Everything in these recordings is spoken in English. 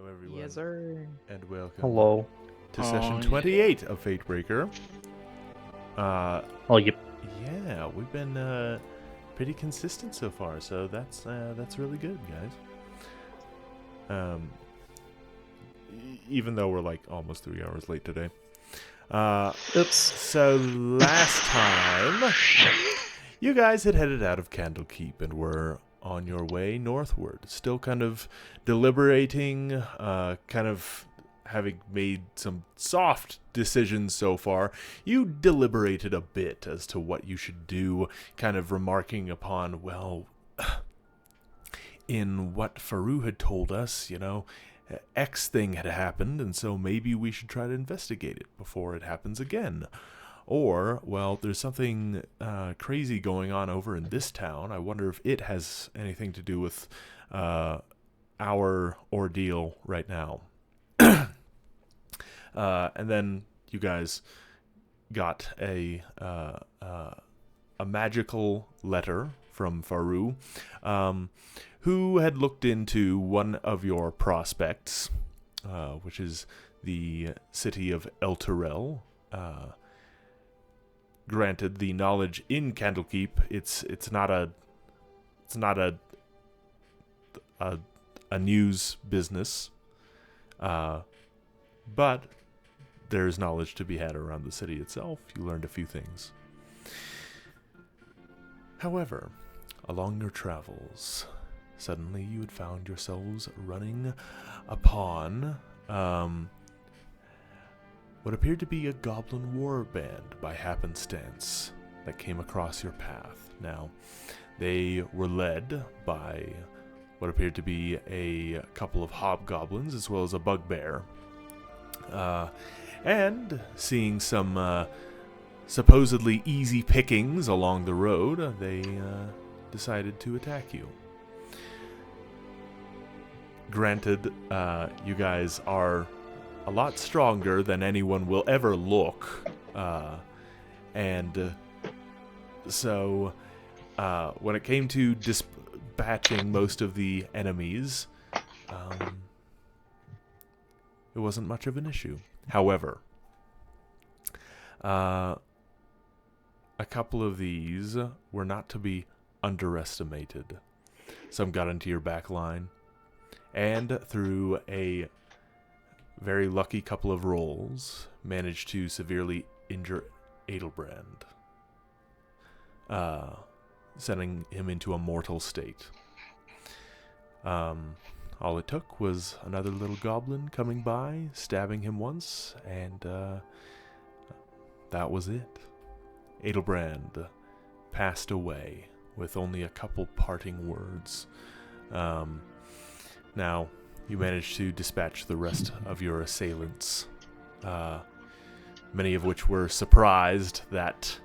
Hello, everyone, Yes, sir. and welcome Hello. to session 28 of Fatebreaker. Oh, yep. Yeah, we've been pretty consistent so far, so that's really good, guys. Even though we're like almost 3 hours late today. Oops. So last time, you guys had headed out of Candlekeep and were on your way northward, still kind of deliberating, kind of having made some soft decisions so far. You deliberated a bit as to what you should do, kind of remarking upon, well, in what Faru had told us, X thing had happened, and so maybe we should try to investigate it before it happens again. Or, well, there's something crazy going on over in this town. I wonder if it has anything to do with our ordeal right now. And then you guys got a magical letter from Faru, who had looked into one of your prospects, which is the city of El Granted, the knowledge in Candlekeep, it's not a news business, but there's knowledge to be had around the city itself. You learned a few things. However, along your travels, suddenly you had found yourselves running upon what appeared to be a goblin war band by happenstance that came across your path. Now, they were led by what appeared to be a couple of hobgoblins as well as a bugbear. And seeing some supposedly easy pickings along the road, they decided to attack you. Granted, you guys are a lot stronger than anyone will ever look, and so when it came to dispatching most of the enemies, it wasn't much of an issue. However, a couple of these were not to be underestimated. Some got into your back line, and through a very lucky couple of rolls, managed to severely injure Adelbrand, sending him into a mortal state. All it took was another little goblin coming by, stabbing him once, and that was it. Adelbrand passed away with only a couple parting words. Now, you managed to dispatch the rest of your assailants, many of which were surprised that,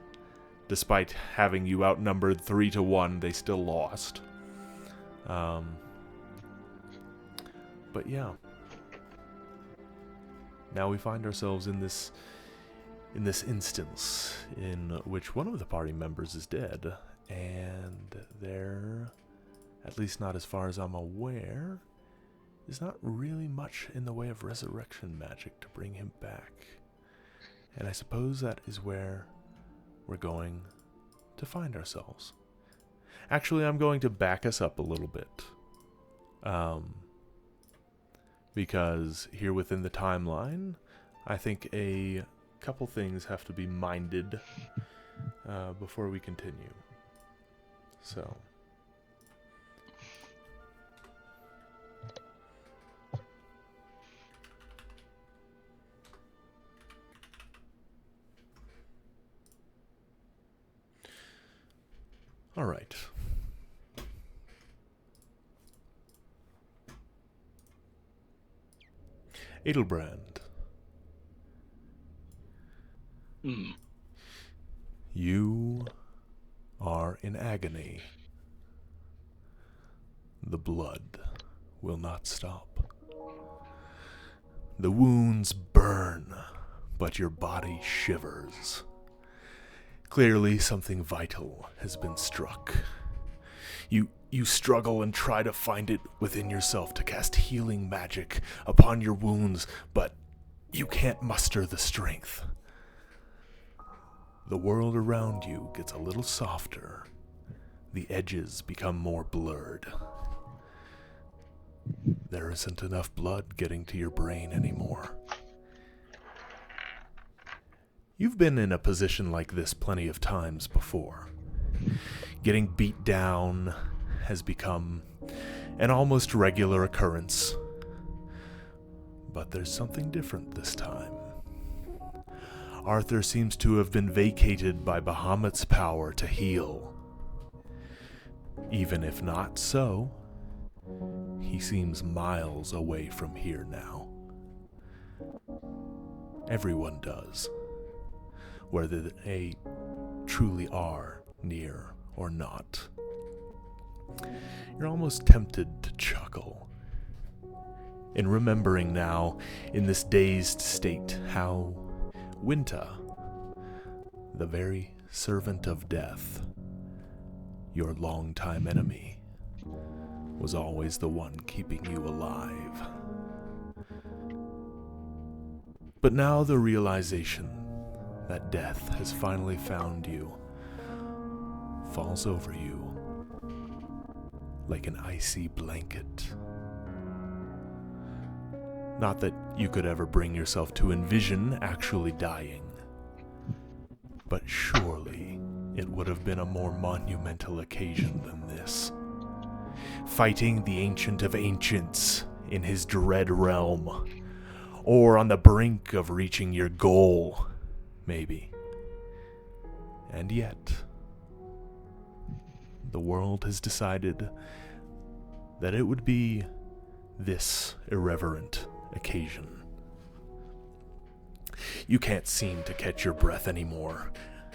despite having you outnumbered 3-1, they still lost. But yeah, now we find ourselves in this instance in which one of the party members is dead, and there, at least not as far as I'm aware, is not really much in the way of resurrection magic to bring him back. And I suppose that is where we're going to find ourselves. Actually, I'm going to back us up a little bit. Because here within the timeline, I think a couple things have to be minded before we continue. So, all right. Adelbrand. You are in agony. The blood will not stop. The wounds burn, but your body shivers. Clearly something vital has been struck. You You struggle and try to find it within yourself to cast healing magic upon your wounds, but you can't muster the strength. The world around you gets a little softer. The edges become more blurred. There isn't enough blood getting to your brain anymore. You've been in a position like this plenty of times before. Getting beat down has become an almost regular occurrence. But there's something different this time. Arthur seems to have been vacated by Bahamut's power to heal. Even if not so, he seems miles away from here now. Everyone does, whether they truly are near or not. You're almost tempted to chuckle in remembering now, in this dazed state, how Winta, the very servant of death, your longtime enemy, was always the one keeping you alive. But now the realization that death has finally found you falls over you like an icy blanket. Not that you could ever bring yourself to envision actually dying, but surely it would have been a more monumental occasion than this. Fighting the Ancient of Ancients in his dread realm, or on the brink of reaching your goal, maybe. And yet, the world has decided that it would be this irreverent occasion. You can't seem to catch your breath anymore,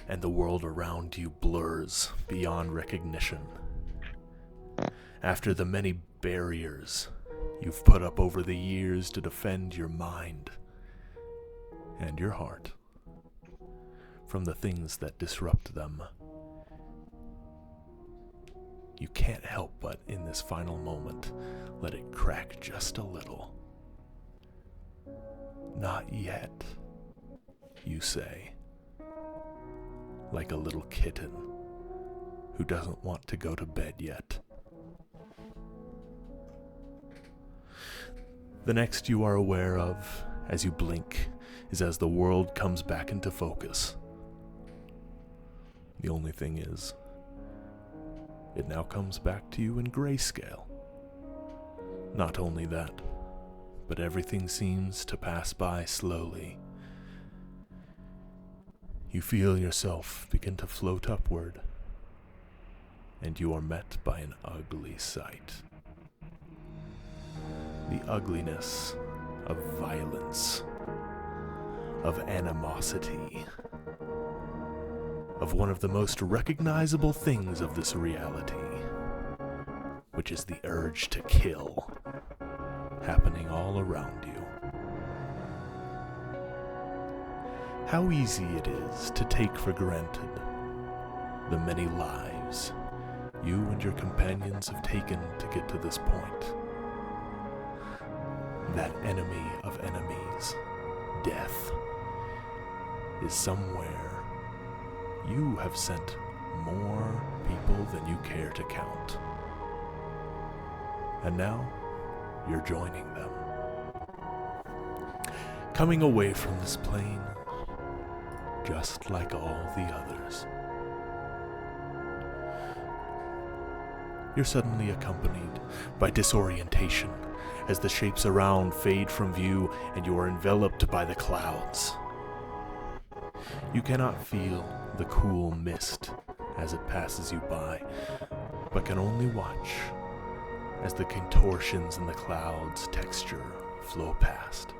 and the world around you blurs beyond recognition. After the many barriers you've put up over the years to defend your mind and your heart from the things that disrupt them, you can't help but, in this final moment, let it crack just a little. Not yet, you say, like a little kitten who doesn't want to go to bed yet. The next you are aware of, as you blink, is as the world comes back into focus. The only thing is, it now comes back to you in grayscale. Not only that, but everything seems to pass by slowly. You feel yourself begin to float upward, and you are met by an ugly sight. The ugliness of violence, of animosity, of one of the most recognizable things of this reality, which is the urge to kill, happening all around you. How easy it is to take for granted the many lives you and your companions have taken to get to this point. That enemy of enemies, death, is somewhere you have sent more people than you care to count. And now, you're joining them. Coming away from this plane, just like all the others. You're suddenly accompanied by disorientation as the shapes around fade from view and you are enveloped by the clouds. You cannot feel the cool mist as it passes you by, but can only watch as the contortions in the clouds' texture flow past,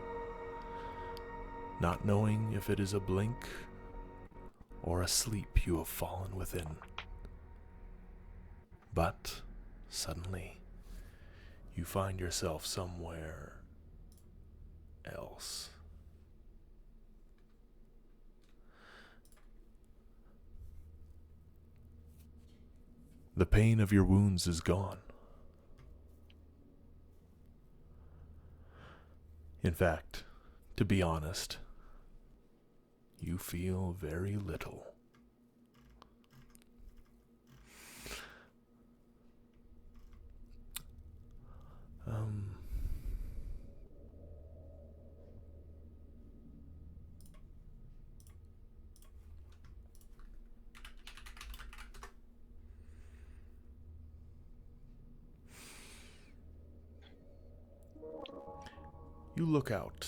not knowing if it is a blink or a sleep you have fallen within. But suddenly, you find yourself somewhere else. The pain of your wounds is gone. In fact, to be honest, you feel very little. You look out,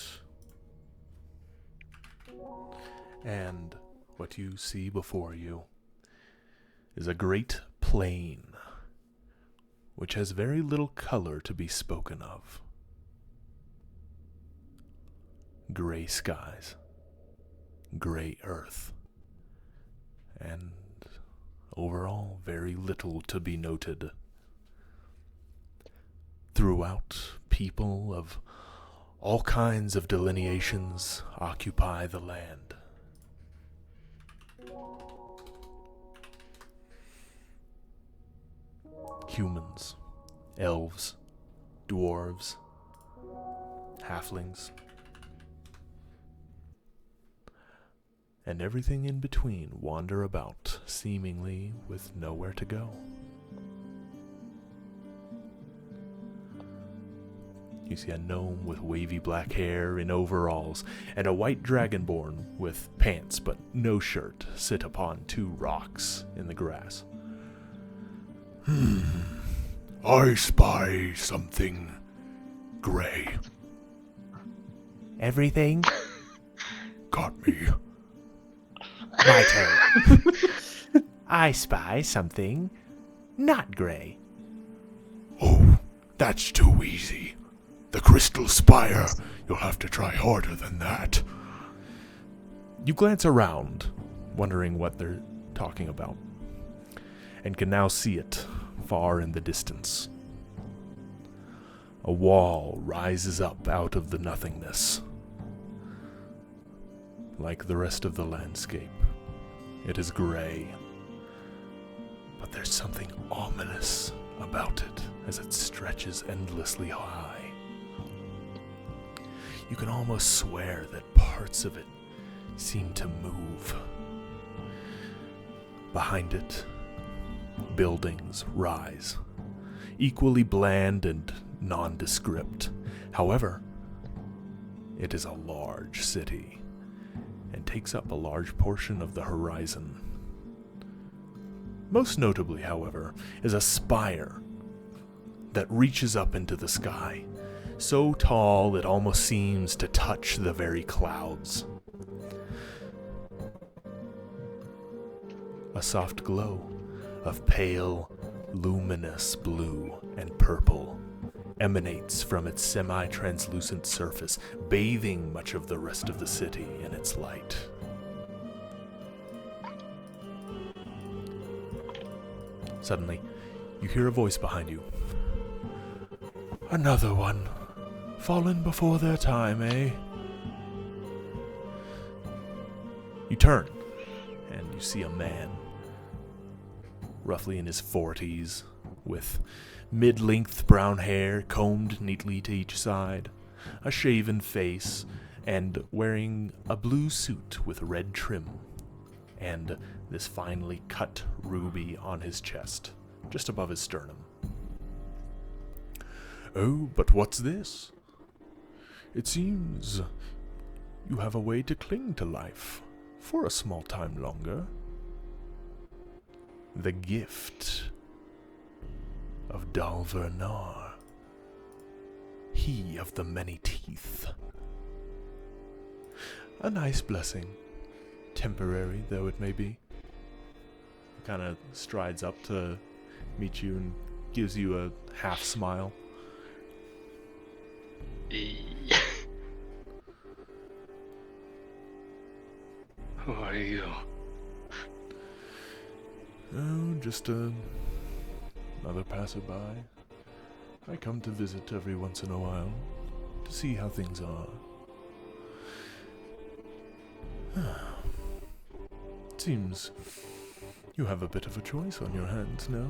and what you see before you is a great plain, which has very little color to be spoken of. Gray skies, gray earth, and overall very little to be noted. Throughout, people of all kinds of delineations occupy the land. Humans, elves, dwarves, halflings, and everything in between wander about, seemingly with nowhere to go. You see a gnome with wavy black hair in overalls, and a white dragonborn with pants but no shirt sit upon two rocks in the grass. I spy something gray. Everything? Got me. My turn. I spy something not gray. Oh, that's too easy. The crystal spire. You'll have to try harder than that. You glance around, wondering what they're talking about, and can now see it far in the distance. A wall rises up out of the nothingness. Like the rest of the landscape, it is gray, but there's something ominous about it as it stretches endlessly high. You can almost swear that parts of it seem to move. Behind it, buildings rise, equally bland and nondescript. However, it is a large city and takes up a large portion of the horizon. Most notably, however, is a spire that reaches up into the sky, so tall it almost seems to touch the very clouds. A soft glow of pale, luminous blue and purple emanates from its semi-translucent surface, bathing much of the rest of the city in its light. Suddenly, you hear a voice behind you. Another one. Fallen before their time, eh? You turn, and you see a man, roughly in his 40s, with mid-length brown hair combed neatly to each side, a shaven face, and wearing a blue suit with red trim, and this finely cut ruby on his chest, just above his sternum. Oh, but what's this? It seems you have a way to cling to life for a small time longer. The gift of Dalvernar, he of the many teeth. A nice blessing, temporary though it may be. He kind of strides up to meet you and gives you a half smile. Who are you? Oh, just another passerby. I come to visit every once in a while to see how things are. It seems You have a bit of a choice on your hands now.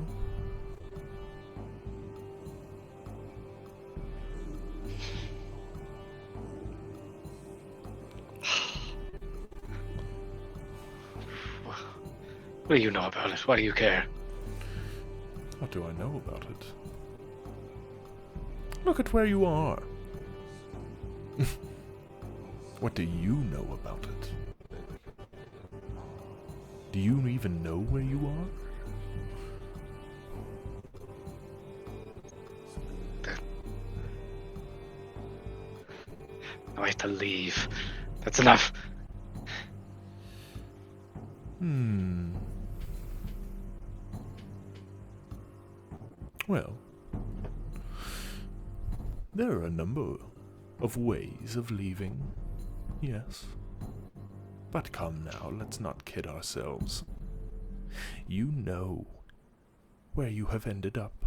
What do you know about it? Why do you care? What do I know about it? Look at where you are. What do you know about it? Do you even know where you are? I have to leave. That's enough. Well, there are a number of ways of leaving, yes. But come now, let's not kid ourselves. You know where you have ended up.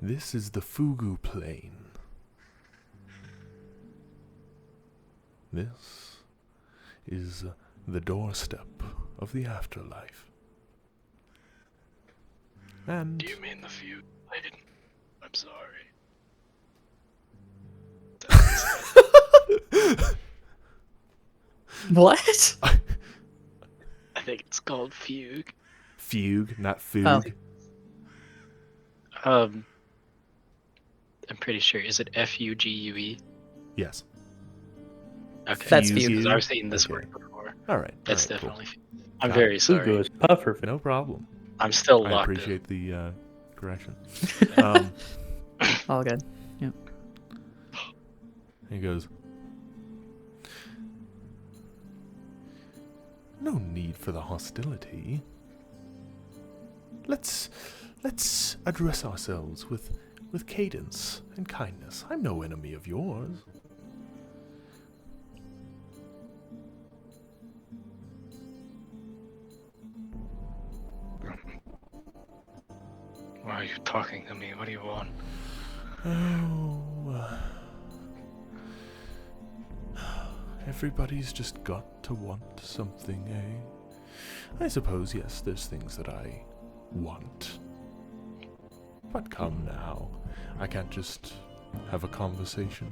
This is the Fugu Plane. This is the doorstep of the afterlife. And Do you mean the few? I'm sorry. What? I think it's called fugue. Fugue, not fugue. I'm pretty sure. Is it Fugue? Yes. Okay. That's Fugue. fugue. Because I've seen this Okay. word before. All right. That's all right, cool. definitely fugue. I'm Got very it. sorry. Fugu is puffer. No problem. I'm still I locked appreciate the correction. All good. He goes, no need for the hostility. Let's address ourselves with cadence and kindness. I'm no enemy of yours. Why are you talking to me? What do you want? Oh, everybody's just got to want something, eh? I suppose, yes, there's things that I want. But come now, I can't just have a conversation.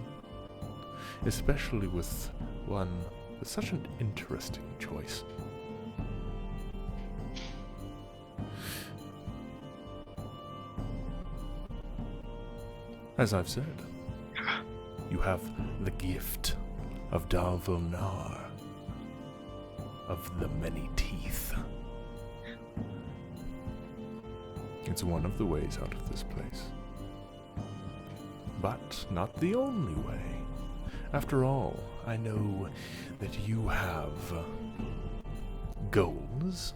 Especially with one with such an interesting choice. As I've said, you have the gift of Darvonar, of the many teeth. It's one of the ways out of this place. But not the only way. After all, I know that you have goals.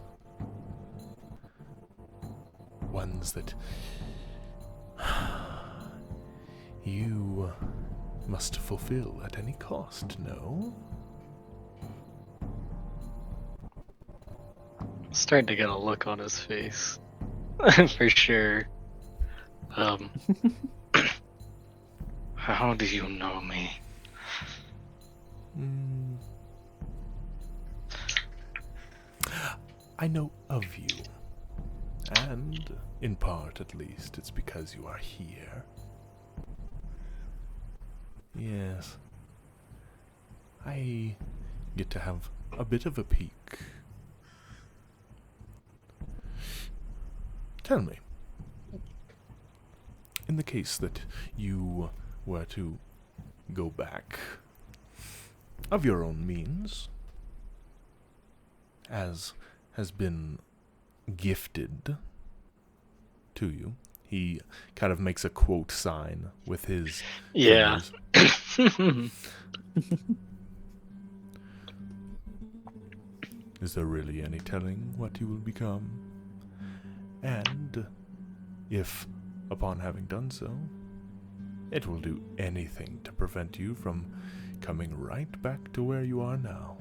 Ones that you must fulfill at any cost, no? Starting to get a look on his face. For sure. How do you know me? I know of you. And, in part at least, it's because you are here. Yes. I get to have a bit of a peek. Tell me, in the case that you were to go back of your own means, as has been gifted to you, he kind of makes a quote sign with his Yeah. fingers. Is there really any telling what you will become? And if, upon having done so, it will do anything to prevent you from coming right back to where you are now.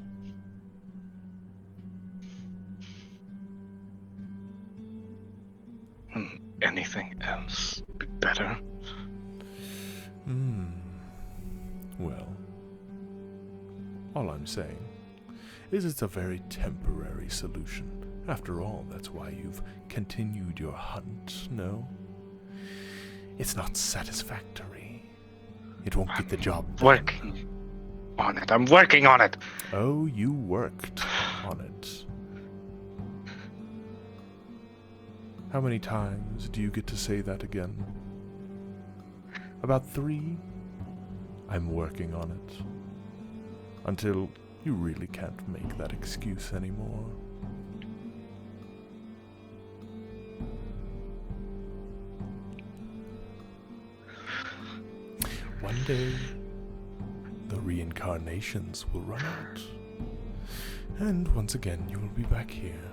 Anything else be better? Well, all I'm saying is it's a very temporary solution. After all, that's why you've continued your hunt, no? It's not satisfactory. It won't get the job done. Working on it. I'm working on it. Oh, you worked on it. How many times do you get to say that again? About 3? I'm working on it. Until you really can't make that excuse anymore. One day, the reincarnations will run out. And once again, you will be back here.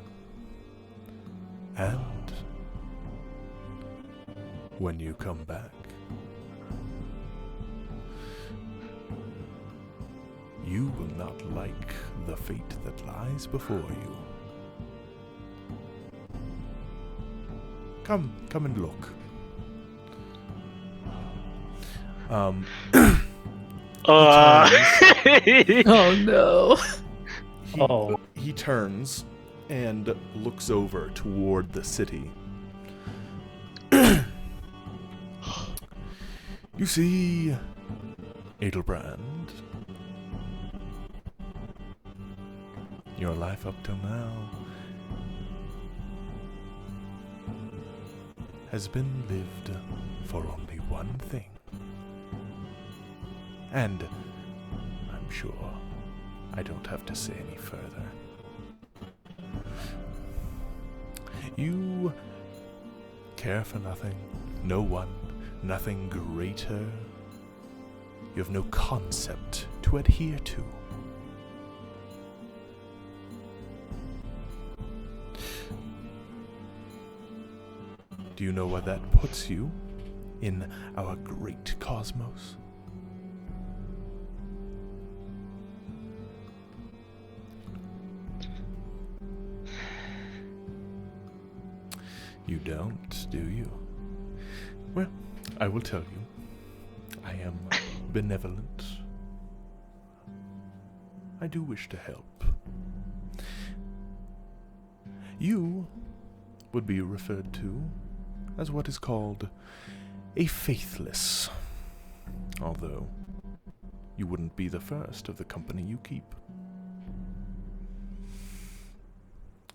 And when you come back, you will not like the fate that lies before you. Come and look. Oh no. He turns and looks over toward the city. You see, Adelbrand, your life up till now has been lived for only one thing. And I'm sure I don't have to say any further. You care for nothing, no one, nothing greater. You have no concept to adhere to. Do you know where that puts you in our great cosmos? You don't, do you? Well, I will tell you. I am benevolent. I do wish to help. You would be referred to as what is called a faithless. Although, you wouldn't be the first of the company you keep.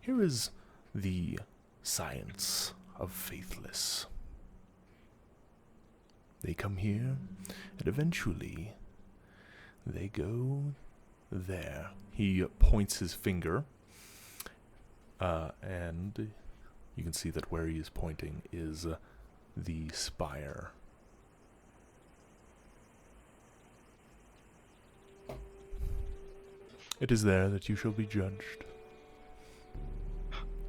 Here is the science of faithless. They come here, and eventually they go there. He points his finger, and you can see that where he is pointing is the spire. It is there that you shall be judged.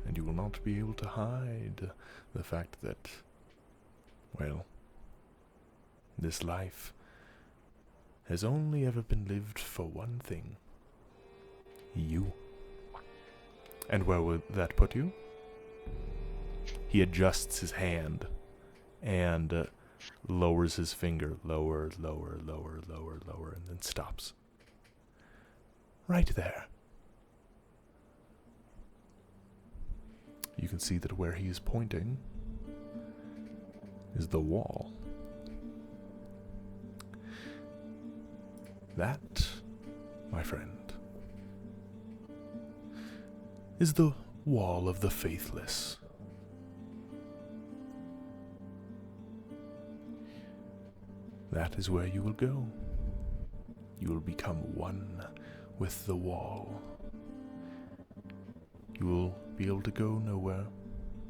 And you will not be able to hide the fact that, well, this life has only ever been lived for one thing. You. And where would that put you? He adjusts his hand and lowers his finger. Lower, lower, lower, lower, lower, and then stops. Right there. You can see that where he is pointing is the wall. That, my friend, is the wall of the faithless. That is where you will go. You will become one with the wall. You will be able to go nowhere.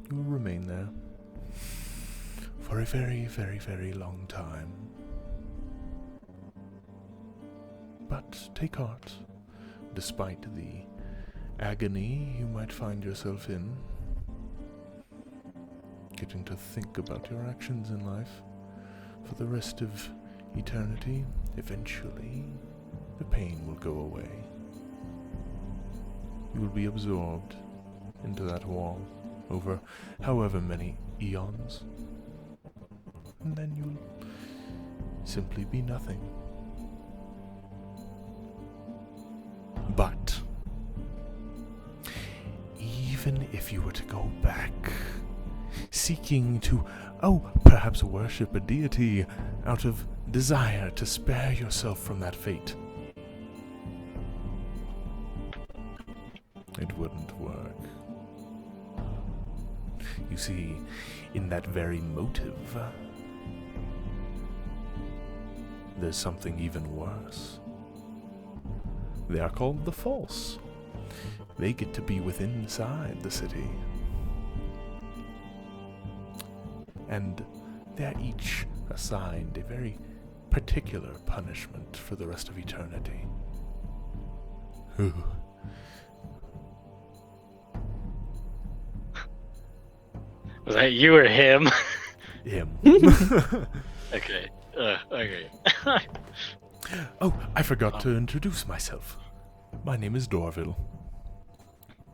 You will remain there for a very, very, very long time. But take heart, despite the agony you might find yourself in, getting to think about your actions in life for the rest of eternity. Eventually, the pain will go away. You will be absorbed into that wall over however many eons, and then you will simply be nothing. But even if you were to go back, seeking to, perhaps worship a deity out of desire to spare yourself from that fate, it wouldn't work. You see, in that very motive, there's something even worse. They are called the False. They get to be within inside the city. And they're each assigned a very particular punishment for the rest of eternity. Was that you or him? Him. Okay. Okay. Oh, I forgot to introduce myself. My name is Dorville.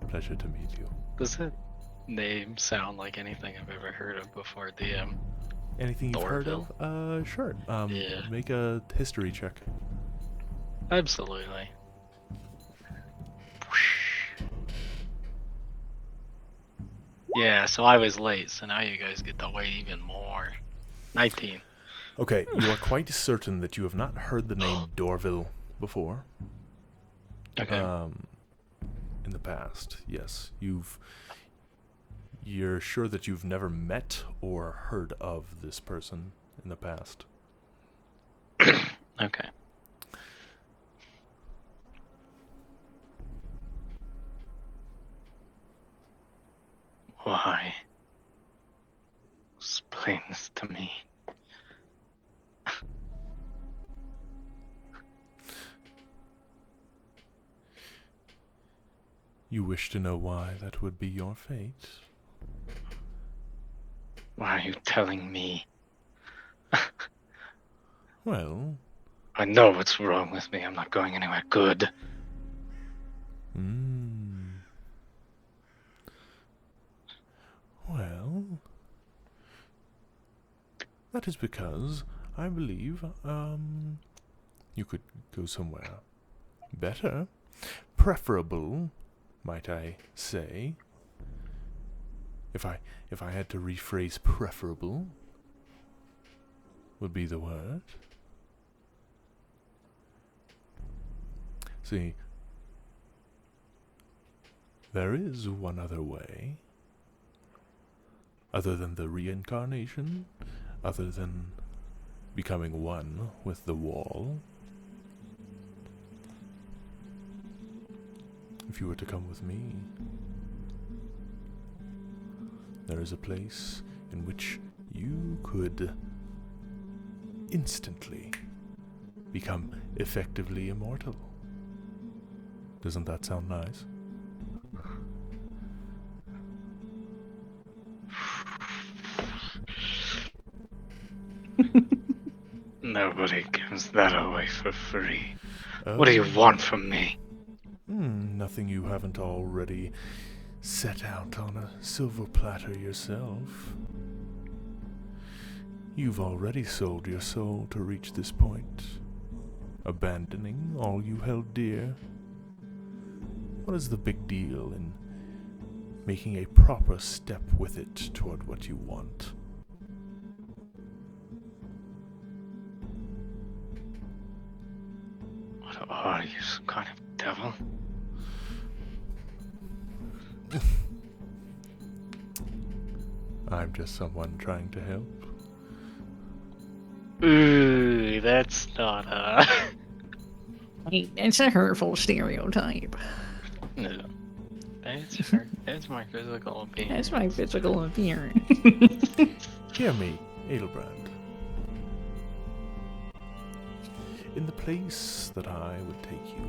Pleasure to meet you. Does that name sound like anything I've ever heard of before, DM? Anything you've heard of? Sure. Yeah. Make a history check. Absolutely. Yeah, so I was late, so now you guys get to wait even more. 19. Okay, you are quite certain that you have not heard the name Dorville before. Okay. In the past, yes. You're sure that you've never met or heard of this person in the past. Okay. Why? Explain this to me. You wish to know why that would be your fate? Why are you telling me? Well... I know what's wrong with me. I'm not going anywhere good. Well... That is because I believe, you could go somewhere better. Preferable, might I say. If I had to rephrase preferable, would be the word. See, there is one other way, other than the reincarnation, other than becoming one with the wall. If you were to come with me, there is a place in which you could instantly become effectively immortal. Doesn't that sound nice? Nobody gives that away for free. What do you want from me? Nothing you haven't already set out on a silver platter yourself. You've already sold your soul to reach this point, abandoning all you held dear. What is the big deal in making a proper step with it toward what you want? What are you, some kind of devil? I'm just someone trying to help. Ooh, that's not Hey, that's a hurtful stereotype. No. That's my physical opinion. That's my physical appearance. Hear me, Adelbrand. In the place that I would take you,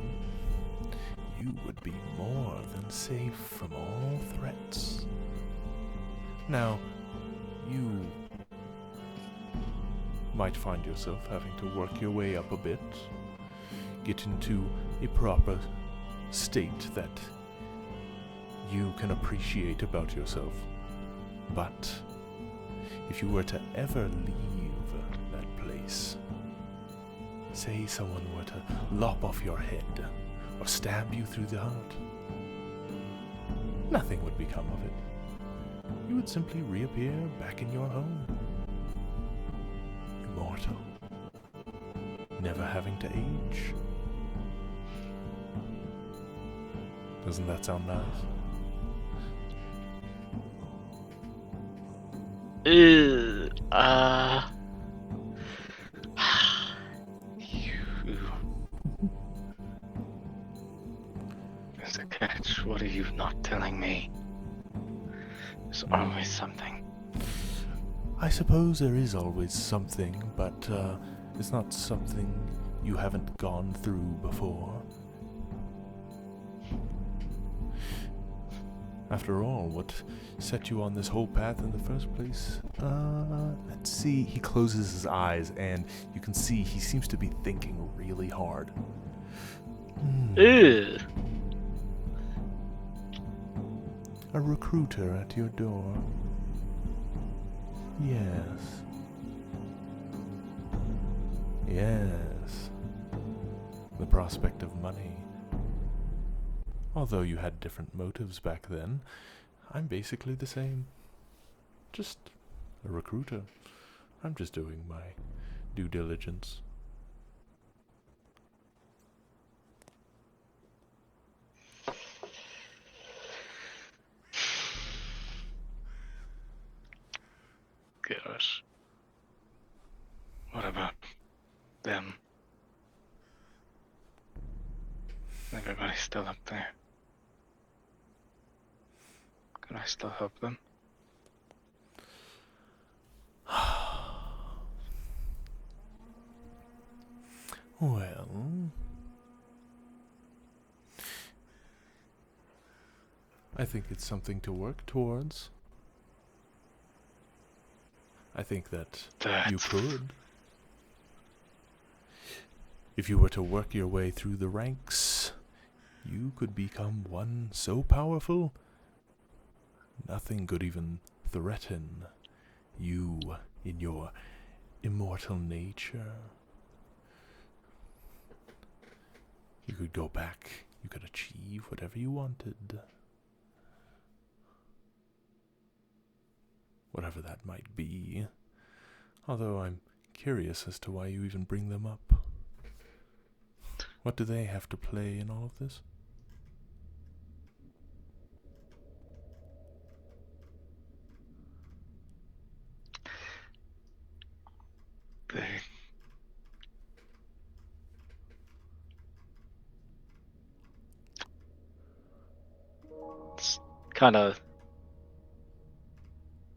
you would be more than safe from all threats. Now, you might find yourself having to work your way up a bit, get into a proper state that you can appreciate about yourself. But if you were to ever leave that place, say someone were to lop off your head or stab you through the heart, nothing would become of it. You would simply reappear back in your home. Immortal. Never having to age. Doesn't that sound nice? You. There's a catch. What are you not telling me? There's always something. I suppose there is always something, but it's not something you haven't gone through before. After all, what set you on this whole path in the first place? Let's see. He closes his eyes, and you can see he seems to be thinking really hard. Ew. A recruiter at your door. Yes. Yes. The prospect of money. Although you had different motives back then, I'm basically the same. Just a recruiter. I'm just doing my due diligence. Gosh. What about them? Everybody's still up there. Can I still help them? Well, I think it's something to work towards. I think that you could. If you were to work your way through the ranks, you could become one so powerful, nothing could even threaten you in your immortal nature. You could go back, you could achieve whatever you wanted. Whatever that might be. Although I'm curious as to why you even bring them up. What do they have to play in all of this? It's kind of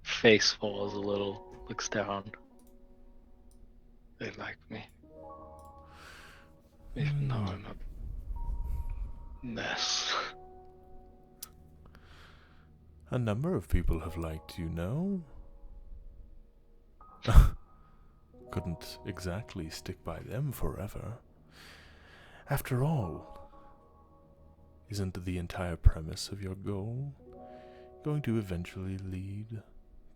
face falls a little, looks down. They like me. Even though I'm a mess. A number of people have liked you, no? Couldn't exactly stick by them forever. After all, isn't the entire premise of your goal going to eventually lead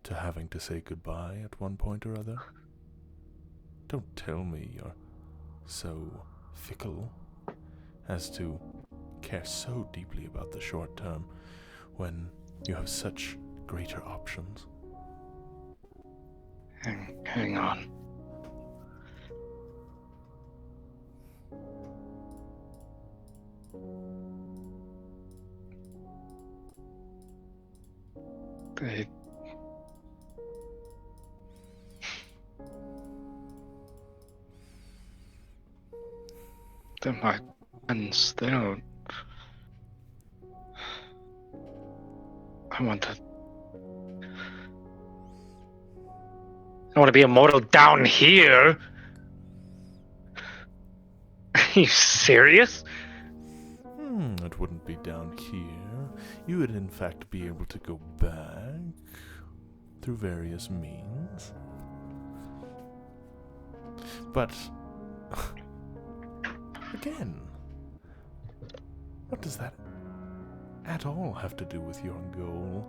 to having to say goodbye at one point or other? Don't tell me you're so fickle as to care so deeply about the short term when you have such greater options. Hang on. They're my friends. They don't. I want to be immortal down here. Are you serious? It wouldn't be down here. You would in fact be able to go back through various means. But again, what does that at all have to do with your goal?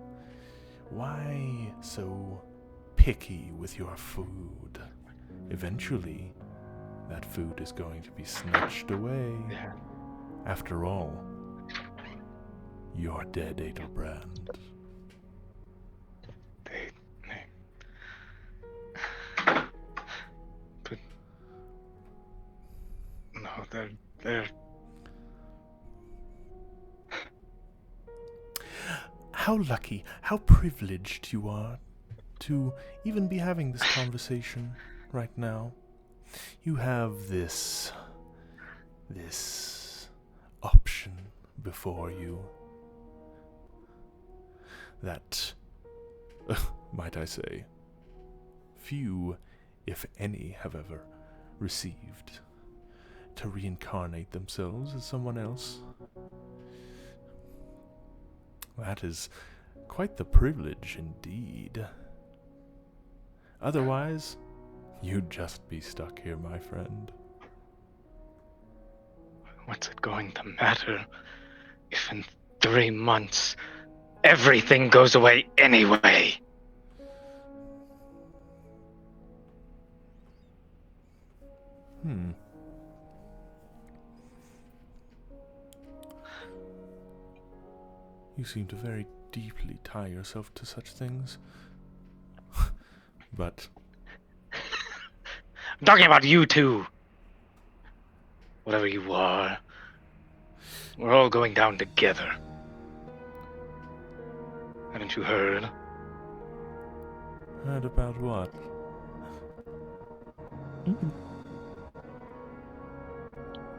Why so picky with your food? Eventually, that food is going to be snatched away. Yeah. After all, You're dead, Adelbrand. They... But... No, they're... How lucky, how privileged you are to even be having this conversation right now. You have this option before you that, might I say, few, if any, have ever received, to reincarnate themselves as someone else. That is quite the privilege indeed. Otherwise, you'd just be stuck here, my friend. What's it going to matter if in 3 months everything goes away anyway? You seem to very deeply tie yourself to such things. But I'm talking about you two. Whatever you are, we're all going down together. Haven't you heard? heard about what?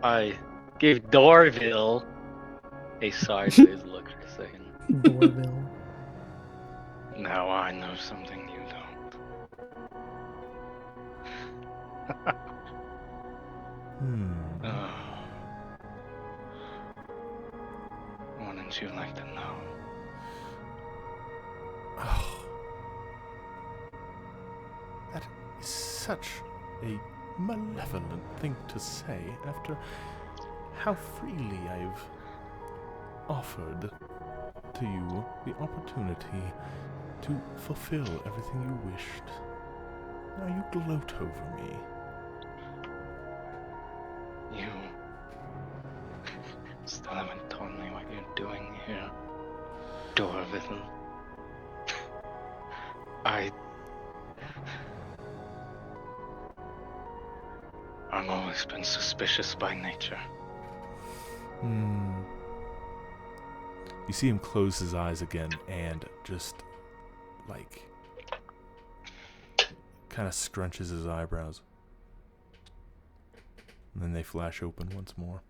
I gave Dorville a sideways look for a second. Doorbell. Now I know something you don't. Wouldn't you like to know? Oh. That is such a malevolent thing to say after how freely I've offered to you the opportunity to fulfill everything you wished. Now you gloat over me. You still haven't told me what you're doing here, Dorville. I've always been suspicious by nature. You see him close his eyes again and just, like, kind of scrunches his eyebrows. And then they flash open once more.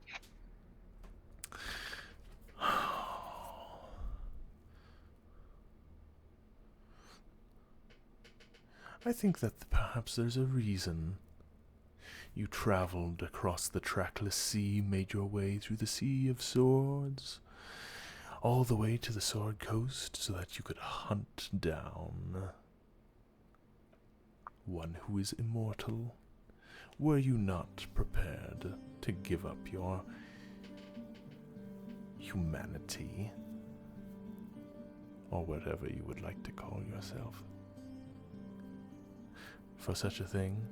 I think that perhaps there's a reason you traveled across the trackless sea, made your way through the Sea of Swords, all the way to the Sword Coast so that you could hunt down one who is immortal. Were you not prepared to give up your humanity, or whatever you would like to call yourself, for such a thing?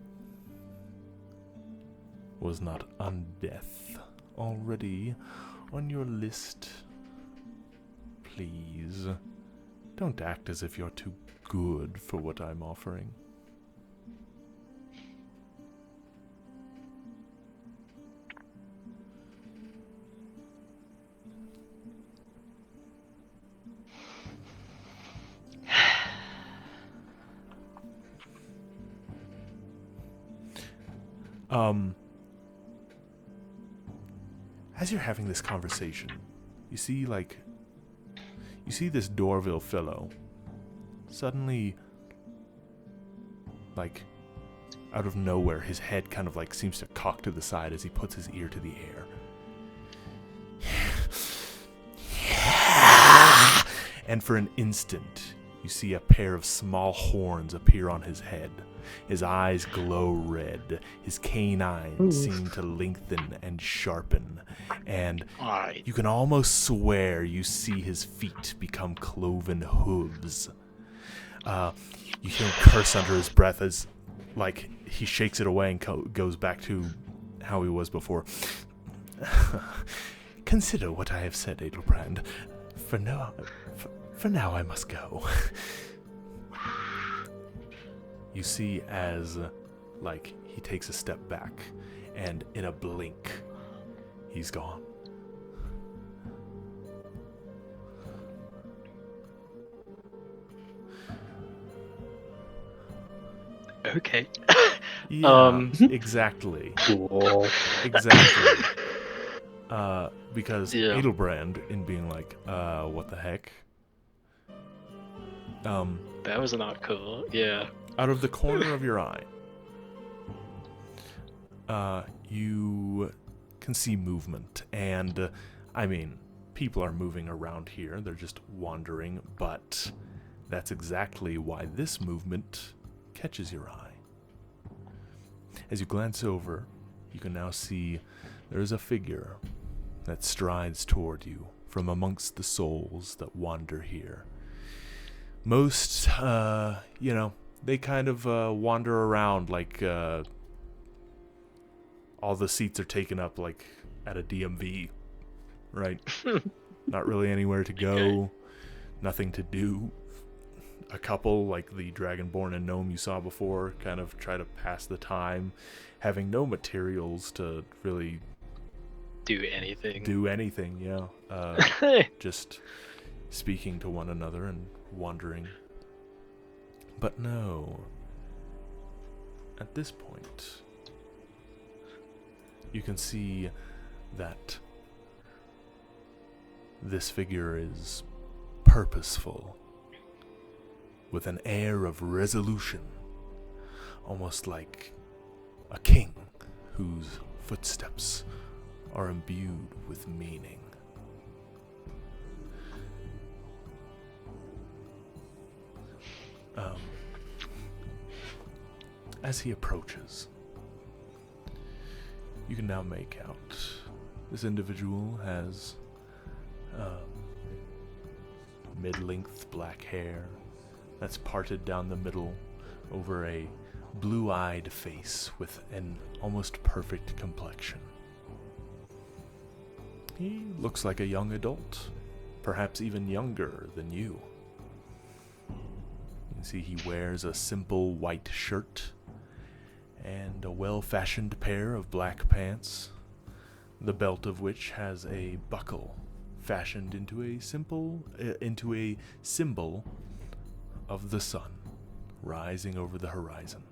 Was not undeath already on your list? Please, don't act as if you're too good for what I'm offering. As you're having this conversation, you see this Dorville fellow suddenly, like, out of nowhere, his head kind of like seems to cock to the side as he puts his ear to the air. And for an instant, you see a pair of small horns appear on his head. His eyes glow red. His canines seem to lengthen and sharpen. And you can almost swear you see his feet become cloven hooves. You hear him curse under his breath as, like, he shakes it away and goes back to how he was before. Consider what I have said, Adelbrand. For now, for now, I must go. You see, as like he takes a step back, and in a blink, he's gone. Okay. Yeah, exactly. Cool. Exactly. Because Yeah. Adelbrand, in being like, what the heck? That was not cool. Yeah. Out of the corner of your eye, you can see movement, and I mean, people are moving around here. They're just wandering, but that's exactly why this movement catches your eye. As you glance over, you can now see there is a figure that strides toward you from amongst the souls that wander here. Most, they kind of wander around like all the seats are taken up like at a DMV, right? Not really anywhere to go, Okay. nothing to do. A couple, like the Dragonborn and Gnome you saw before, kind of try to pass the time, having no materials to really Do anything. do anything, just speaking to one another and wondering. But no. At this point, you can see that this figure is purposeful, with an air of resolution, almost like a king whose footsteps are imbued with meaning. As he approaches, you can now make out this individual has mid-length black hair that's parted down the middle over a blue-eyed face with an almost perfect complexion. He looks like a young adult, perhaps even younger than you. You can see he wears a simple white shirt and a well-fashioned pair of black pants, the belt of which has a buckle fashioned into a symbol of the sun rising over the horizon.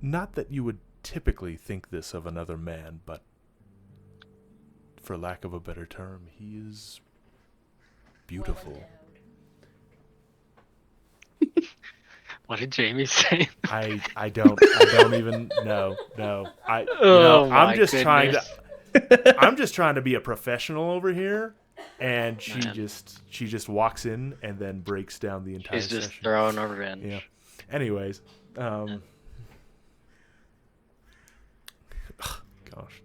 Not that you would typically think this of another man, but for lack of a better term, he is beautiful. What did Jamie say? I don't even know. No. Oh my I'm just goodness. I'm just trying to be a professional over here, and she Man. just walks in and then breaks down the entire She's just session. throwing a revenge. Yeah. Anyways, gosh,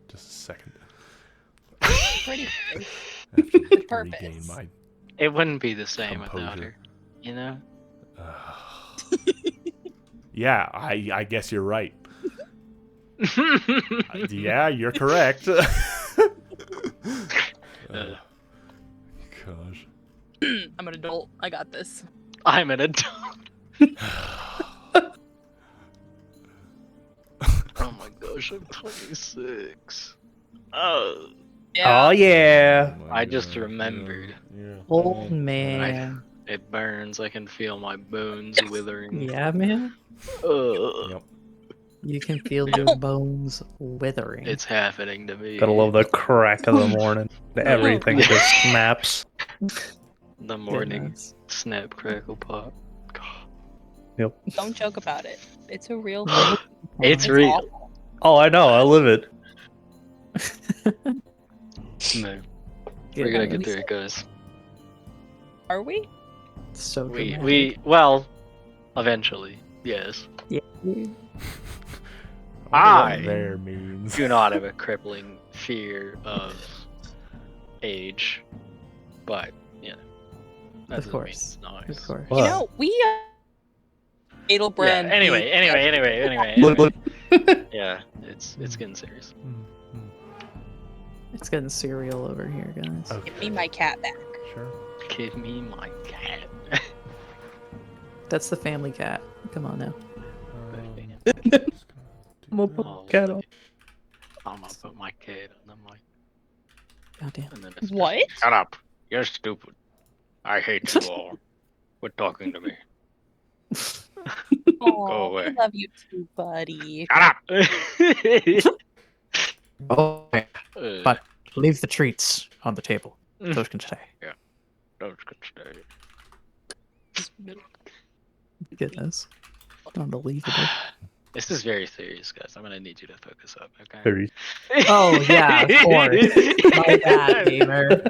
just a second. Pretty good. I have to With purpose. regain my. It wouldn't be the same without Composure. her. You know? Yeah, I guess you're right. Yeah, you're correct. Gosh. I'm an adult. I got this. I'm an adult. Oh my gosh, I'm 26. Oh, Oh yeah. Oh my I just God, remembered. Yeah. Old man. It burns. I can feel my bones withering. Yeah, man. Ugh. You can feel your bones withering. It's happening to me. Gotta love the crack of the morning. Everything Yeah. just snaps. The morning Goodness. snap, crackle, pop. Don't joke about it. It's a real thing. It's real. awful. Oh, I know. I live it. No, we're gonna get through it, guys. Are we? So We well, eventually, yes. Yeah. I What there means. do not have a crippling fear of age, but yeah, that Of doesn't mean course. it's nice. Of course. You know, we Adelbrand. Yeah, anyway. Look, look. Yeah, it's getting serious. It's getting cereal over here, guys. Give me my cat back. Sure. Give me my cat. That's the family cat. Come on now. I'm gonna put the cat on. I'm gonna put my cat on the mic. Goddamn. And then it's What? Shut up. You're stupid. I hate you all. Quit talking to me. Oh, away. I love you too, buddy. Shut up. Oh, Uh, but leave the treats on the table. Those can stay. those could stay. Goodness. Unbelievable. This is very serious, guys. I'm gonna need you to focus up, okay? 30. Oh, yeah, of course. My bad, gamer.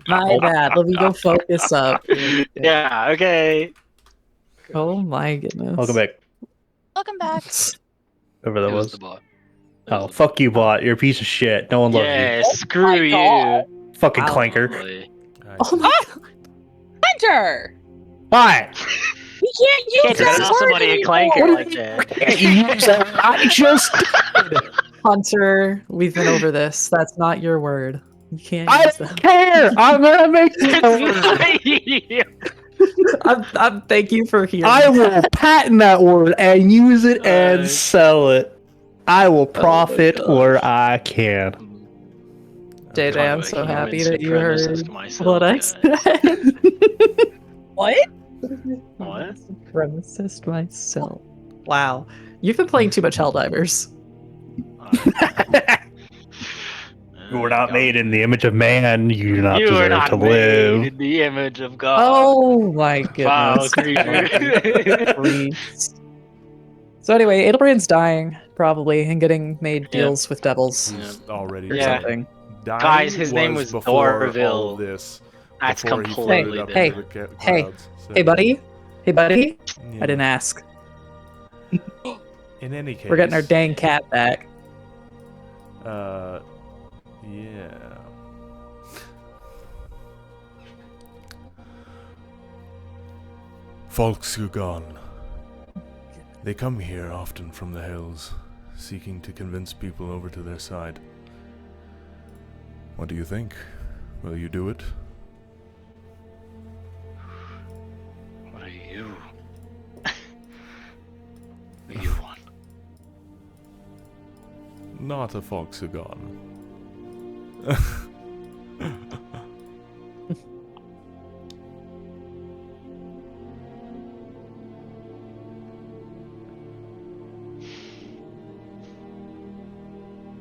My bad. Let me go focus up. Yeah, okay. Oh my goodness. Welcome back. Welcome back. Whoever that It was was. the bot. Oh, fuck you, bot. You're a piece of shit. No one loves Yeah, Oh screw my you. God. Fucking Wow. clanker. Holy. Oh my god. Hunter! Why? We can't use Can't that call word somebody a anymore. clanker like that. You use that. I just did. Hunter, we've been over this. That's not your word. You can't I use don't that. care. I'm gonna make it. I'm thank you for hearing. I will patent that word and use it and Alright. sell it. I will profit gosh. where I can. JJ, By the I'm way, so human happy that you supremacist heard myself, what I guys. said. What? What? Supremacist myself. Wow. You've been playing too much Helldivers. You were not made in the image of man. You do not You were deserve not to made live. in the image of God. Oh my Foul goodness. creature. Priest. So anyway, Adelbrand's dying, probably, and getting made deals with devils He's already or Yeah. something. dying. Guys, his name was before all Dorville. of this. That's Before he completely floated up different. into the Hey, clouds. So, Hey buddy? Hey buddy? yeah. I didn't ask. In any case, We're getting our dang cat back. Yeah. Folks who gone. They come here often from the hills, seeking to convince people over to their side. What do you think? Will you do it? What are you? What do you want? Not a Foxagon.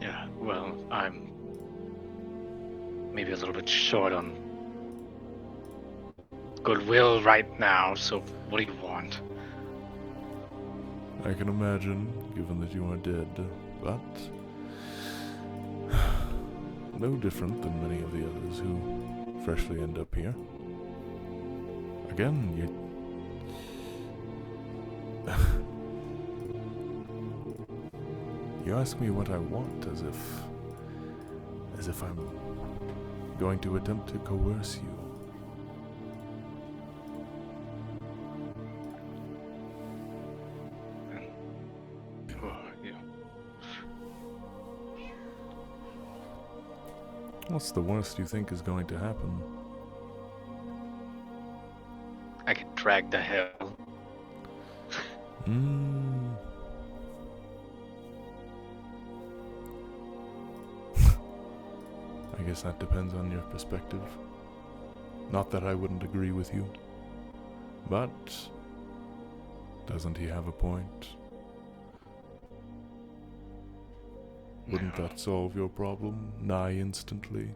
Yeah, well, I'm maybe a little bit short on goodwill right now, so what do you want? I can imagine, given that you are dead, but no different than many of the others who freshly end up here. Again, you ask me what I want as if I'm going to attempt to coerce you. Who are you? What's the worst you think is going to happen? I get dragged to hell. I guess that depends on your perspective. Not that I wouldn't agree with you, but doesn't he have a point? Wouldn't that solve your problem nigh instantly?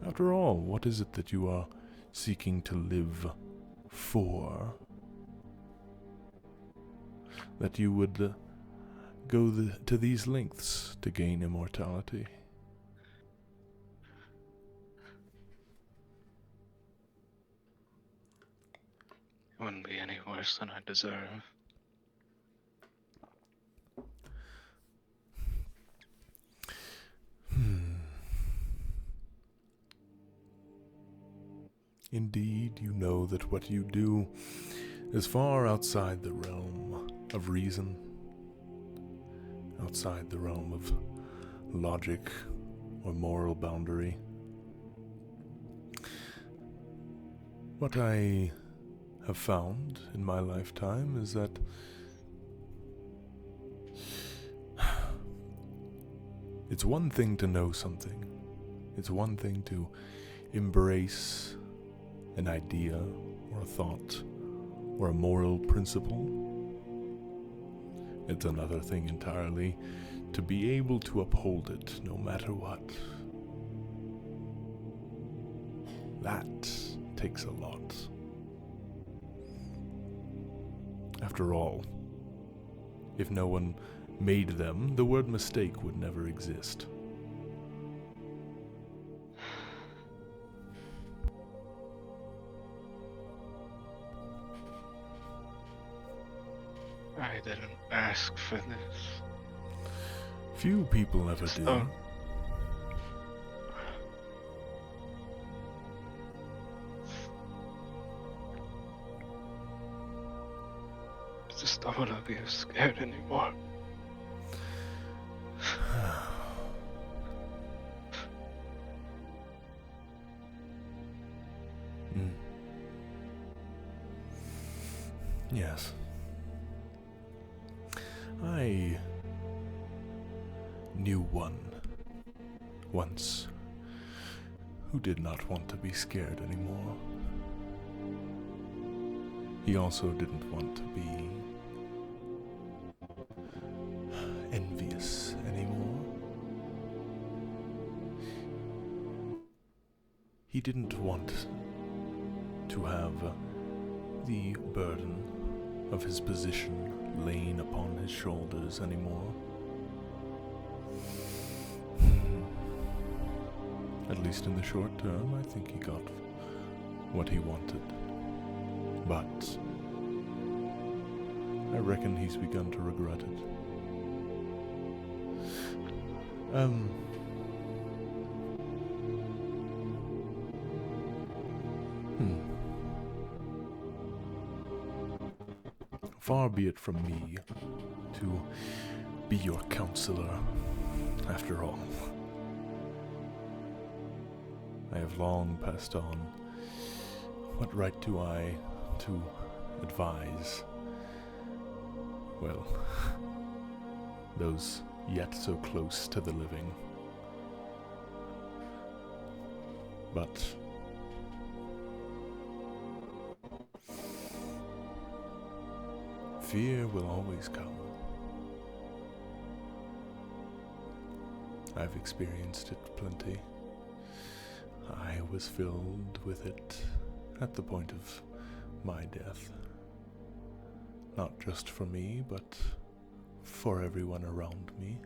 After all, what is it that you are seeking to live for? That you would go to these lengths to gain immortality? It wouldn't be any worse than I deserve. Indeed, you know that what you do is far outside the realm of reason, outside the realm of logic or moral boundary. What I have found in my lifetime is that it's one thing to know something. It's one thing to embrace an idea or a thought or a moral principle. It's another thing entirely to be able to uphold it no matter what. That takes a lot. After all, if no one made them, the word mistake would never exist. I didn't ask for this. Few people ever do. Oh. I just don't want to be scared anymore. Mm. Yes. I knew one once who did not want to be scared anymore. He also didn't want to be envious anymore. He didn't want to have the burden of his position laying upon his shoulders anymore. At least in the short term, I think he got what he wanted. But I reckon he's begun to regret it. Far be it from me to be your counselor, after all. I have long passed on. What right do I to advise, well, those yet so close to the living? But fear will always come. I've experienced it plenty. I was filled with it at the point of my death. Not just for me, but for everyone around me.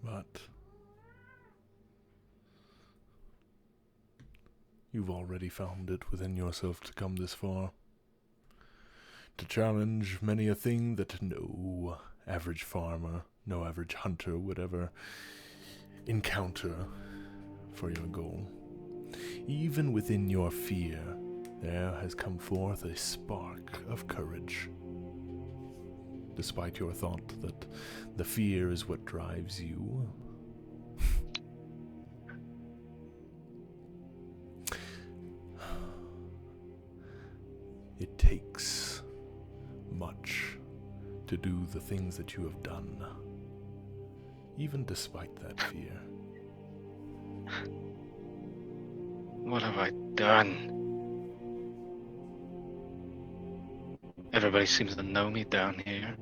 But you've already found it within yourself to come this far. To challenge many a thing that no average farmer, no average hunter would ever encounter for your goal. Even within your fear, there has come forth a spark of courage. Despite your thought that the fear is what drives you, it takes much to do the things that you have done, even despite that fear. What have I done? Everybody seems to know me down here.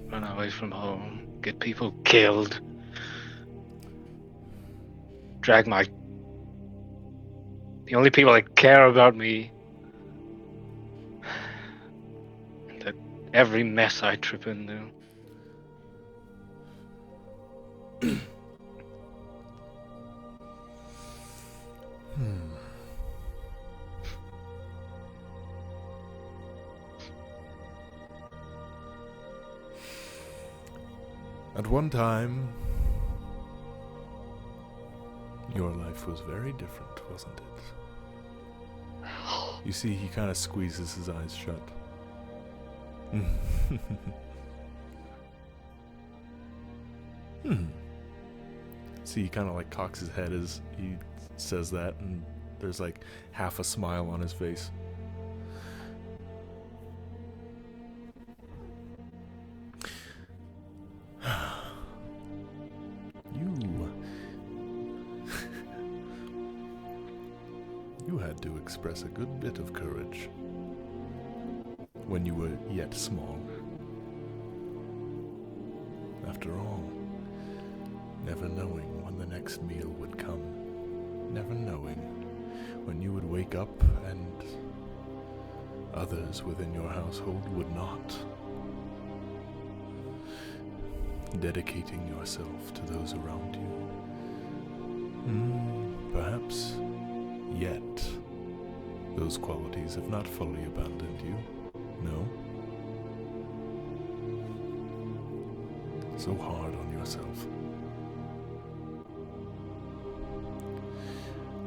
Run away from home, get people killed, drag my... The only people that care about me, and that every mess I trip into. At one time, your life was very different, wasn't it? You see, he kind of squeezes his eyes shut. See, he kind of like cocks his head as he says that, and there's like half a smile on his face. You had to express a good bit of courage when you were yet small. After all, never knowing when the next meal would come, never knowing when you would wake up and others within your household would not. Dedicating yourself to those around you. Perhaps yet those qualities have not fully abandoned you, no? So hard on yourself.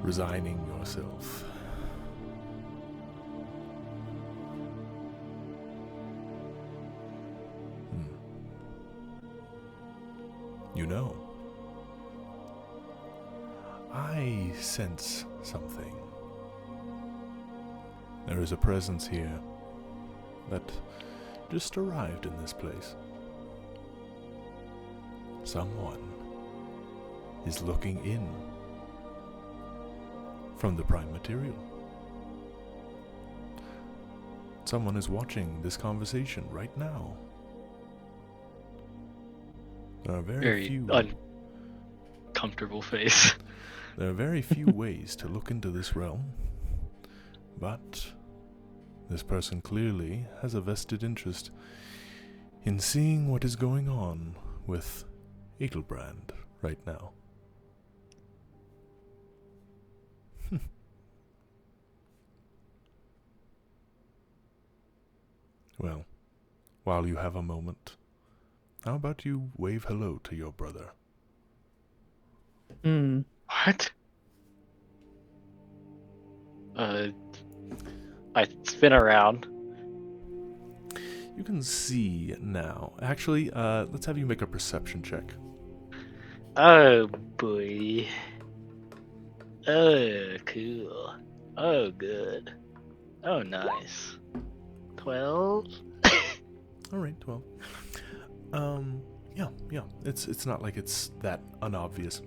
Resigning yourself. You know, I sense something. There is a presence here that just arrived in this place. Someone is looking in from the prime material. Someone is watching this conversation right now. There are very few uncomfortable face. There are very few ways to look into this realm, but this person clearly has a vested interest in seeing what is going on with Adelbrand right now. Well, while you have a moment, how about you wave hello to your brother? What? I spin around. You can see now. Actually, let's have you make a perception check. Oh boy. Oh, cool. Oh, good. Oh, nice. 12? Alright, 12. Yeah. It's not like it's that unobvious.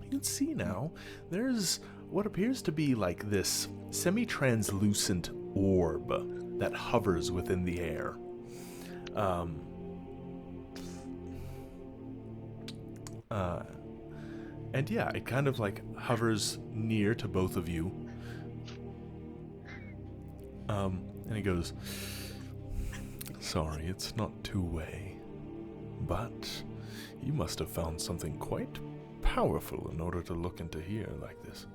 You can see now, there's what appears to be like this semi-translucent orb that hovers within the air. And yeah, it kind of like hovers near to both of you. And he goes, "Sorry, it's not two-way, but you must have found something quite powerful in order to look into here like this."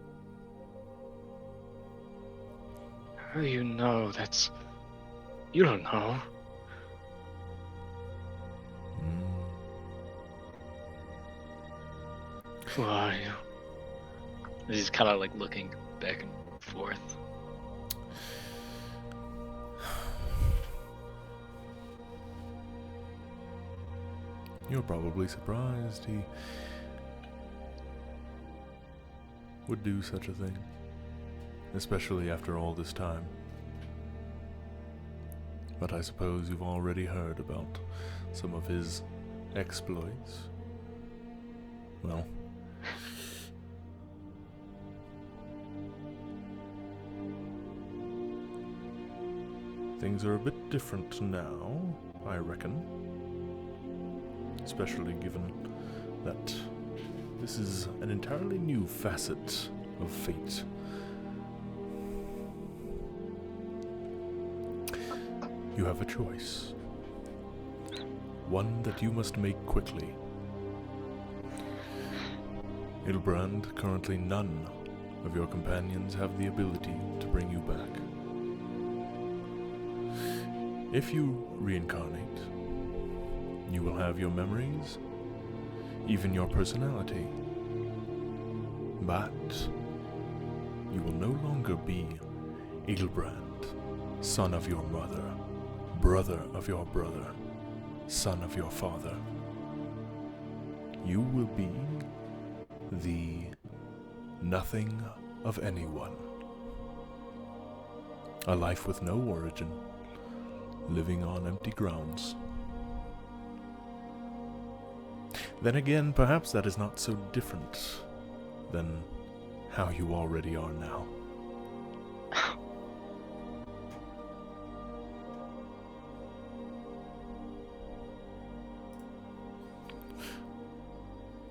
How do you know? You don't know. Who are you? He's kind of like looking back and forth. You're probably surprised he would do such a thing, especially after all this time. But I suppose you've already heard about some of his exploits. Well, things are a bit different now, I reckon. Especially given that this is an entirely new facet of fate. You have a choice. One that you must make quickly. Adelbrand, currently none of your companions have the ability to bring you back. If you reincarnate, you will have your memories, even your personality. But You will no longer be Adelbrand, son of your mother, brother of your brother, son of your father. You will be the nothing of anyone. A life with no origin, living on empty grounds. Then again, perhaps that is not so different than how you already are now.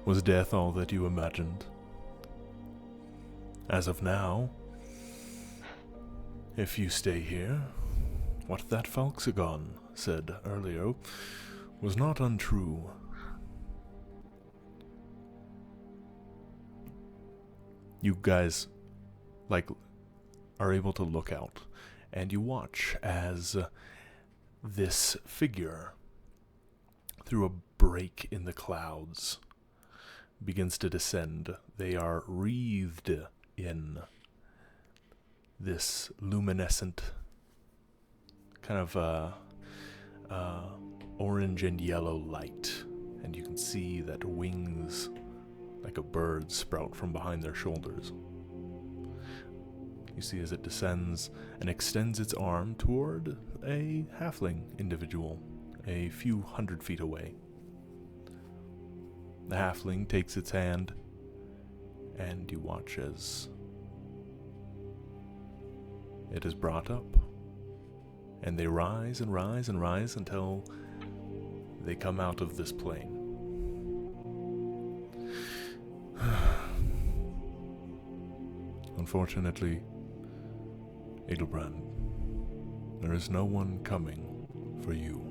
Was death all that you imagined? As of now, if you stay here, what that Falxagon said earlier was not untrue. You guys, are able to look out, and you watch as this figure, through a break in the clouds, begins to descend. They are wreathed in this luminescent kind of orange and yellow light, and you can see that wings like a bird sprout from behind their shoulders. You see as it descends and extends its arm toward a halfling individual a few 100 feet away. The halfling takes its hand, and you watch as it is brought up, and they rise and rise and rise until they come out of this plane. Unfortunately, Adelbrand, there is no one coming for you.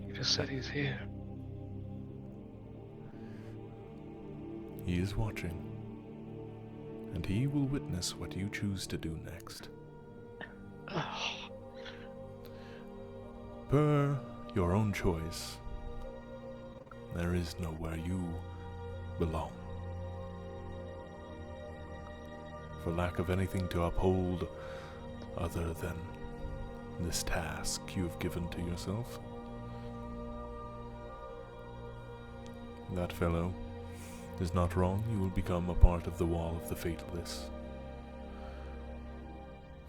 You just said he's here. He is watching, and he will witness what you choose to do next. Per your own choice, there is nowhere you belong. For lack of anything to uphold other than this task you have given to yourself, that fellow is not wrong. You will become a part of the wall of the Fatalists.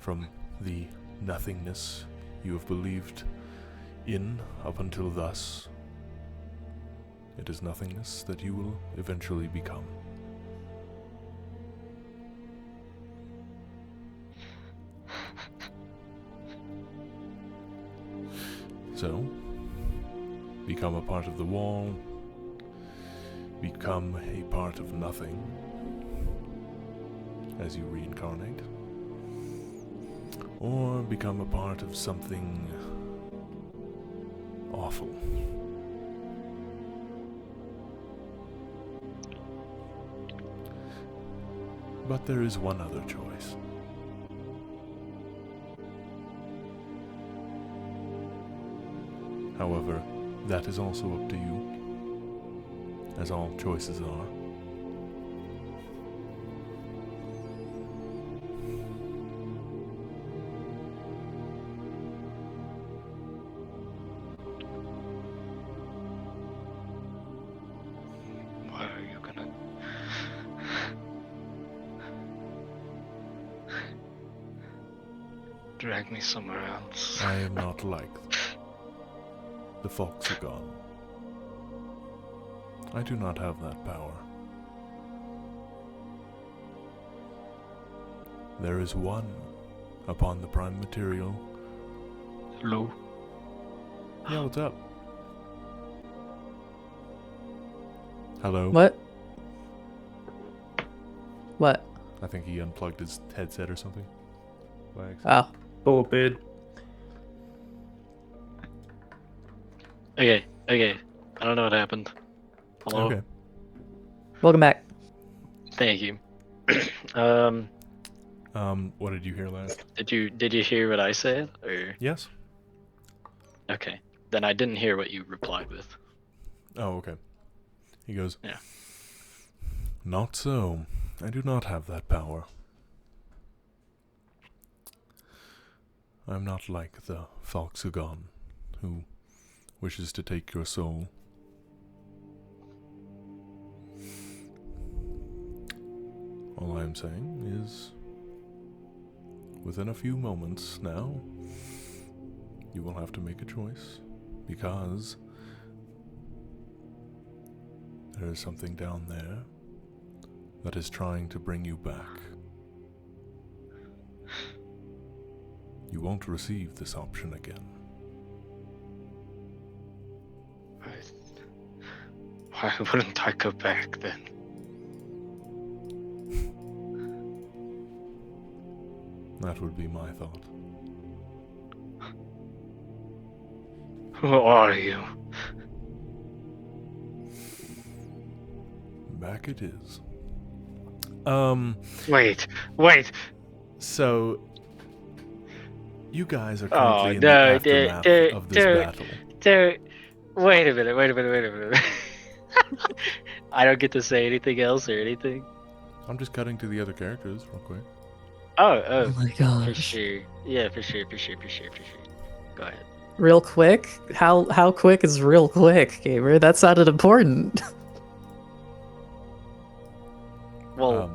From the nothingness you have believed in up until thus, it is nothingness that you will eventually become. So, become a part of the wall, become a part of nothing as you reincarnate, or become a part of something awful. But there is one other choice. However, that is also up to you, as all choices are. Why are you gonna... drag me somewhere else? I am not like the Falxagon. I do not have that power. There is one upon the prime material. Hello? Yeah, what's up? Hello? What? What? I think he unplugged his headset or something. By accident. Oh. Stupid. Okay. I don't know what happened. Hello? Okay. Welcome back. Thank you. What did you hear last? Did you hear what I said? Or Yes? okay. Then I didn't hear what you replied with. Oh, okay. He goes, Yeah. Not so. I do not have that power. I'm not like the Falksugon, who wishes to take your soul. All I'm saying is, within a few moments now, you will have to make a choice, because there is something down there that is trying to bring you back. You won't receive this option again. Why wouldn't I go back then? That would be my thought. Who are you? Back it is. Wait. So, you guys are Oh, currently in no, the aftermath of this battle. Dude, wait a minute. I don't get to say anything else or anything. I'm just cutting to the other characters real quick. Oh my For gosh. sure. Yeah, for sure. Go ahead. Real quick? How quick is real quick, Gamer? That sounded important. Well,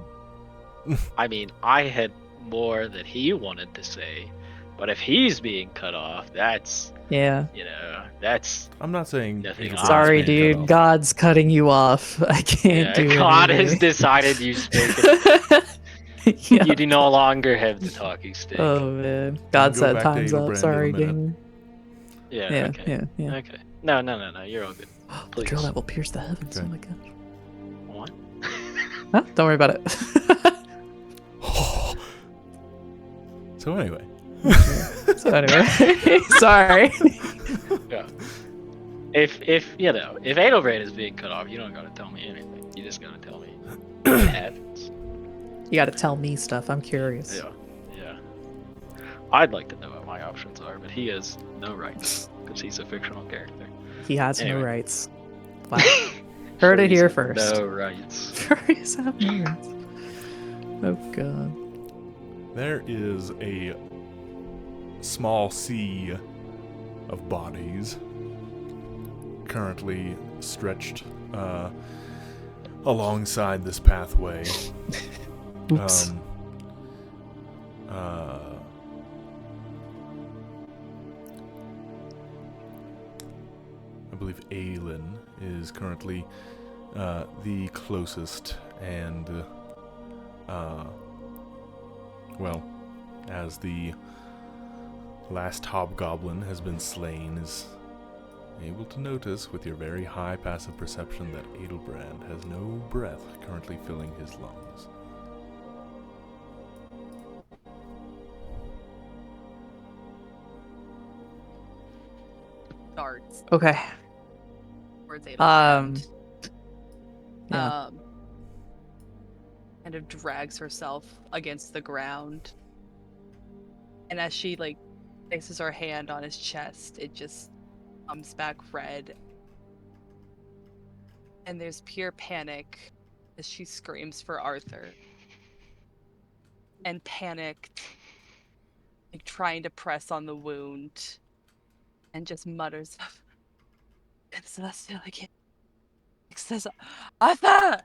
I mean, I had more that he wanted to say, but if he's being cut off, that's, Yeah. that's I'm not saying... Nothing Adelbrand's on Sorry, being cut dude. off. God's cutting you off. I can't do God has anything. decided you speak. Yeah. You do no longer have the talking stick. Oh man. God go said back to time's Adelbrand up. in a Sorry, minute. Gamer. Yeah. Yeah. Okay. No. You're all good. The Please. drill that will pierce the heavens. Okay. Oh my gosh. What? Huh? Don't worry about it. So anyway. So anyway, sorry. Yeah. If Adelbrand is being cut off, you don't gotta tell me anything. You just gotta tell me what happens. You got to tell me stuff. I'm curious. Yeah. I'd like to know what my options are, but he has no rights because he's a fictional character. He has Anyway. no rights. Wow. Heard it here Furries have first. No rights. Furries have no rights. Oh god. There is a small sea of bodies currently stretched alongside this pathway. Oops. I believe Aelin is currently the closest, and well, as the last hobgoblin has been slain, is able to notice with your very high passive perception that Adelbrand has no breath currently filling his lungs. Darts Okay. towards Yeah. Adelbrand. Kind of drags herself against the ground. And as she places her hand on his chest, it just comes back red. And there's pure panic as she screams for Arthur. And panicked, trying to press on the wound. And just mutters, "It's Celestial again. It says, Arthur!"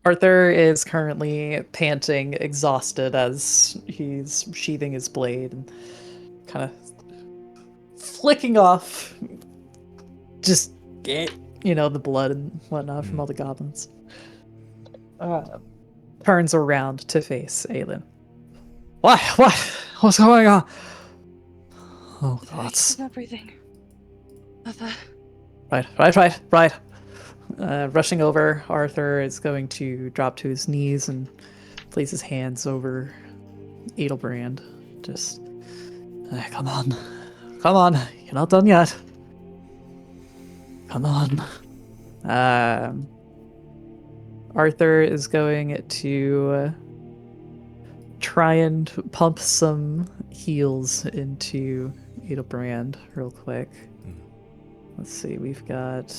Arthur is currently panting, exhausted as he's sheathing his blade and kind of flicking off just the blood and whatnot from all the goblins. Turns around to face Aelin. What? What's going on? Oh god. He's not breathing. Arthur. Right. Rushing over, Arthur is going to drop to his knees and place his hands over Adelbrand. Just, come on, you're not done yet. Come on. Arthur is going to try and pump some heals into Adelbrand real quick. Let's see, we've got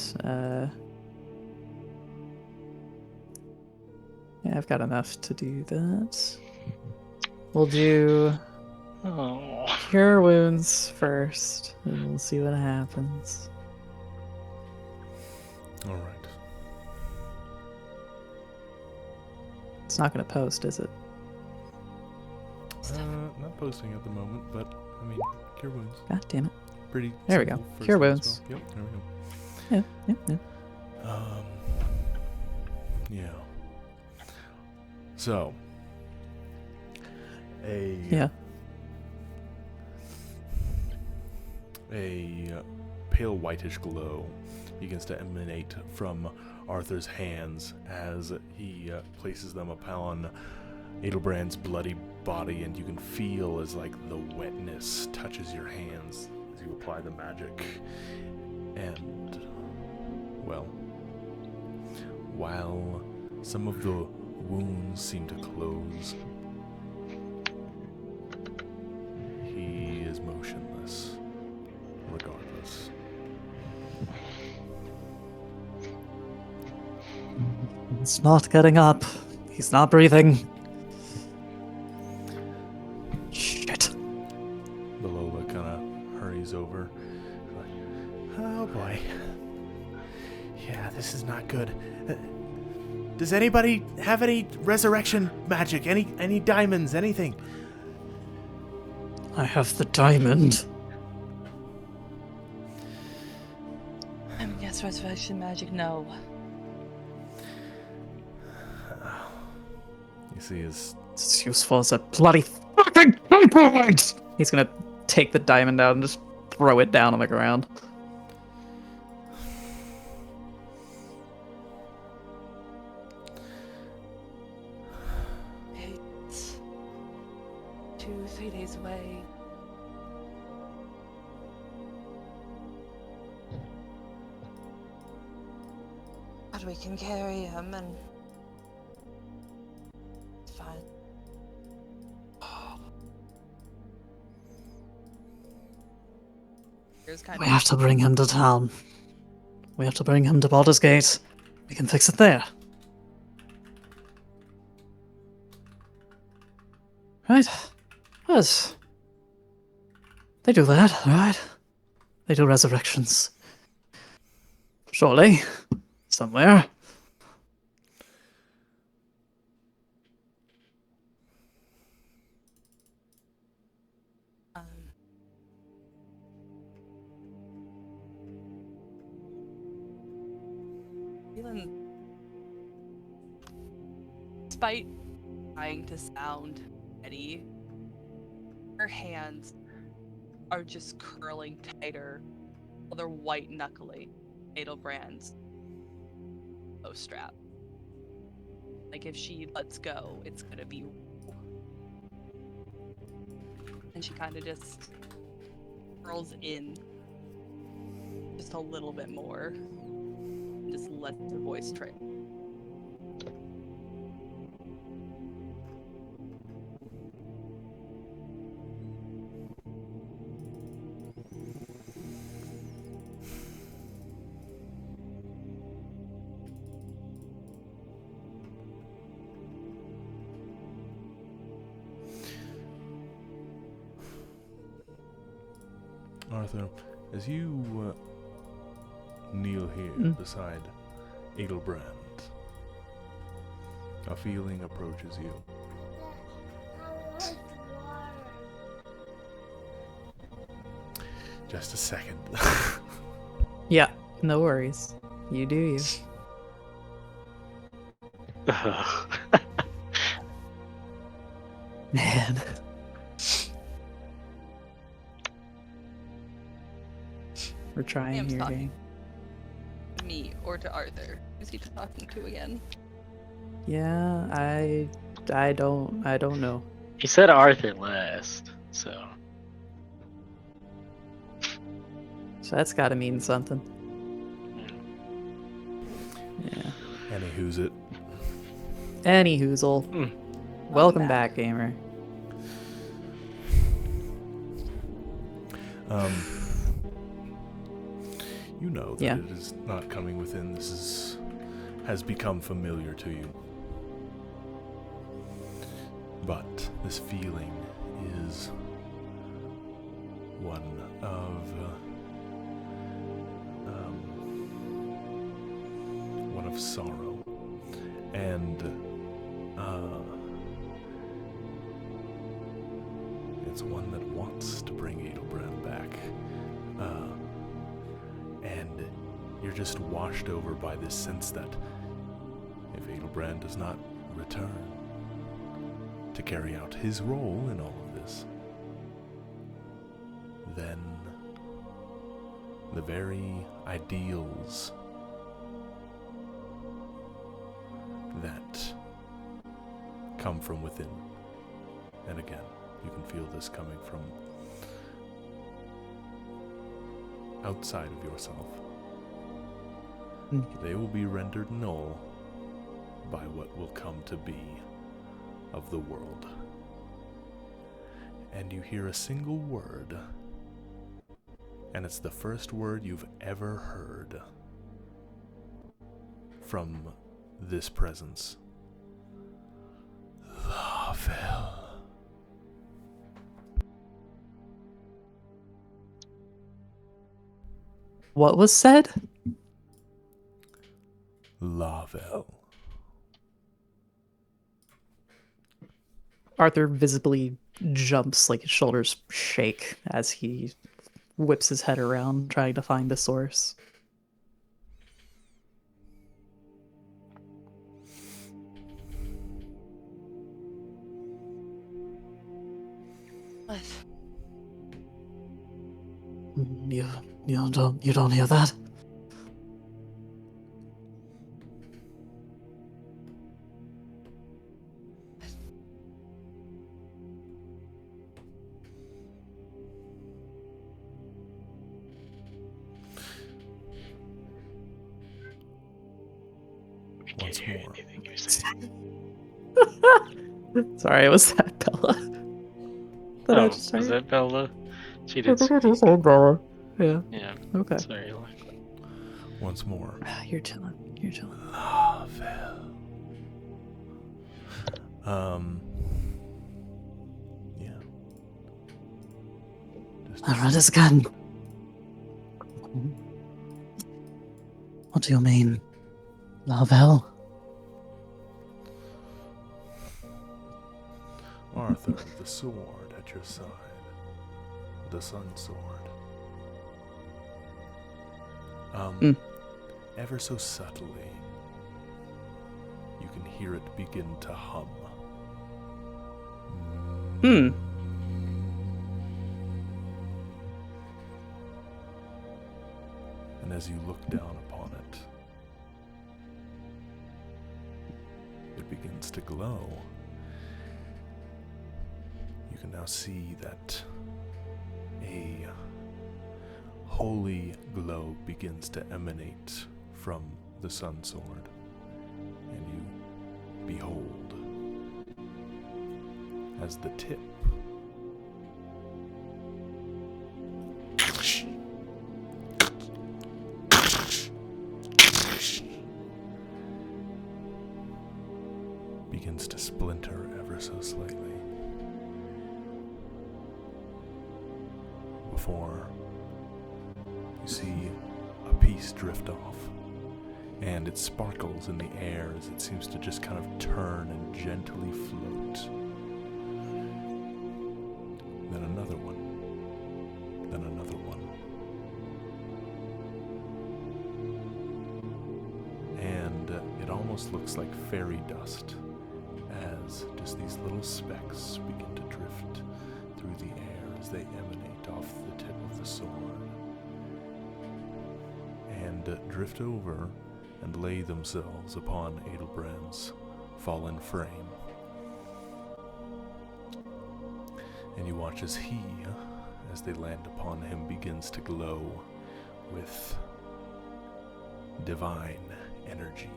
Yeah, I've got enough to do that. We'll do Oh. Cure Wounds first, and we'll see what happens. All right. It's not going to post, is it? Not posting at the moment, but I mean, Cure Wounds. God damn it. Pretty. There we go. simple first Cure level Wounds. spell. Yep. There we go. Yeah. Yeah. So, a pale whitish glow begins to emanate from Arthur's hands as he places them upon Adelbrand's bloody body, and you can feel as like the wetness touches your hands as you apply the magic. And, well, while some of the wounds seem to close, he is motionless, regardless. He's not getting up. He's not breathing. Shit. Balola kind of hurries over. Like, oh boy. Yeah, this is not good. Does anybody have any resurrection magic? Any diamonds? Anything? I have the diamond. Yes, resurrection magic, no. You see his... It's useful as a bloody fucking diamond! He's gonna take the diamond out and just throw it down on the ground. It's 2-3 days away. But we can carry him and it's fine. We have to bring him to town. We have to bring him to Baldur's Gate. We can fix it there. Right? Yes. They do that, right? They do resurrections. Surely. Somewhere. Despite trying to sound steady, her hands are just curling tighter while they're white knuckling Adelbrand's bow strap. Like if she lets go, it's gonna be. And she kind of just curls in just a little bit more, and just lets her voice trail. Arthur, as you kneel here beside Adelbrand, a feeling approaches you. Just a second. Yeah, no worries. You do you. Man. We're trying Sam's here, talking. gang. To me or to Arthur? Who's he talking to again? Yeah, I don't know. He said Arthur last, so. So that's gotta mean something. Yeah. Any who's it? Any hoozle. Welcome back, gamer. You know that it is not coming within. Has become familiar to you. But this feeling is one of sorrow, and it's one that wants to bring Adelbrand back, and you're just washed over by this sense that if Adelbrand does not return to carry out his role in all of this, then the very ideals that come from within, and again, you can feel this coming from outside of yourself, they will be rendered null by what will come to be of the world. And you hear a single word, and it's the first word you've ever heard from this presence. Lavel. What was said? Lavel. Arthur visibly jumps, like his shoulders shake as he whips his head around, trying to find the source. What? You don't hear that? Once more. Sorry, was that Bella? That I just was heard? that Bella? She did. I thought you said Bella. Yeah. Yeah. Okay. Sorry. Once more. You're chilling. You're chilling. Lavel. Yeah. Just I read this again. What do you mean, Lavel? Arthur, the sword at your side. The sun sword. Ever so subtly, you can hear it begin to hum. And as you look down upon it, it begins to glow. You can now see that a holy glow begins to emanate from the sun sword, and you behold as the tip begins to splinter ever so slightly before you see a piece drift off, and it sparkles in the air as it seems to just kind of turn and gently float. Then another one. Then another one. And it almost looks like fairy dust as just these little specks begin to drift through the air as they emanate off the tip of the sword and drift over and lay themselves upon Adelbrand's fallen frame. And you watch as he, as they land upon him, begins to glow with divine energy,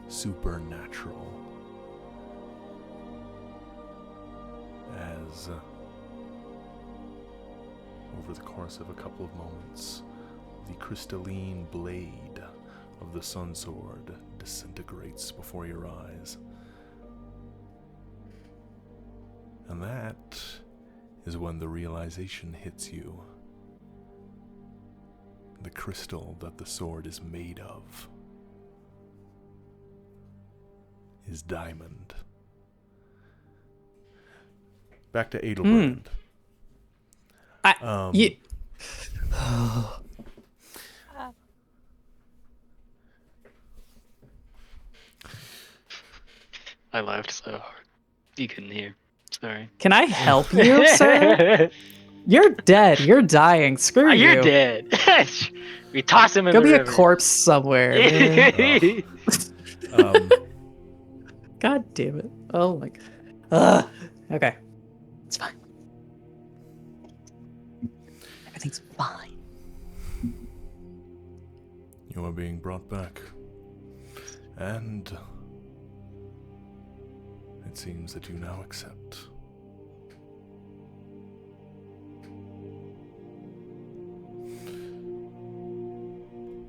supernatural, as over the course of a couple of moments, the crystalline blade of the sun sword disintegrates before your eyes. And that is when the realization hits you. The crystal that the sword is made of is diamond. Back to Adelbrand. I laughed so hard. You couldn't hear. Sorry. Can I help you, sir? You're dead. You're dying. Screw you. You're dead. We toss him in Go the be river. a corpse somewhere, man. God damn it. Oh my god. Okay. It's fine. Everything's fine. You are being brought back. And it seems that you now accept.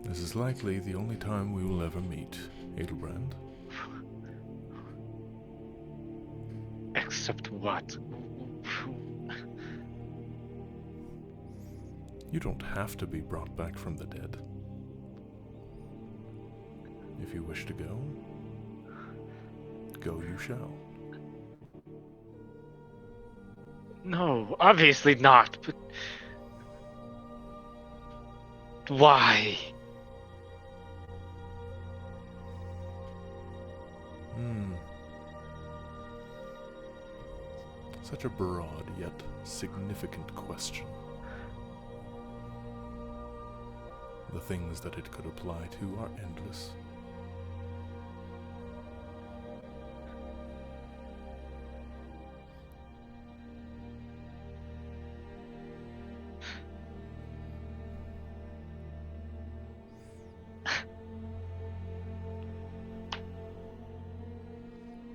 This is likely the only time we will ever meet, Adelbrand. Except what? You don't have to be brought back from the dead. If you wish to go, go you shall. No, obviously not, but... Why? Such a broad yet significant question. The things that it could apply to are endless.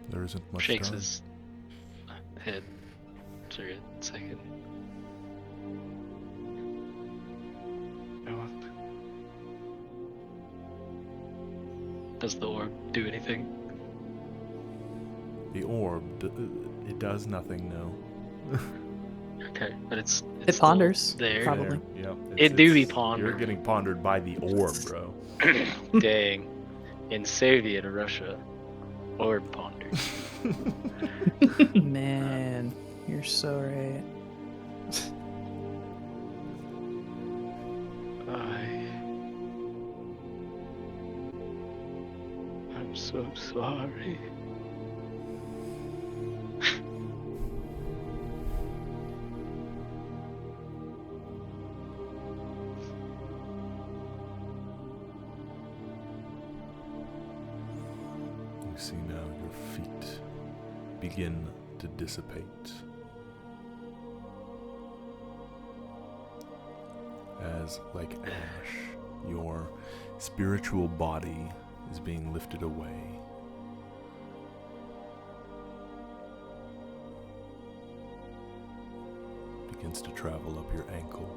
There isn't much Shakes time. his head for a second. No. Does the orb do anything? The orb, it does nothing, no. Okay, but it's It still ponders, there. probably. Yep, It do be pondered. You're getting pondered by the orb, bro. Dang. In Soviet Russia, orb ponders. Man, you're so right. I'm so sorry. You see now your feet begin to dissipate. As, like ash, your spiritual body is being lifted away. Begins to travel up your ankle.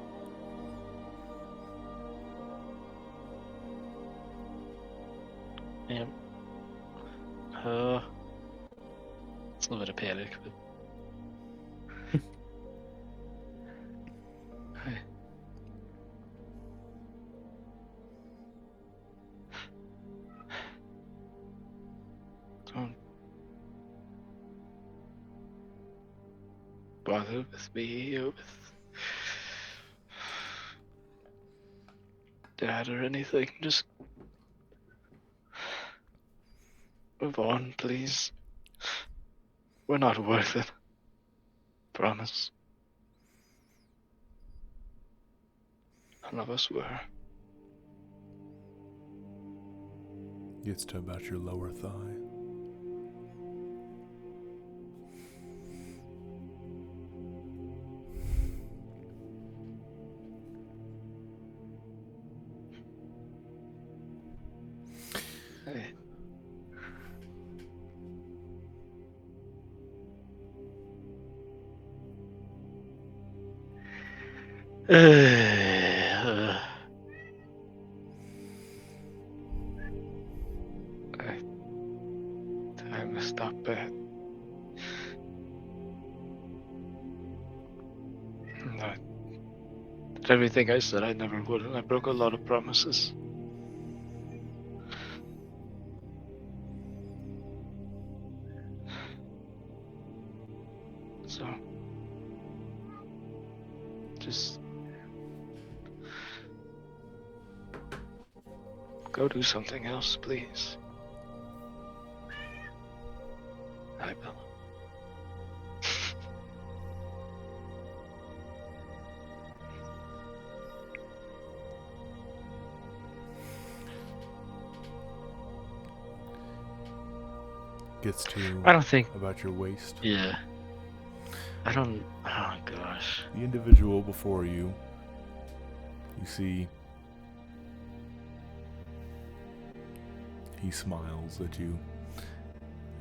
Yeah. It's a little bit of panic, but... Hey. Don't bother with me or with Dad or anything. Just move on, please. We're not worth it. Promise. None of us were. Gets to about your lower thigh. Hey. I messed up bad. everything I said I never would, and I broke a lot of promises. So, just go do something else, please. I will. Gets to I don't think. about your waist. Yeah. I don't. Oh gosh. The individual before you, you see, he smiles at you,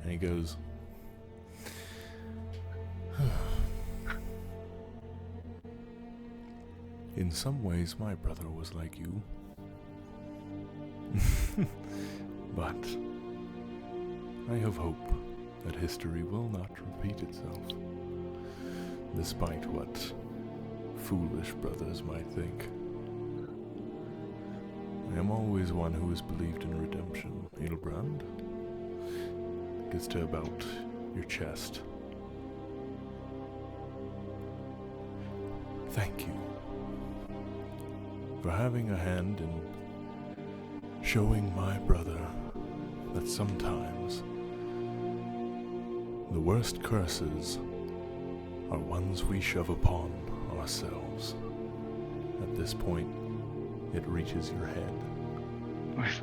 and he goes, "In some ways, my brother was like you, but I have hope that history will not repeat itself, despite what foolish brothers might think. I am always one who has believed in redemption, Adelbrand." Gets to about your chest. "Thank you for having a hand in showing my brother that sometimes the worst curses are ones we shove upon ourselves." At this point, it reaches your head. Wait.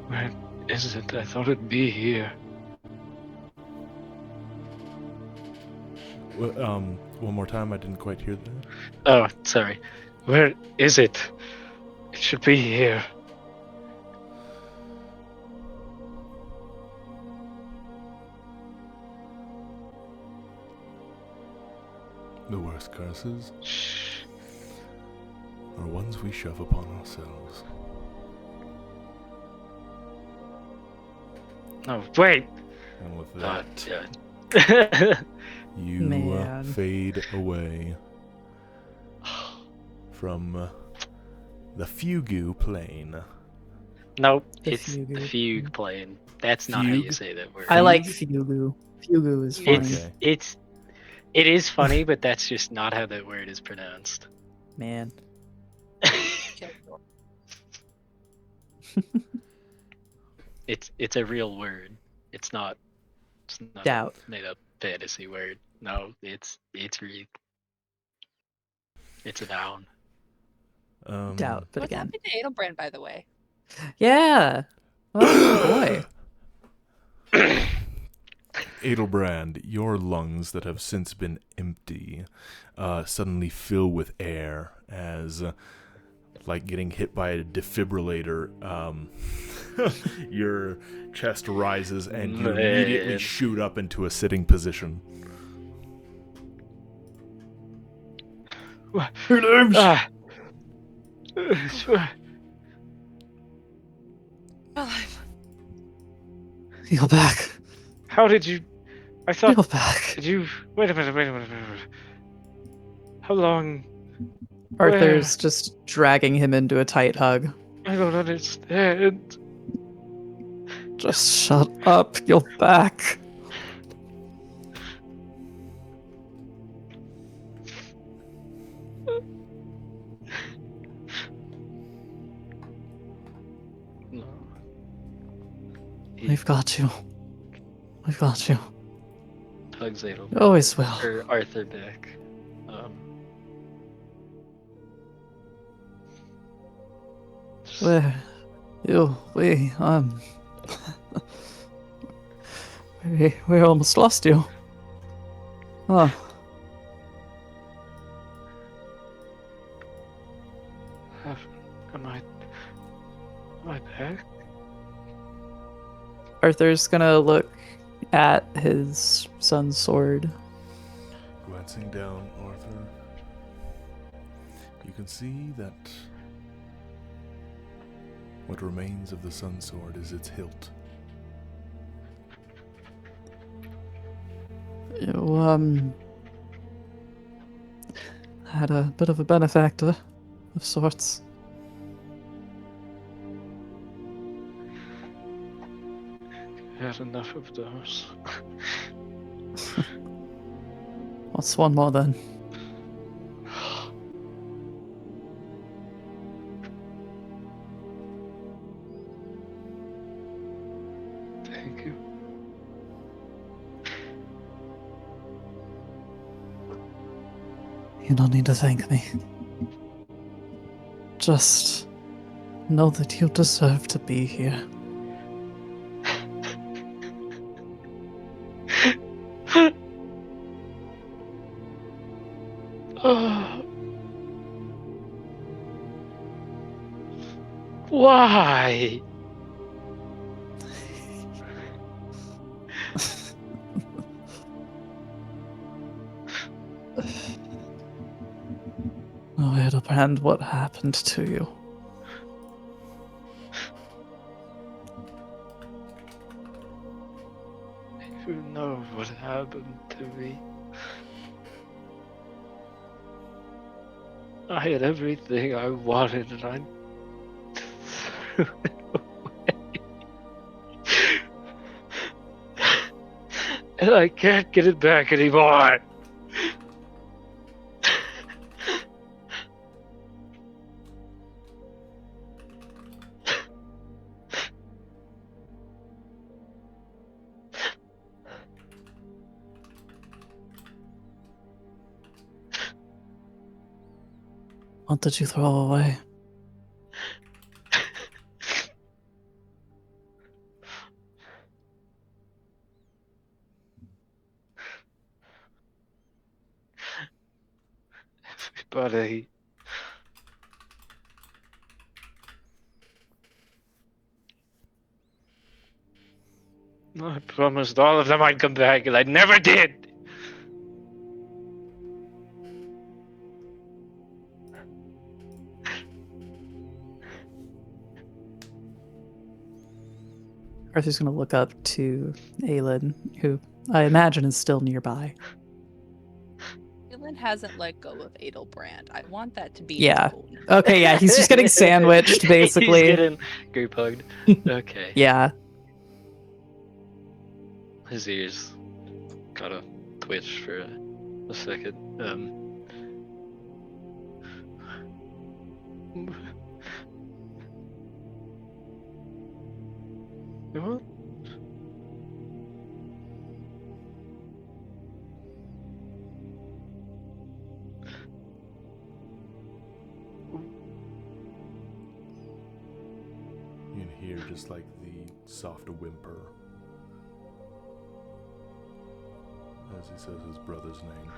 Where is it? I thought it'd be here. One more time, I didn't quite hear that. Oh, sorry. Where is it? It should be here. The worst curses Shh. are ones we shove upon ourselves. No, wait. And with Oh, that, God. you Man. fade away from the Fugu plane. Nope, The it's the fugue. fugue plane. That's not how you Fugue? say that word. I like Fugu. Fugu is fine. Okay. It is funny, but that's just not how that word is pronounced. Man. It's a real word. It's not Doubt. a made up fantasy word. No, it's real. It's a noun. Doubt, but What again. happened to Adelbrand, by the way? Yeah. Oh boy. Adelbrand, your lungs that have since been empty suddenly fill with air as, like getting hit by a defibrillator, your chest rises and you immediately Man. shoot up into a sitting position. Ah. Alive. You're back. How did you? I thought. You're back. Did you? Wait a minute. How long? Arthur's just dragging him into a tight hug. I don't understand. Just shut up. You're back. No. We've got you. We've got you. Hugs Adel. Always will. Or Arthur back. Where? We almost lost you. Oh. Am I back? Arthur's gonna look at his son's sword. Glancing down, Arthur, you can see that what remains of the sun sword is its hilt. had a bit of a benefactor of sorts. Had enough of those. What's one more then? Thank you. You don't need to thank me. Just know that you deserve to be here. Why? Oh, Adelbrand, what happened to you? You know what happened to me. I had everything I wanted and I threw it away. And I can't get it back anymore. What did you throw away? Everybody. I promised all of them I'd come back, and I never did. Arthur's gonna look up to Aelin, who I imagine is still nearby. Dylan hasn't let go of Adelbrand. I want that to be Yeah. known. Okay, yeah, he's just getting sandwiched, basically. He's getting group hugged. Okay. Yeah. His ears kind of twitched for a second. What? You can hear just like the soft whimper as he says his brother's name.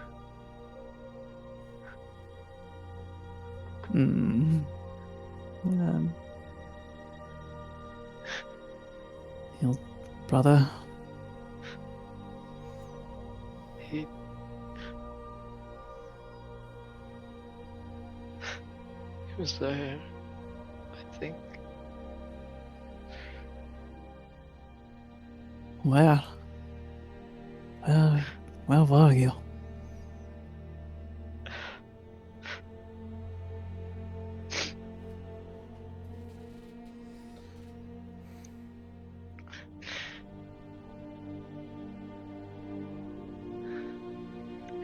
Your brother? He was there, I think. Where? Where were you?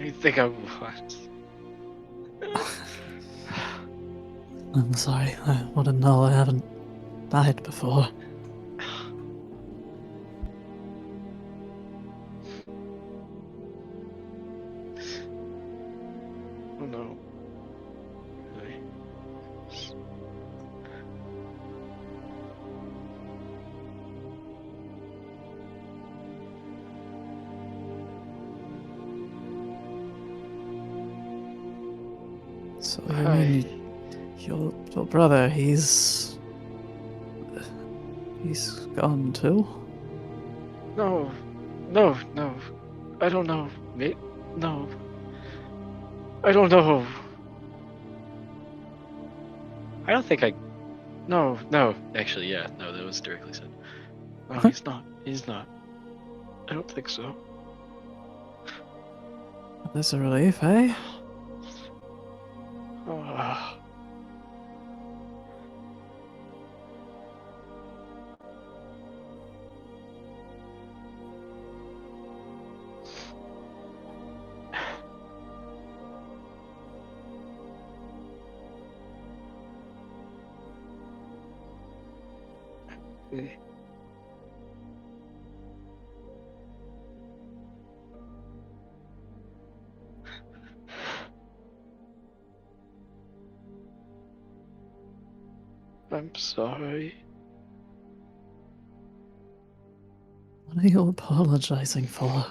I think I was. I'm sorry, I wouldn't know. I haven't died before. Oh no. Really? So you mean your brother, he's gone too? No. I don't know. No. I don't know. I don't think I. No. Actually, yeah. No, that was directly said. No, he's not. He's not. I don't think so. That's a relief, eh? Ah. I'm sorry. What are you apologizing for?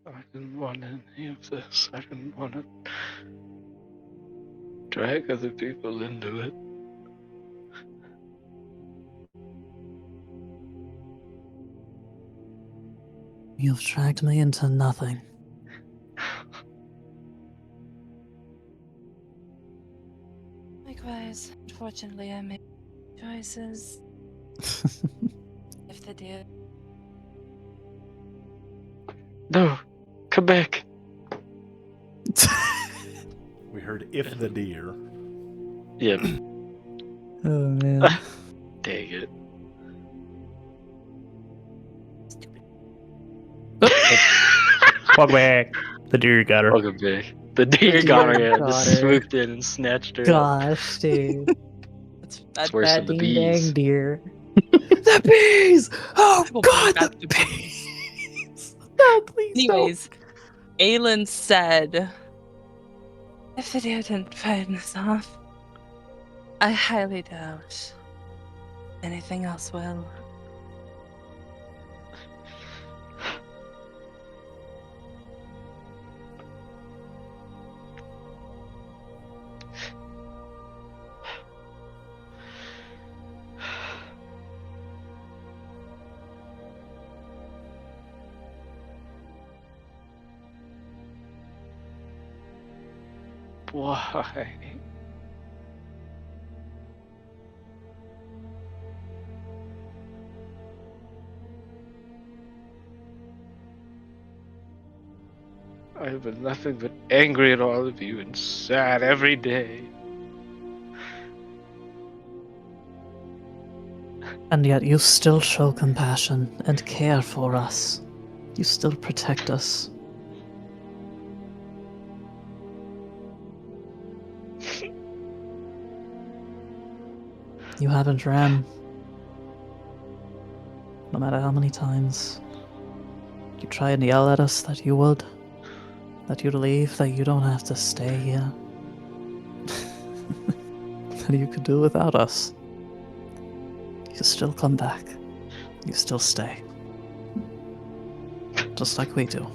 I didn't want any of this. I didn't want to drag other people into it. You've dragged me into nothing. Likewise, unfortunately, I made choices. If they did. No, come back. We heard if the deer. Yep. Oh man. Dang it. Welcome back. The deer got her. Welcome back. The deer deer got her. Yeah, got just her. swooped in and snatched her up. Gosh, dude. It's worse than That the ding bees. dang deer. The bees! Oh I will bring god, back the the bees! No, please Anyways, Aelin said, if the deer didn't fight us off, I highly doubt anything else will. Why? I've been nothing but angry at all of you and sad every day. And yet you still show compassion and care for us. You still protect us. You haven't ran. No matter how many times you try and yell at us that you would, that you'd leave, that you don't have to stay here. That you could do without us. You still come back. You still stay. Just like we do.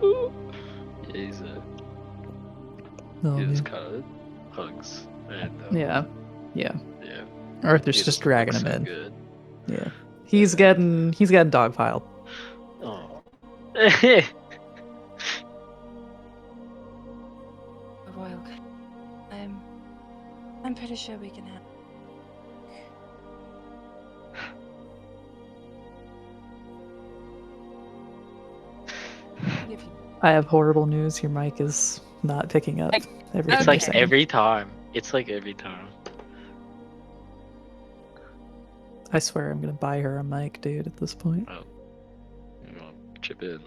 Yeah, he's Oh, he just man. kind of hugs. And, Yeah. Yeah. Yeah. Arthur's He just doesn't dragging look him so in. Good. Yeah. He's getting dogpiled. Oh. Royal, I'm pretty sure we can have. I have horrible news. Your mic is not picking up everything It's you're like saying. every time. It's like every time. I swear I'm gonna buy her a mic, dude, at this point. Oh. You know, chip in.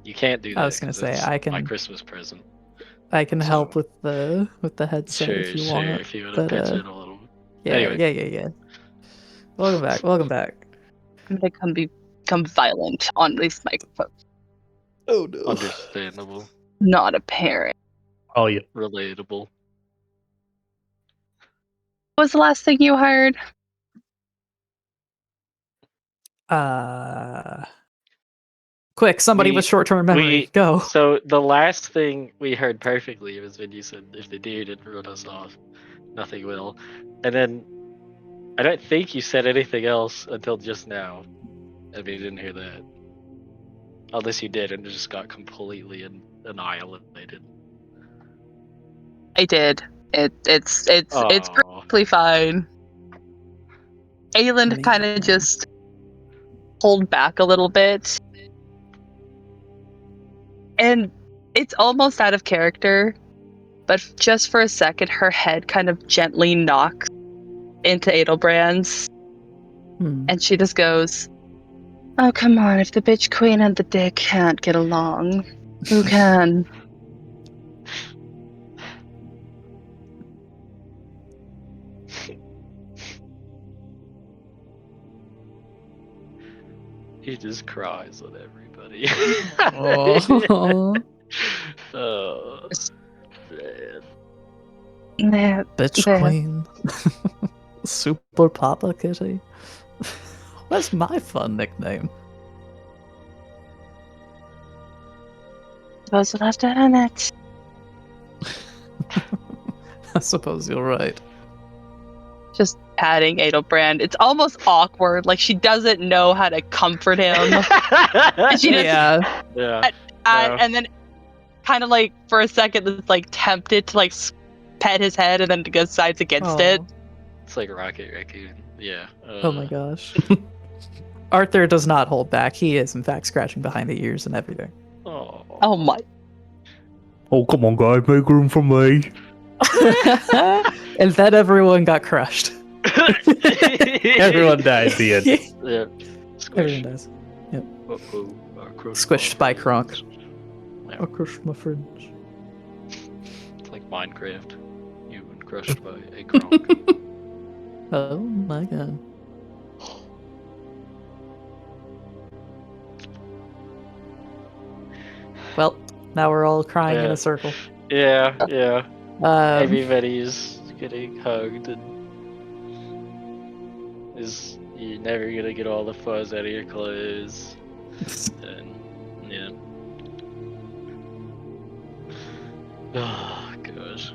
You can't do that. I was gonna 'cause say, that's I can- my Christmas present. I can So- help with the headset if you want. If you want to but pitch in a little. yeah, Anyway. yeah. Welcome back. Welcome back. I'm gonna become violent on these microphones. Oh no. Understandable. Not a parent. Oh, yeah. Relatable. What was the last thing you heard? Quick, somebody with short-term memory. Go. So the last thing we heard perfectly was when you said, if the deer didn't run us off, nothing will. And then I don't think you said anything else until just now. I mean, you didn't hear that. Unless you did and it just got completely annihilated. I did. It's Oh. perfectly fine. Aelin kind of just pulled back a little bit. And it's almost out of character, but just for a second, her head kind of gently knocks into Adelbrand's, and she just goes, "Oh, come on, if the bitch queen and the dick can't get along, who can?" He just cries on everybody. Oh, Oh, man. bitch There. queen. Super Papa Kitty. What's my fun nickname? Suppose we'll have to earn it. I suppose you're right. Just patting Adelbrand. It's almost awkward. Like she doesn't know how to comfort him. And she just, Yeah. Yeah. and then kind of like for a second, is like tempted to like pet his head, and then decides against it. Oh. It's like Rocket Raccoon. Yeah. Oh my gosh. Arthur does not hold back. He is, in fact, scratching behind the ears and everything. Oh my. Oh, come on, guys, make room for me. And then everyone got crushed. Everyone dies at the end. Yeah. Everyone dies. Squished by Kronk. I crushed my friends. It's like Minecraft. You've been crushed by a Kronk. Oh my god. Well, now we're all crying in Yeah. a circle. Yeah, yeah. Everybody's Everybody's getting hugged and you're never gonna get all the fuzz out of your clothes. And yeah. Oh gosh.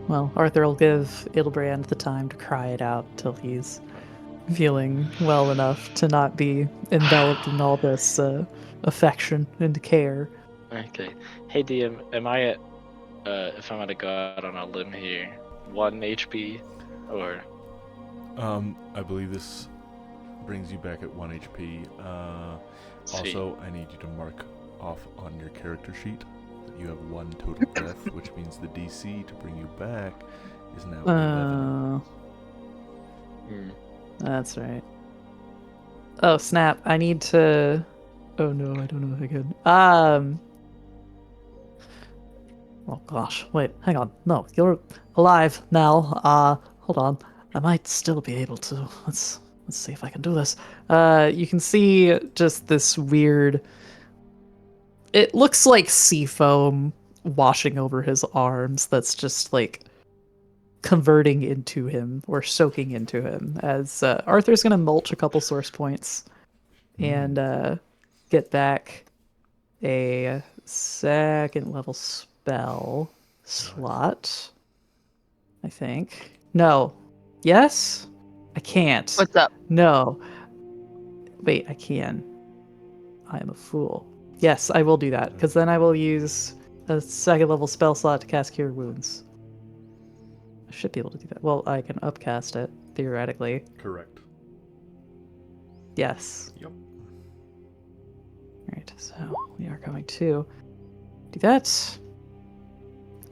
Well, Arthur will give Adelbrand the time to cry it out till he's feeling well enough to not be enveloped in all this affection and care. Okay. Hey DM, am I at if I'm gonna go out on a limb here, 1 HP or I believe this brings you back at 1 HP. Sweet. Also, I need you to mark off on your character sheet that you have 1 total breath, which means the DC to bring you back is now 11. That's right. Oh snap! I need to. Oh no! I don't know if I could. Oh gosh! Wait, hang on. No, you're alive now. Hold on. I might still be able to. Let's see if I can do this. You can see just this weird. It looks like sea foam washing over his arms. That's just like converting into him or soaking into him. As Arthur's gonna mulch a couple source points and get back a 2nd level spell slot. I think. No. Yes? I can't. What's up? No. Wait, I can. I am a fool. Yes, I will do that, because then I will use a 2nd level spell slot to cast Cure Wounds. I should be able to do that. Well, I can upcast it, theoretically. Correct. Yes. Yep. Alright, so we are going to do that.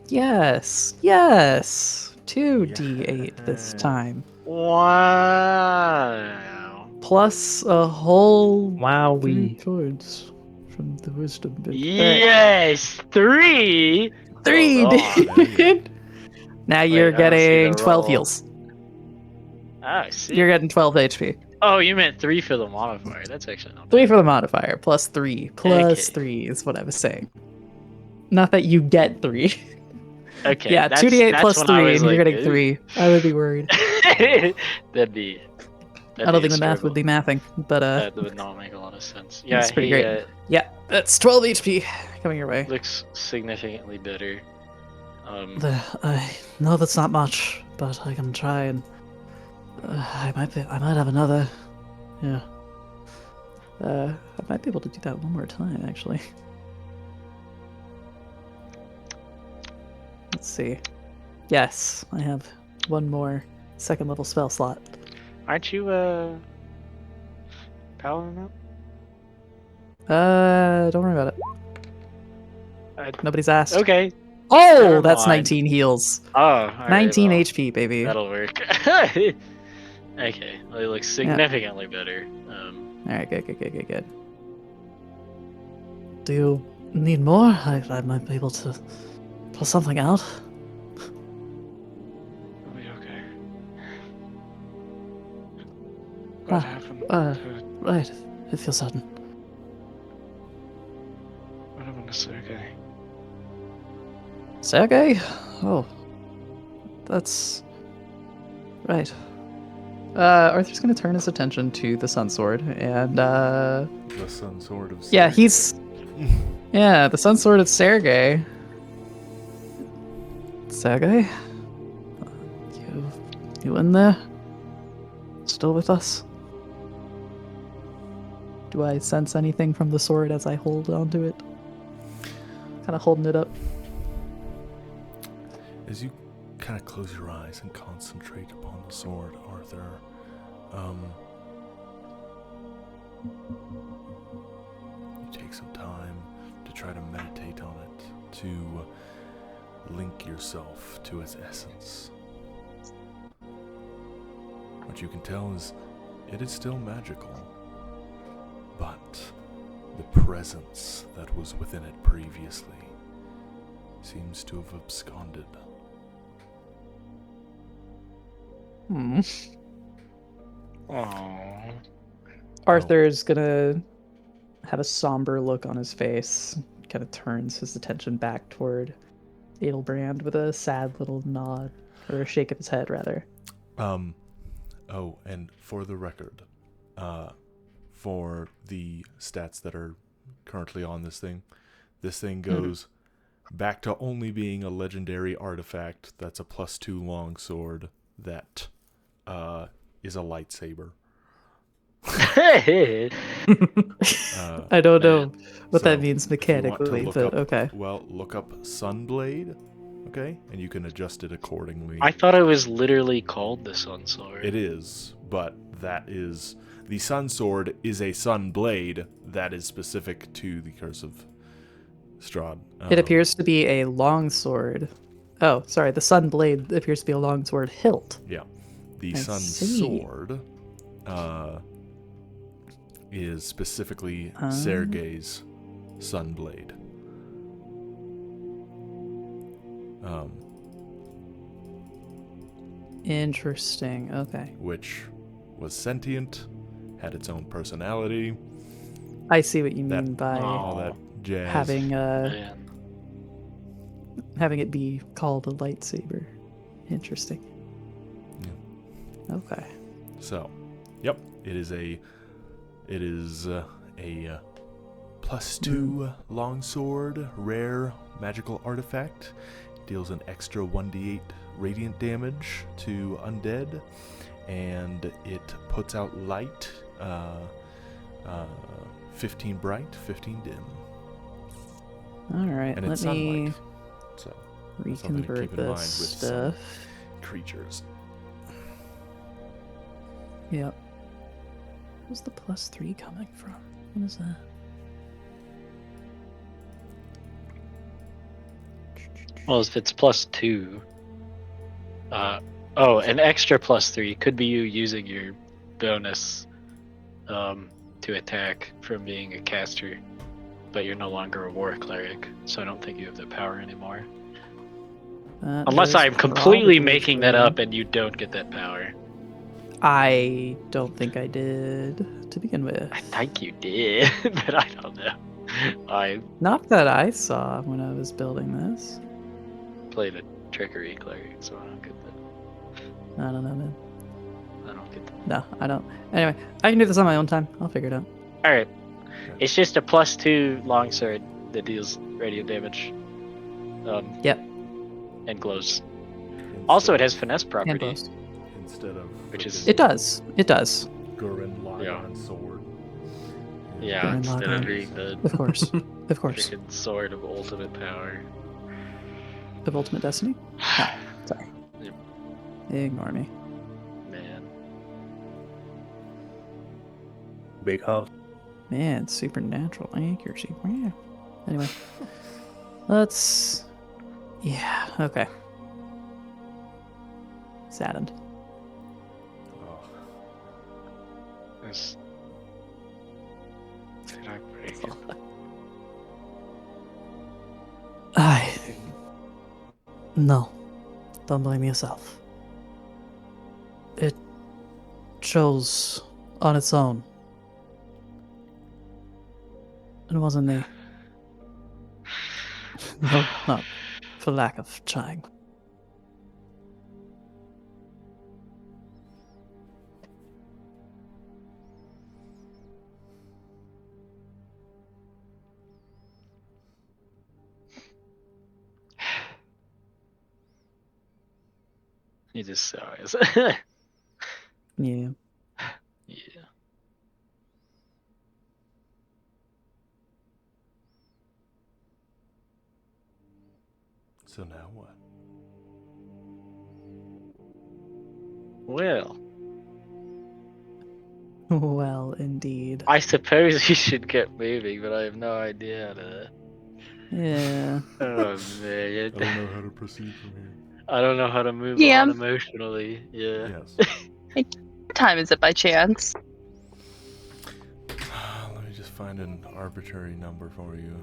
Yes! Yes! 2d8 this time. Wow. Plus a whole Wow, 3 points from the wisdom bit. Yes, 3. 3, Hold on. dude! Now you're I don't see getting the 12 roll. heals. I see. You're getting 12 HP. Oh, you meant 3 for the modifier. That's actually not 3 bad. for the modifier, plus 3. Plus Okay. 3 is what I was saying. Not that you get 3. Okay. Yeah, that's, 2d8 that's plus when 3, I was and you're like, getting 3. I would be worried. That'd be. I don't think the math would be mathing, but That would not make a lot of sense. Yeah, that's pretty he great. Yeah, that's 12 HP coming your way. looks significantly better. No, that's not much, but I can try and I might have another. Yeah. I might be able to do that one more time, actually. Let's see. Yes, I have one more second level spell slot. Aren't you powering up? Don't worry about it. Nobody's asked. Okay. Oh, Never that's mind. 19 heals. Oh, all right, 19 well, HP, baby. That'll work. Okay. Well, it looks significantly better. Alright, good. Do you need more? I might be able to pull something out. It'll be okay. What happened? Right. It feels sudden. What happened to Sergey? Sergey? Oh. That's... Right. Arthur's gonna turn his attention to the Sun Sword, and, The Sun Sword of yeah, Sergei. he's... Yeah, the Sun Sword of Sergey. Sergey? You in there? Still with us? Do I sense anything from the sword as I hold onto it? Kind of holding it up. As you kind of close your eyes and concentrate upon the sword, Arthur, you take some time to try to meditate on it, to link yourself to its essence. What you can tell is it is still magical, but the presence that was within it previously seems to have absconded. Aww. Arthur's gonna have a somber look on his face, kind of turns his attention back toward Adelbrand with a sad little nod, or a shake of his head, rather. Oh, and for the record, for the stats that are currently on this thing goes back to only being a legendary artifact that's a +2 longsword that is a lightsaber. I don't know what So, that means if you want to mechanically, look but up- okay. Well, look up Sunblade, okay? And you can adjust it accordingly. I thought it was literally called the Sun Sword. It is, but that is... The Sun Sword is a Sun Blade that is specific to the Curse of Strahd. It appears to be a longsword. Oh, sorry, the Sun Blade appears to be a longsword hilt. Yeah. The I Sun see. Sword is specifically Sergei's Sun Blade. Interesting, okay. Which was sentient, had its own personality, I see what you That- mean by all that jazz. having Man. having it be called a lightsaber. Interesting. Okay. So, yep, it is a +2 longsword, rare magical artifact. Deals an extra 1d8 radiant damage to undead, and it puts out light, 15 bright, 15 dim, All right. and Let it's me sunlight. So, something to reconvert keep in mind this with stuff. some creatures. Yep. Where's the +3 coming from? What is that? Well, if it's +2, an extra +3 could be you using your bonus to attack from being a caster, but you're no longer a war cleric, so I don't think you have the power anymore. That Unless is I'm completely probably making that true. up and you don't get that power. I don't think I did to begin with. I think you did, but I don't know. I Not that I saw when I was building this. played a trickery cleric, so I don't get that. I don't know, man. I don't get that. No, I don't. Anyway, I can do this on my own time. I'll figure it out. Alright. It's just a +2 longsword that deals radiant damage. Yep. And glows. Also, it has finesse And property. boast. Instead of Which is- frickin' It does. It does. Gurren Lagann Yeah. sword. Yeah, Gurren instead of Lagann. being the Of course. Of course. freaking sword of ultimate power. Of Ultimate Destiny? No, sorry. Yep. Ignore me. Man. Big house. Man, supernatural accuracy. Yeah. Anyway. Let's... Yeah, okay. Saddened. Oh, Did I break it? No. Don't blame yourself. It chose on its own. It wasn't me. No, not for lack of trying. You just saw it. Yeah. Yeah. so now what? Well, Well, indeed. I suppose you should get moving, but I have no idea how to. Yeah. Oh I man. don't know how to proceed from here. I don't know how to move Yeah. on emotionally. Yeah. Yes. What time is it by chance? Let me just find an arbitrary number for you.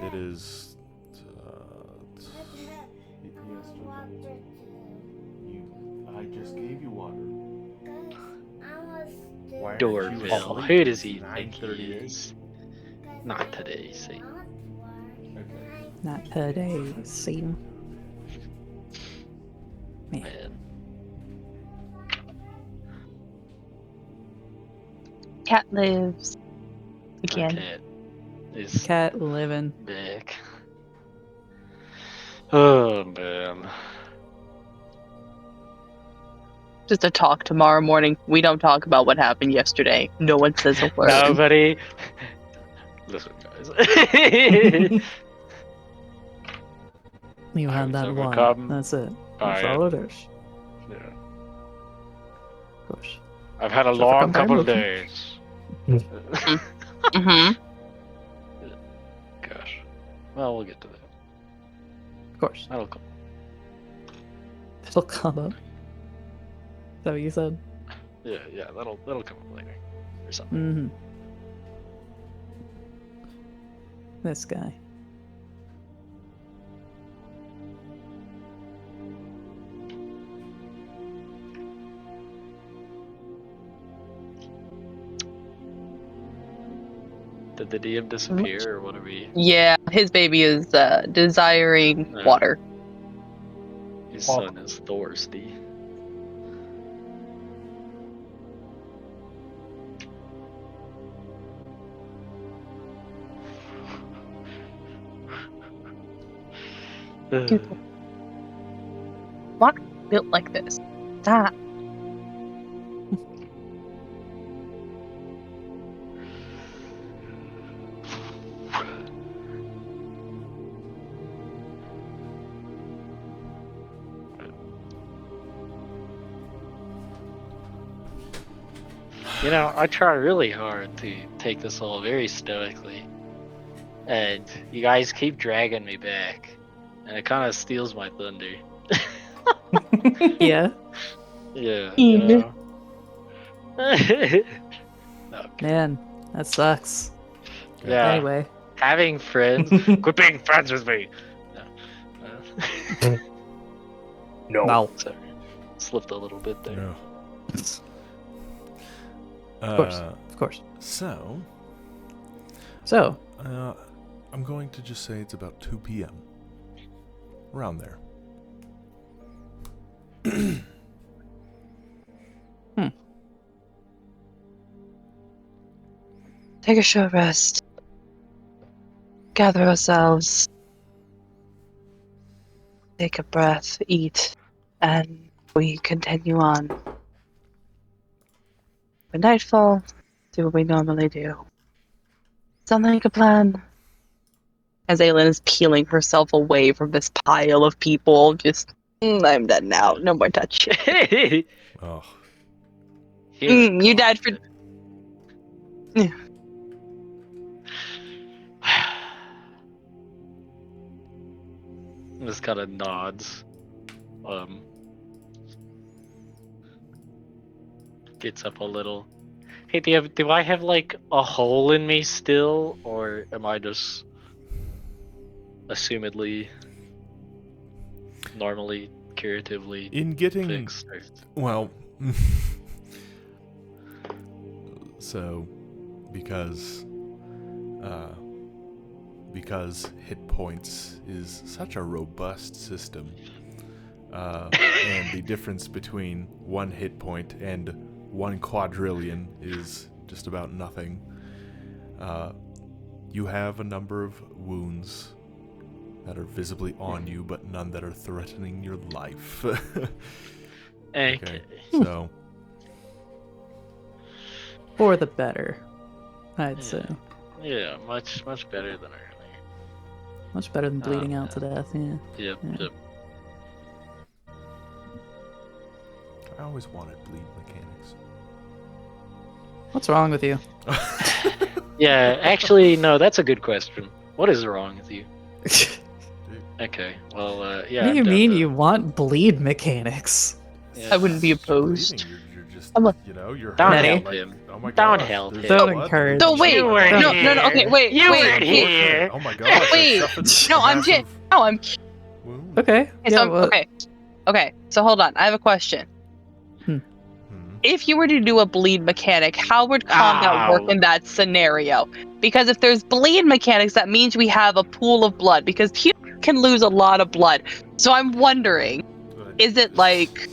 It is. I just gave you water. Why aren't you Dorville. asleep? Who does he It's think he 9:38. is? Not today, see. Okay. Not today, Satan. Man. Man. Cat lives. Again. Cat is Cat living. back. Oh man. Just a talk tomorrow morning. We don't talk about what happened yesterday. No one says a word. Nobody. Listen, guys. You I had was that one. overcome That's it. That's by all it is. Yeah. Of course. I've had a So overcome long by couple of emotion. days. Mm-hmm. Gosh. Well, we'll get to that. Of course. That'll come. It'll come up. Is that what you said? Yeah, that'll come up later. Or something. Mm-hmm. This guy. Did the DM disappear, or what are we? Yeah, his baby is desiring Yeah. water. His son is thirsty. What built like this? Stop. You know, I try really hard to take this all very stoically, and you guys keep dragging me back, and it kind of steals my thunder. Yeah. Yeah, you know. No, I'm kidding. Man, that sucks. Yeah, Anyway. having friends. Quit being friends with me. No. No. No. Sorry, slipped a little bit there. No. Of course. Of course. So, So, I'm going to just say it's about 2 p.m. Around there. Take a short rest. Gather ourselves. Take a breath, eat, and we continue on. When nightfall, do what we normally do. Sound like a plan. As Aelin is peeling herself away from this pile of people, just, I'm dead now. No more touch. Oh, You died for. Just kind of nods. Gets up a little. Hey, do I have like a hole in me still, or am I just assumedly, normally, curatively in getting fixed? well, so because hit points is such a robust system, and the difference between 1 hit point and 1 quadrillion is just about nothing. You have a number of wounds that are visibly on you, but none that are threatening your life. Okay. So For the better, I'd say. Yeah, much better than earlier. Much better than bleeding out to death, yeah. Yep. Yeah. Yep. I always wanted bleed mechanics. What's wrong with you? Yeah, actually, no, that's a good question. What is wrong with you? Okay, well, yeah. What do you I'm down mean to- you want bleed mechanics? Yeah. I wouldn't be You're opposed. bleeding, you're just, I'm like- you're Don't hurting, help like, him. oh my Don't gosh, help there's him. Don't blood, encourage there's No, wait. blood. were No, here. okay, wait. You wait, weren't wait. here. Oh my gosh, Wait. I suffered No, a I'm massive No, I'm. wound. Okay. Okay, Yeah, so well, okay. So hold on. I have a question. Hmm. If you were to do a bleed mechanic, how would combat work Ow. in that scenario? Because if there's bleed mechanics, that means we have a pool of blood. Because people can lose a lot of blood. So I'm wondering, is it like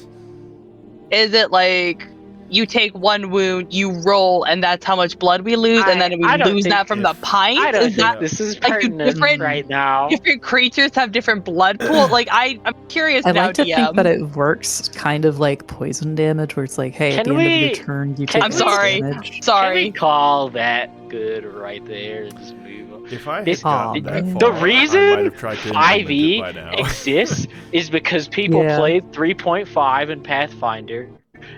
you take 1 wound, you roll, and that's how much blood we lose, and then we I don't lose think that from the if- pint? I don't Is think that this is like you pertinent different- right now. different creatures have different blood pool? Like I'm curious I now, like to DM. think that it works kind of like poison damage, where it's like, hey, at Can the end of we- your turn, you can take I'm X sorry. damage. Can we Sorry. call that good right there and just move on? If I had This- gotten Aw, that man. far, The I might reason have tried to implement it 5e by now. exists is because people Yeah. played 3.5 in Pathfinder,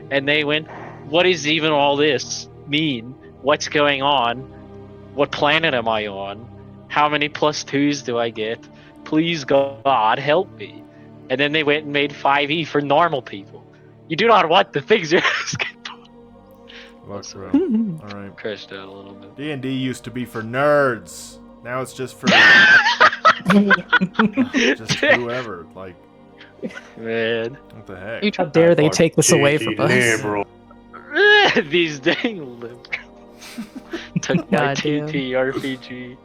and they went, "What is even all this mean? What's going on? What planet am I on? How many +2s do I get? Please God help me!" And then they went and made 5e for normal people. You do not want the things you're asking for. Look, sorry. bro. All right. Crashed out a little bit. D&D used to be for nerds. Now it's just for just whoever. Like, Man. what the heck? You How dare they take this away from us? Liberal. These dang liberals took my Goddamn. TTRPG.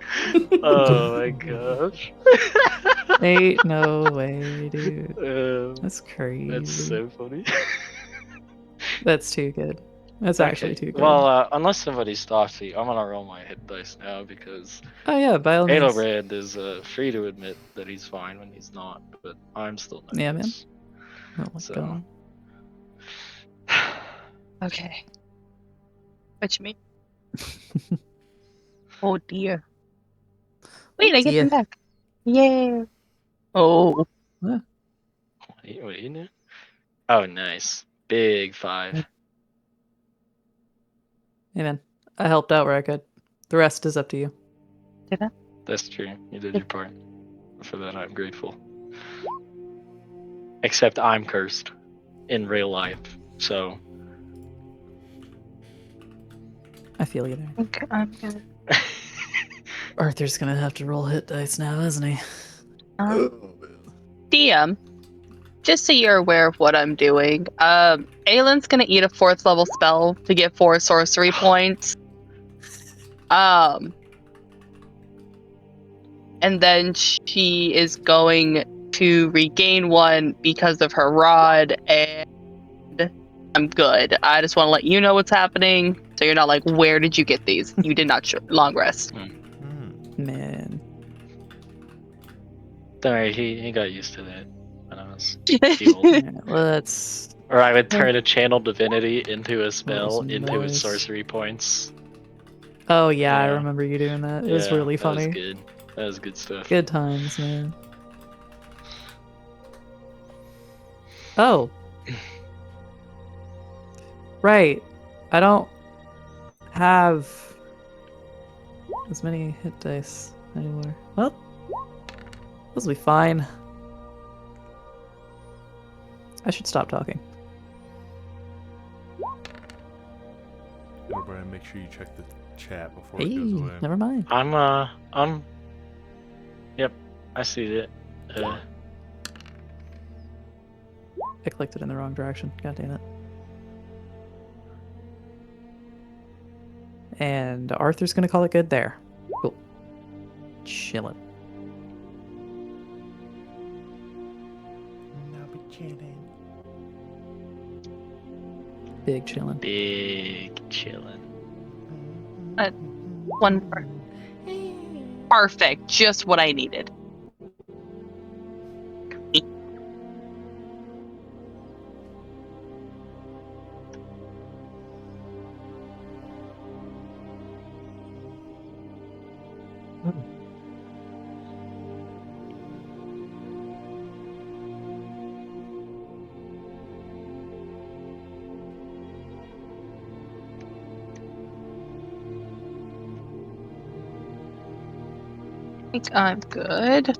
Oh my gosh. Ain't no way, dude. Um, That's crazy. that's so funny. That's too good. That's actually too good. Well, unless somebody stops me, I'm gonna roll my hit dice now because oh yeah, by all means. Adelbrand is free to admit that he's fine when he's not, but I'm still nervous. Yeah, man. Oh my So- God. Okay. What you mean? Oh dear. Wait, I get dear. them back. Yeah. Oh. What are you doing? Oh, nice. Big 5. Hey man, I helped out where I could. The rest is up to you. That's true. You did your part. For that, I'm grateful. Except I'm cursed in real life, so. I feel you there. Okay, I'm good. Arthur's gonna have to roll hit dice now, isn't he? DM, just so you're aware of what I'm doing, Aylin's gonna eat a 4th level spell to get 4 sorcery points. And then she is going to regain 1 because of her rod, and I'm good. I just want to let you know what's happening, so you're not like, where did you get these? You did not long rest. Man. Don't worry, he got used to that when I was healed. Yeah, let's. Or I would turn a channel divinity into a spell, some into its dice. sorcery points. Oh yeah, I Yeah. remember you doing that. It was Yeah, really that was funny. good. That was good stuff. Good times, man. Oh, right. I don't have as many hit dice anymore. Well, this will be fine. I should stop talking. Adelbrand, make sure you check the chat before Hey, it goes away. never mind. Yep, I see it. I clicked it in the wrong direction. God damn it. And Arthur's gonna call it good there. Cool. Chillin'. I'll be chilling. Big chillin'. Big chillin'. One more. Perfect. Just what I needed. I think I'm good.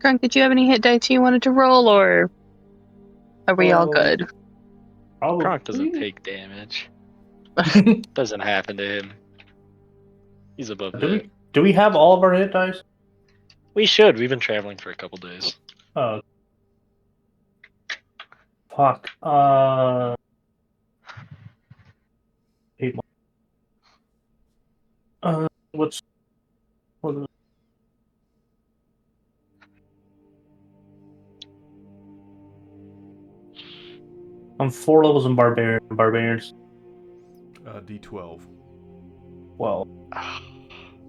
Grunk, did you have any hit dice you wanted to roll, or are we all good? Kronk doesn't take damage. Doesn't happen to him. He's above that. Do we have all of our hit dice? We should. We've been traveling for a couple days. Oh. Fuck. 8 more. What is it? I'm 4 levels in barbarians. D12. Well,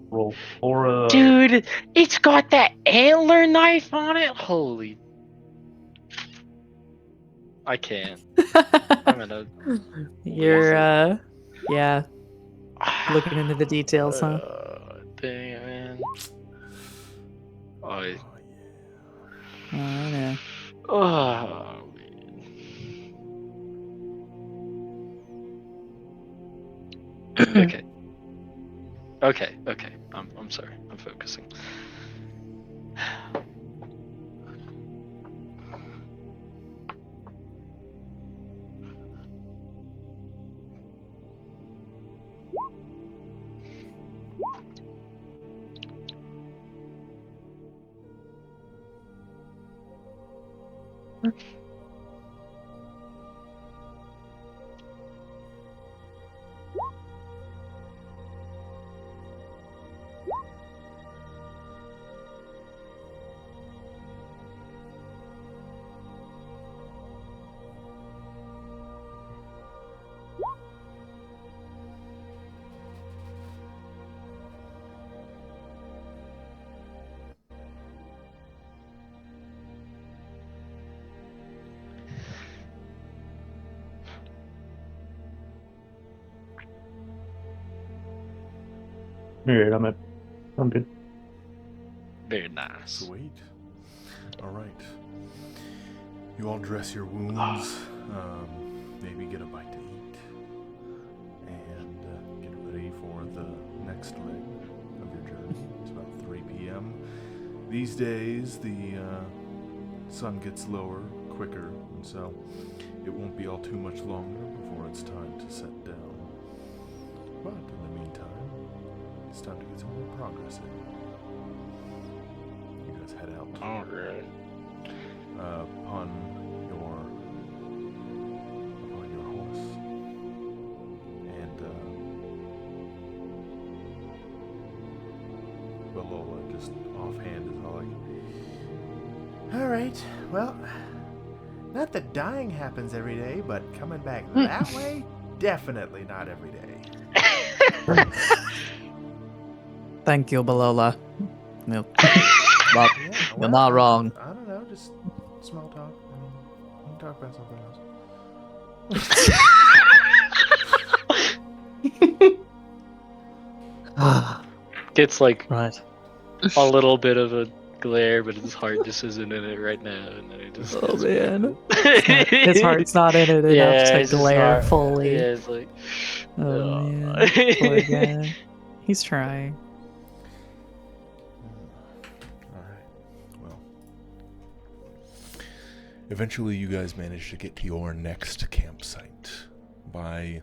roll 4. Dude, it's got that antler knife on it. Holy! I can't. I'm gonna. You're yeah, looking into the details, huh? Dang it, man. I know. Oh, man. Okay. Okay. I'm sorry. I'm focusing. Alright, I'm good. Very nice. Sweet. All right. You all dress your wounds. Maybe get a bite to eat, and get ready for the next leg of your journey. It's about 3 p.m. These days, the sun gets lower quicker, and so it won't be all too much longer before it's time to set down. But in the meantime, it's time to get some more progress in. You guys head out. Alright. Upon your horse. And Lola just offhand is all like, Alright, well, not that dying happens every day, but coming back that way, definitely not every day. Thank you, Balola. Well, Yeah, you're not wrong. I don't know, just small talk. I mean, we can talk about something else. Gets like Right. a little bit of a glare, but his heart just isn't in it right now. And then it just Oh, goes man. back. His heart's not in it enough to it's just glare not- fully. Yeah, it's like. Oh, man. Poor guy. He's trying. alright, well. Eventually, you guys manage to get to your next campsite by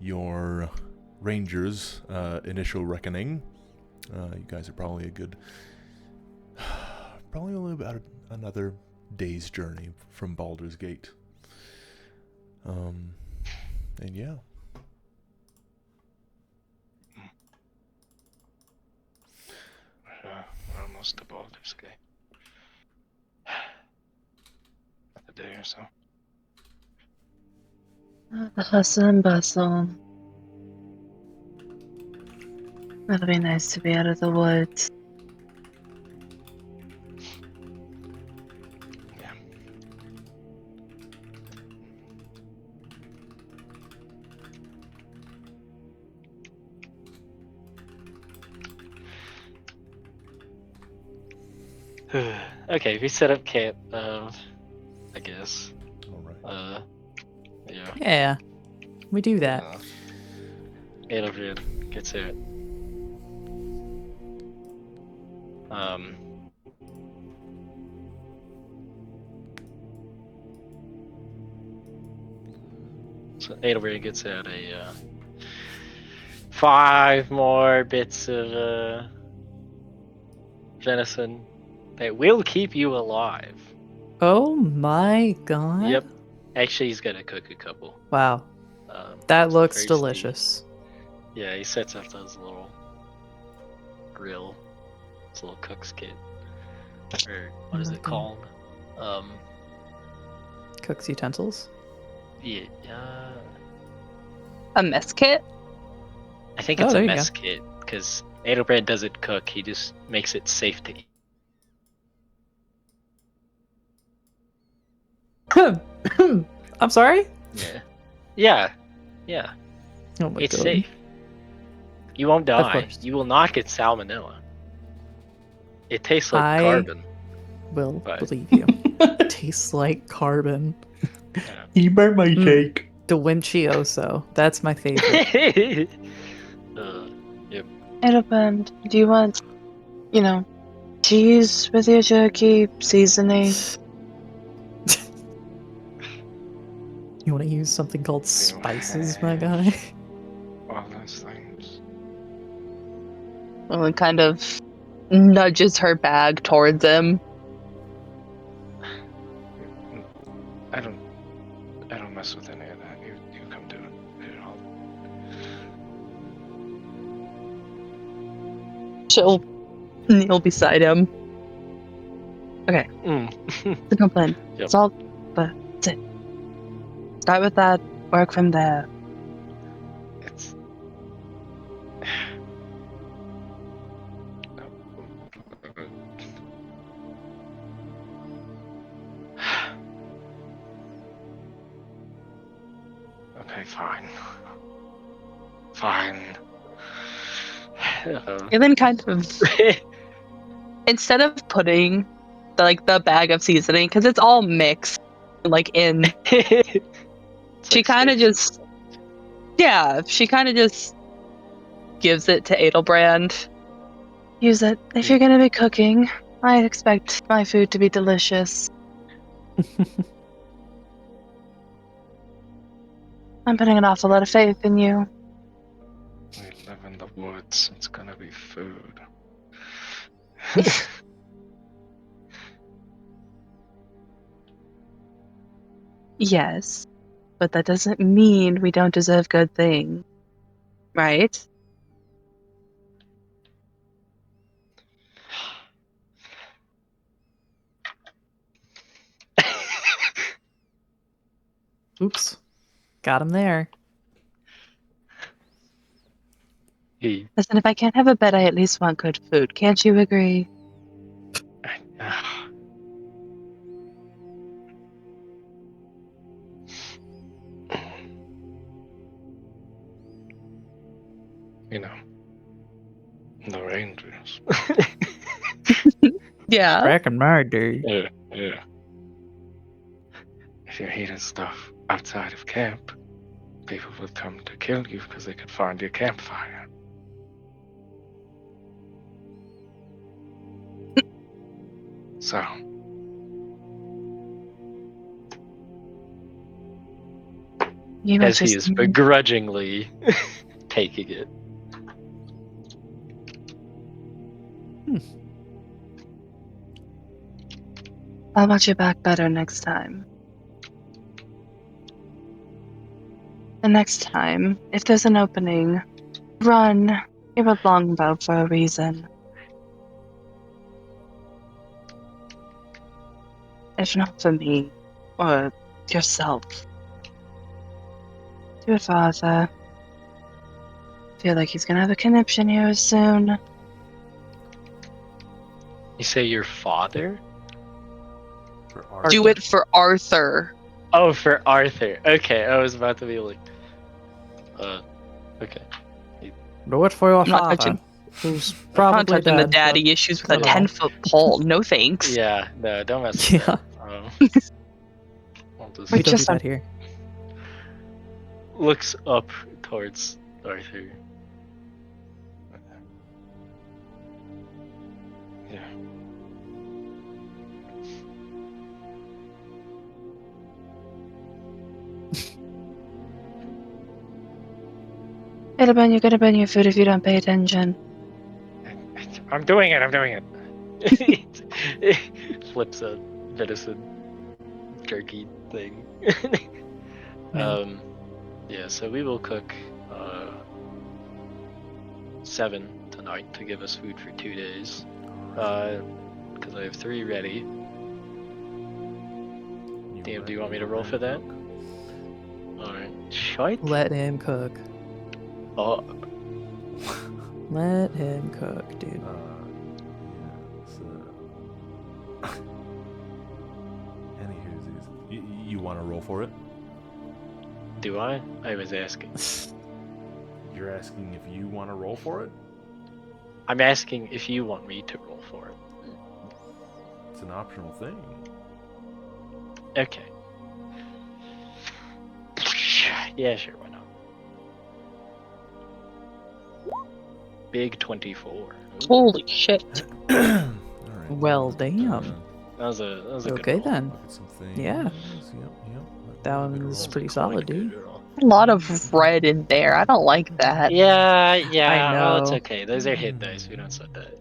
your ranger's initial reckoning. You guys are probably a good, probably only about another day's journey from Baldur's Gate. And yeah. We're almost to Baldur's Gate. A day or so. The hustle and bustle. It'll be nice to be out of the woods. Yeah. Okay, we set up camp. I guess. Alright. Yeah. Yeah. We do that. Adelbrand gets it. So Adelbrand gets out a 5 more bits of venison that will keep you alive. Oh my god. Yep. Actually, he's gonna cook a couple. Wow. That looks first delicious. Yeah, he sets up those little grill, this little cook's kit, or what is it Okay. called? Cooks utensils. Yeah, A mess kit? I think Oh, it's there a you mess kit because Adelbrand doesn't cook. He just makes it safe to eat. I'm sorry? Yeah. Yeah. Oh my It's god. safe. You won't Of die. course. You will not get salmonella. It tastes like I- carbon. Will Right. believe you. Tastes like carbon. He burnt my cake. Dewincioso. That's my favorite. Adelbrand, do you want, cheese with your jerky, seasoning? You want to use something called spices, my guy? All those things. Well, and kind of nudges her bag towards him. I don't mess with any of that. You come do it all. She'll kneel beside him. Mm. The plan. Yep. It's all, but that's it. Start with that, work from there. It's. Okay, fine. Fine. And then kind of, instead of putting the bag of seasoning, because it's all mixed, she kind of just, she kind of just gives it to Adelbrand. Use it. If you're gonna be cooking, I expect my food to be delicious. I'm putting an awful lot of faith in you. in the woods. It's gonna be food. Yes, but that doesn't mean we don't deserve good things, right? Oops. Got him there. He, Listen, if I can't have a bed, I at least want good food. Can't you agree? you know, the Rangers. Yeah. Back in my day. Yeah. If you're eating stuff outside of camp, people would come to kill you because they could find your campfire. So, You as he just is begrudgingly taking it. I'll watch your back better next time. The next time, if there's an opening, run. You're a longbow for a reason. If not for me, or yourself. Do it for Arthur. Feel like he's gonna have a conniption here soon. You say your father? For Do Arthur. it for Arthur. Oh, for Arthur. Okay, I was about to be like, okay. Do it for your I'm not father, touching- who's I'm not probably touching the dead. daddy issues with a not at all. 10-foot pole. No thanks. Yeah, no, don't mess with Yeah, that. I'll just we don't do just that here. looks up towards Arthur. Yeah. Adelbrand, you're gonna burn your food if you don't pay attention. I'm doing it. It flips a venison jerky thing. Yeah, so we will cook 7 tonight to give us food for 2 days. Because I have 3 ready. Damn, do you want me to roll for that? Alright. Shite? Let him cook. Oh, Let him cook, dude. Anywho, you want to roll for it? do I? I was asking. You're asking if you want to roll for it? I'm asking if you want me to roll for it. It's an optional thing. Okay. Yeah, sure, why not? Big 24. Holy shit. All right. Well, damn. That was a good Okay roll. then. Look at some things. Yeah. Yep. That Make a one's roll. pretty Quite solid, a good dude. roll. A lot of red in there. I don't like that. Yeah, well, it's know. okay. Those are hit dice. We don't sweat that.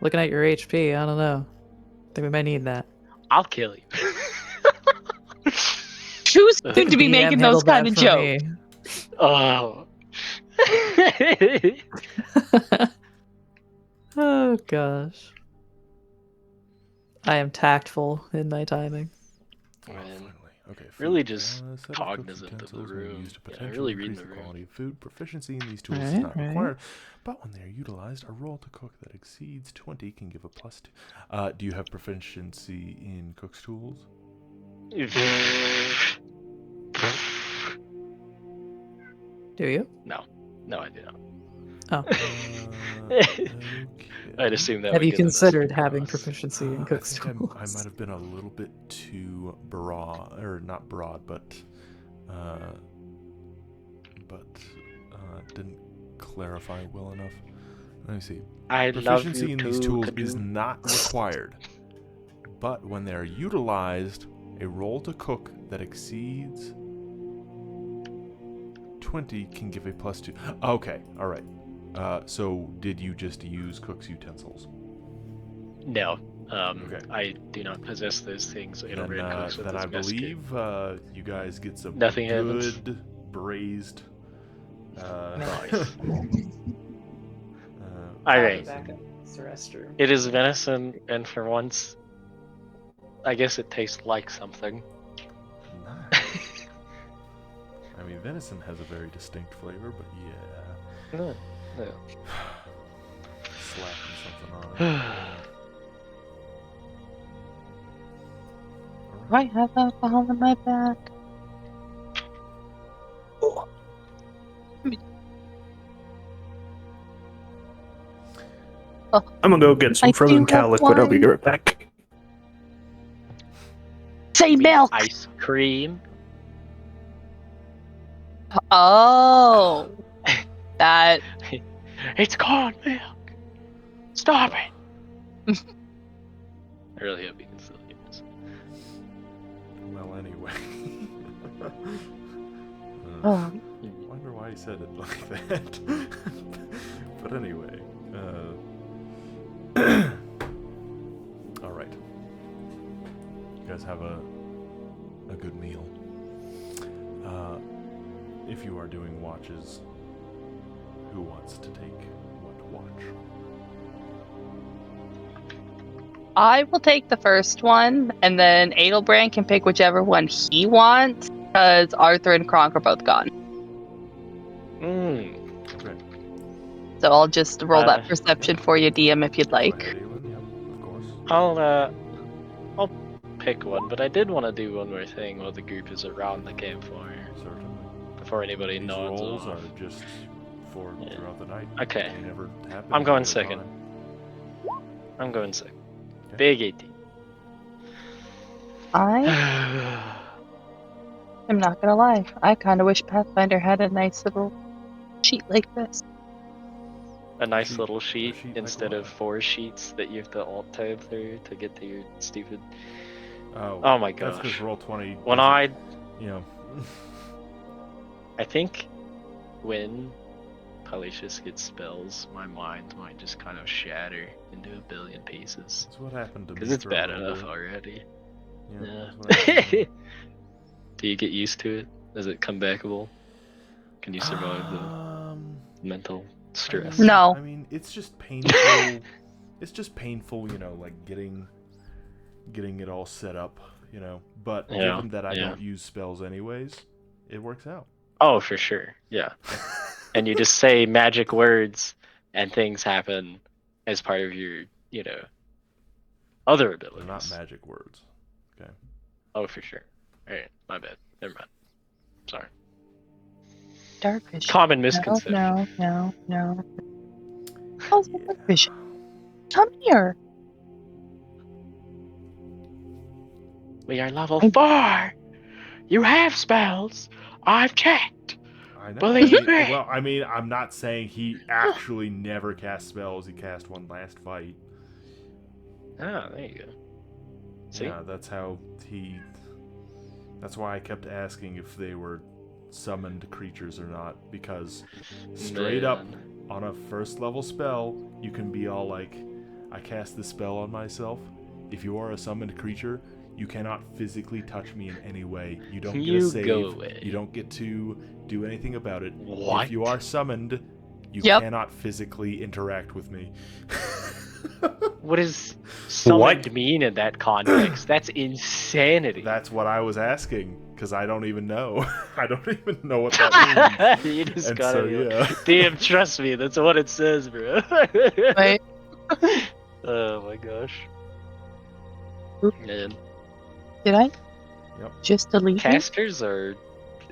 Looking at your HP, I don't know. I think we might need that. I'll kill you. Who's The going to be DM making those handled that kind of for jokes? me. Oh. Oh gosh. I am tactful in my timing. Oh, Man. finally. Okay, food. Really just Set of cooked cognizant of the utensils may be room. used to Yeah, potentially really reading increase the the room. quality of food. Proficiency in these tools is Right, not right. required, but when they are utilized, a roll to cook that exceeds 20 can give a +2. Do you have proficiency in cook's tools? Do you? No, I do not. Oh. Okay. I'd assume that Have would you get us considered having across. proficiency in I cook's think tools? I might have been a little bit too broad, or not broad, but didn't clarify well enough. Let me see. I love Proficiency you in too, these tools is Canoe. not required, but when they are utilized, a roll to cook that exceeds 20 can give a +2. Okay, all right. So did you just use cook's utensils? No. Okay. I do not possess those things. Adelbrand cooks with Then his I best kit. believe you guys get some Nothing good happens. braised. Nice. Alright. Alright. Back up. Surrester. It is venison, and for once, I guess it tastes like something. Nice. I mean, venison has a very distinct flavor, but yeah. No. Slapping something on it. I have alcohol in my bag. I'm gonna go get some I frozen do have cow liquid. I'll be one. right back. Say milk. Ice cream. Oh, that. It's corn milk. Stop it. I really hope you can still hear this. Well, anyway. Oh. Wonder why he said it like that. But anyway. All right. You guys have a good meal. If you are doing watches, who wants to take what watch? I will take the first one, and then Adelbrand can pick whichever one he wants, because Arthur and Kronk are both gone. Okay. So I'll just roll that Uh, perception for you, DM, if you'd Go like. ahead, Aelin. Yep, of course. I'll pick one, but I did want to do one more thing while the group is around the campfire Certainly. before anybody These nods rolls off. are just for Yeah. throughout the night. Okay. They never happen. I'm going all the second. time. I'm going second. Okay. Big 18. I am not gonna lie. I kind of wish Pathfinder had a nice little sheet like this. A nice Sheet- little a sheet sheet like instead what? of 4 sheets that you have to alt tab through to get to your stupid. Oh, Oh my that's gosh. because roll 20. When doesn't- you know. I think when Palatius gets spells, my mind might just kind of shatter into a billion pieces. That's what happened to me. Because it's for a bad little enough bit. already. Yeah. Yeah. that's what happened to me. Do you get used to it? Is it comebackable? Can you survive the mental stress? No. I mean, it's just painful. It's just painful, you know, like getting it all set up, you know. But Yeah, given that I yeah. don't use spells anyways, it works out. Oh, for sure. Yeah. And you just say magic words and things happen as part of your, other They're abilities. not magic words. Okay. Oh, for sure. Alright, my bad. Never mind. Sorry. Dark vision. Common misconception. No. Oh, dark vision. Come here. We are level 4! You have spells! I've checked! I know. Believe me. Well, I mean, I'm not saying he actually never cast spells. He cast one last fight. Ah, there you go. See? Yeah, that's how he. That's why I kept asking if they were summoned creatures or not, because straight up Man. on a first level spell, you can be all like, I cast this spell on myself. If you are a summoned creature, you cannot physically touch me in any way. You don't get You a save. go away. You don't get to do anything about it. What? If you are summoned, you Yep. cannot physically interact with me. What does summoned What? mean in that context? That's insanity. That's what I was asking, because I don't even know. I don't even know what that means. You just And gotta so, be like, yeah. damn, trust me, that's what it says, bro. Wait. Oh my gosh. Man. Did I? Yep. Just delete it? Casters are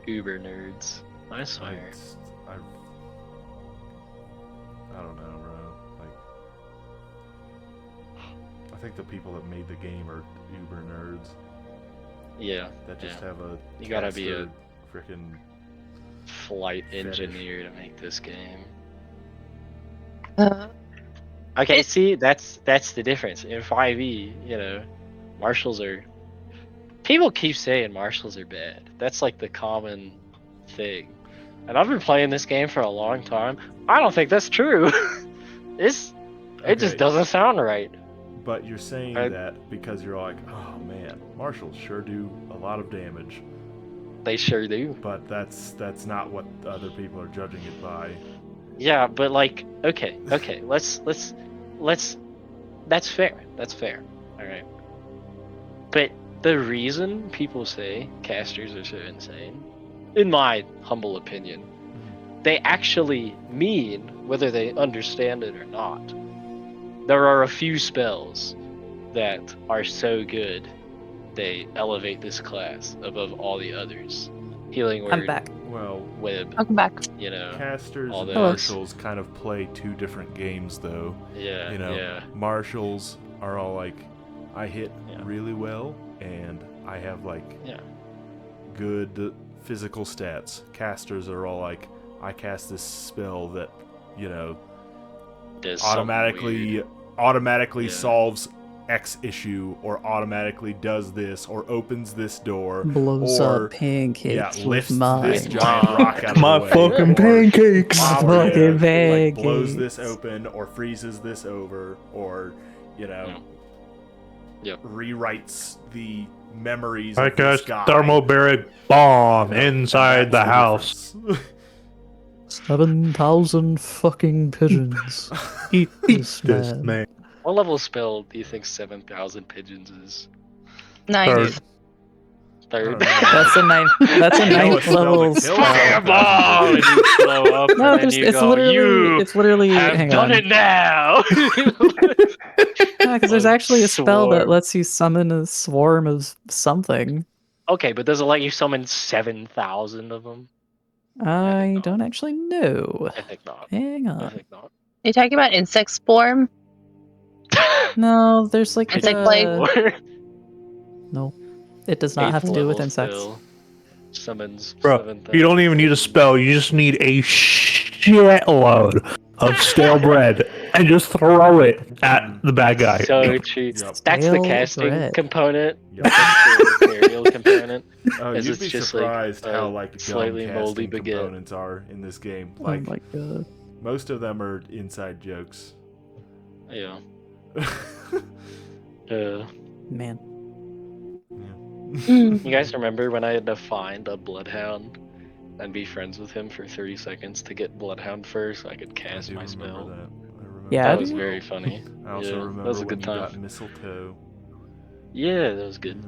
uber nerds. I swear. I don't know, bro. Like, I think the people that made the game are uber nerds Yeah. that just yeah. have a. You gotta be a freaking. flight Fetish. engineer to make this game. Uh, Okay, see, that's the difference. In 5e, marshals are. People keep saying marshals are bad. That's like the common thing. and I've been playing this game for a long time. I don't think that's true. It just Okay. doesn't sound right. But you're saying I- that because you're like, oh man, martials sure do a lot of damage. They sure do. But that's not what other people are judging it by. Yeah, but like, okay, let's. That's fair. That's fair. All right. But the reason people say casters are so insane, in my humble opinion, they actually mean whether they understand it or not. There are a few spells that are so good they elevate this class above all the others. Healing word, I'm back. Well, web, Welcome back. you know. casters all and those. martials kind of play two different games, though. Yeah, You know, yeah. martials are all like, I hit Yeah. really well, and I have like Yeah. good physical stats. Casters are all like, I cast this spell that, you know, There's something weird. automatically Yeah. solves X issue, or automatically does this, or opens this door, Blows or up pancakes lifts with mine. this giant rock out of My the way, fucking or pancakes. Fucking like blows pancakes. this open, or freezes this over, or you know, Yep. rewrites the memories I of this cast guy. thermobaric bomb You know, and inside the that's house. difference. 7,000 fucking pigeons. Eat this, This man. man. What level spell do you think 7,000 pigeons is? 90. Third. That's a ninth. That's a You know, ninth a spell level that kills spell. Fireball! And you blow up, No, and then there's, you it's go, literally. you It's literally. have Hang done on. it now! Because there's actually a spell that Swarm. lets you summon a swarm of something. Okay, but does it let you summon 7,000 of them? I not. don't actually know. I think not. Hang I on. think not. Are you talking about insect swarm? No, there's like Insect plague? No, it does not have to do with insects. Summons Bro, 7,000. you don't even need a spell. You just need a shitload of stale bread and just throw it at the bad guy. So true. Yep. That's the Stale casting bread. component. Yep. That's the material component. Oh, Is you'd it's be just surprised like how a like dumb slightly moldy casting baguette. components are in this game. Oh Like my god. most of them are inside jokes. Yeah. Man. Mm. You guys remember when I had to find a bloodhound and be friends with him for 30 seconds to get bloodhound first so I could I cast do my remember spell? that. I remember Yeah, That I was do. very funny. I also Yeah, remember that was a when good you time. got mistletoe. Yeah, that was good.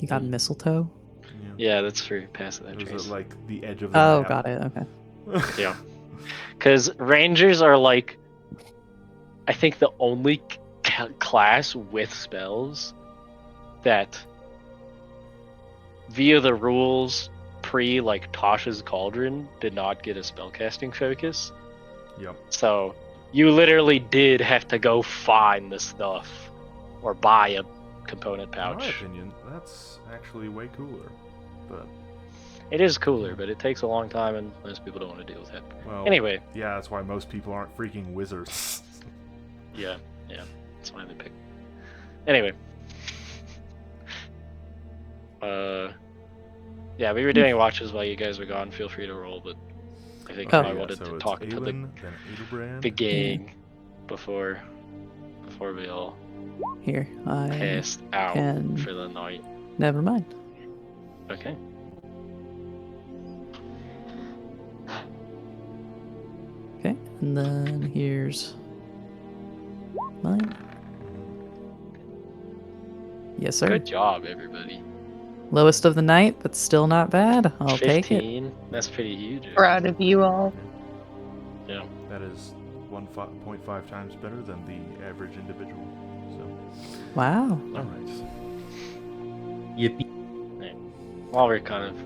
You got mistletoe? Yeah. Yeah, that's for passing that It was trace. at like the edge of the Oh, map. got it. Okay. Yeah. Because rangers are like, I think the only class with spells that, via the rules pre like Tasha's Cauldron, did not get a spellcasting focus. Yep. So you literally did have to go find the stuff or buy a component In my pouch. opinion, that's actually way cooler. But It is cooler, but it takes a long time and most people don't want to deal with it. well, Anyway, yeah, that's why most people aren't freaking wizards. yeah, that's why they pick. Anyway. Yeah, we were doing watches while you guys were gone. Feel free to roll, but I think Oh. I Yeah, wanted so to it's talk to Aelin, then Adelbrand. the gang before we all Here, I. passed out can- for the night. Never mind. Okay. Okay, and then here's mine. Yes, sir. Good job, everybody. Lowest of the night, but still not bad. I'll take it. 15. That's pretty huge. Proud of you all. Yeah. That is 1.5 times better than the average individual. So, Wow. all right. Yippee. While we're kind of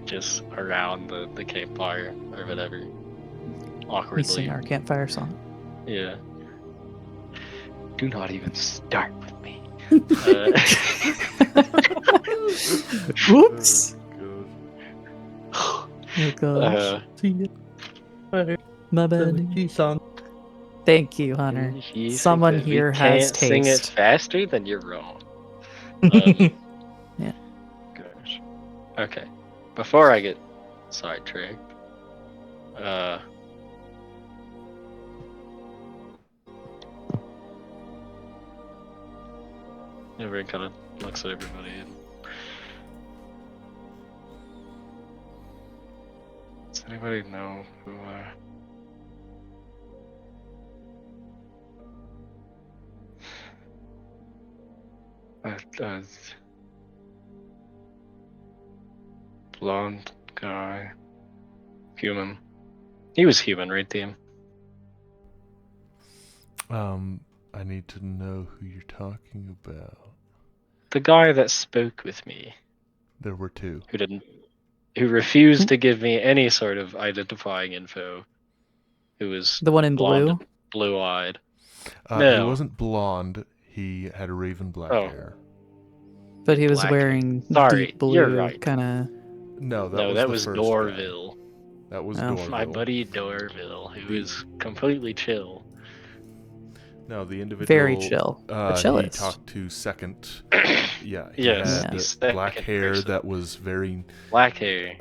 just around the campfire or whatever, We awkwardly. sing our campfire song. Yeah. Do not even start with me. Whoops. Good. Oh gosh. See ya. Later. My bad. Song. Thank you, Hunter. If you think Someone that we here has can't sing it taste. faster, then you're wrong. Yeah. Gosh. Okay. Before I get sidetracked, everyone kind of looks at everybody and does anybody know who blonde guy, human? He was human, right, Team? I need to know who you're talking about. The guy that spoke with me, There were two. who refused to give me any sort of identifying info, who was The one in blonde, blue? blue-eyed. He No. wasn't blonde. He had raven black Oh. hair. But he was Black wearing Sorry, deep blue, you're right. kind of. No, No, was that the was first Dorville. guy. That was Oh. Dorville. My buddy Dorville, who is completely chill. No, the individual. Very chill. The He chillest. talked to second. Yeah, he Yes, had he's black second hair person. that was very. Black hair.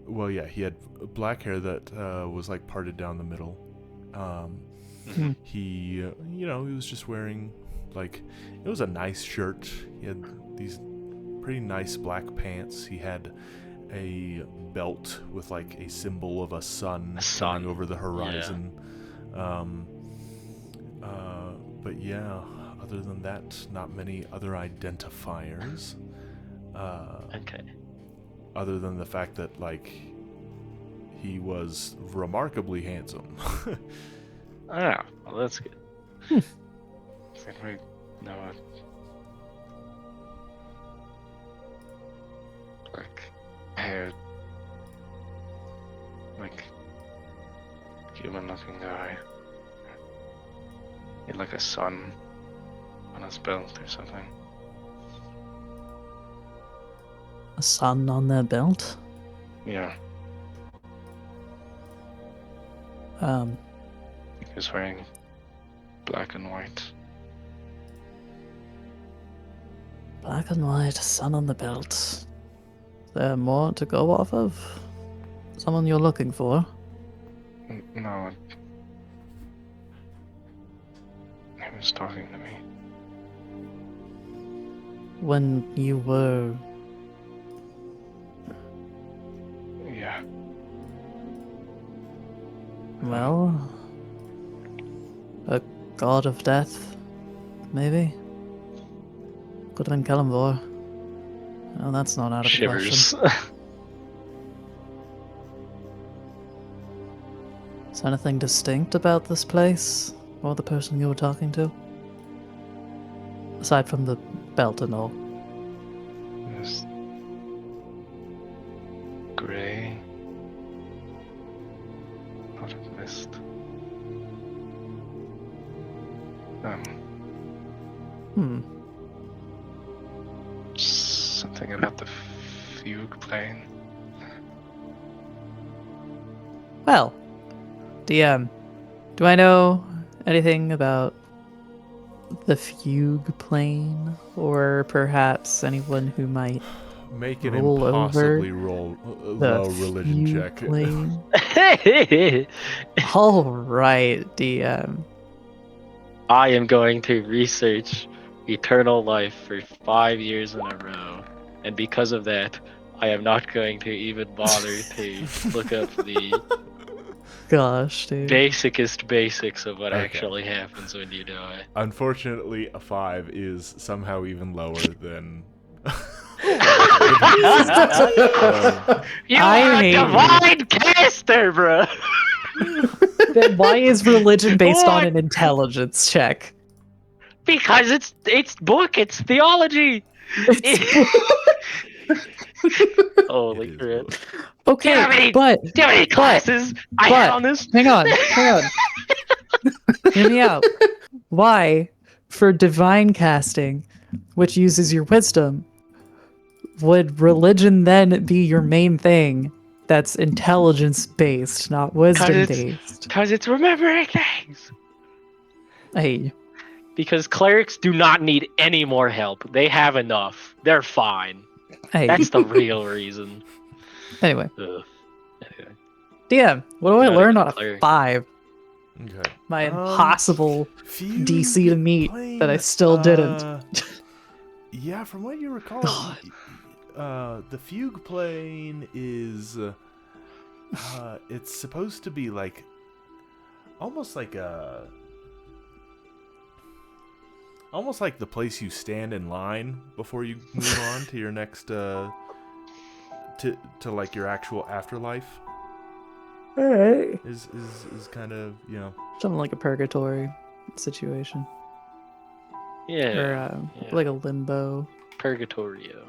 Well, yeah, he had black hair that was like parted down the middle. He, he was just wearing like it was a nice shirt. He had these pretty nice black pants. He had a belt with like a symbol of a sun coming over the horizon. But yeah, other than that, not many other identifiers. Okay. Other than the fact that like he was remarkably handsome. Ah, well, that's good. I think we know it. Black hair, like human-looking guy. He had like a sun on his belt or something. A sun on their belt? Yeah, he was wearing black and white. Black and white, sun on the belt. Is there more to go off of? Someone you're looking for? No, he was talking to me. When you were... Yeah. Well... A god of death, maybe? Could have been Kalimvor. Well, that's not out of the question. Shivers. Is there anything distinct about this place? Or the person you were talking to? Aside from the belt and all. Yes. Gray. Out of mist. Something about the fugue plane. Well, DM, do I know anything about the fugue plane? Or perhaps anyone who might Make an roll impossibly over low religion fugue check. plane? Alright, DM. I am going to research eternal life for 5 years in a row, and because of that, I am not going to even bother to look up the Gosh, dude. basicest basics of what Okay. actually happens when you die. Unfortunately, a 5 is somehow even lower than. You I are a hate you. divine caster, bro! Then why is religion based on an intelligence check? Because it's it's theology! Holy It is crap. book. Okay, Do you but have any classes I had on this? hang on. Hear me out. Why, for divine casting, which uses your wisdom, would religion then be your main thing that's intelligence based, not wisdom based? Because it's remembering things! Hey, Because clerics do not need any more help. They have enough. They're fine. Hey. That's the real reason. Anyway, Ugh. Anyway. DM, what do I Not learn even a on a cleric. 5? Okay. My impossible Fugue DC to meet that I still didn't. Yeah, from what you recall, the fugue plane is it's supposed to be like almost like the place you stand in line before you move on to your next to like your actual afterlife. All right. Is kind of, you know, Something like a purgatory situation. Yeah. Or like a limbo. Purgatorio.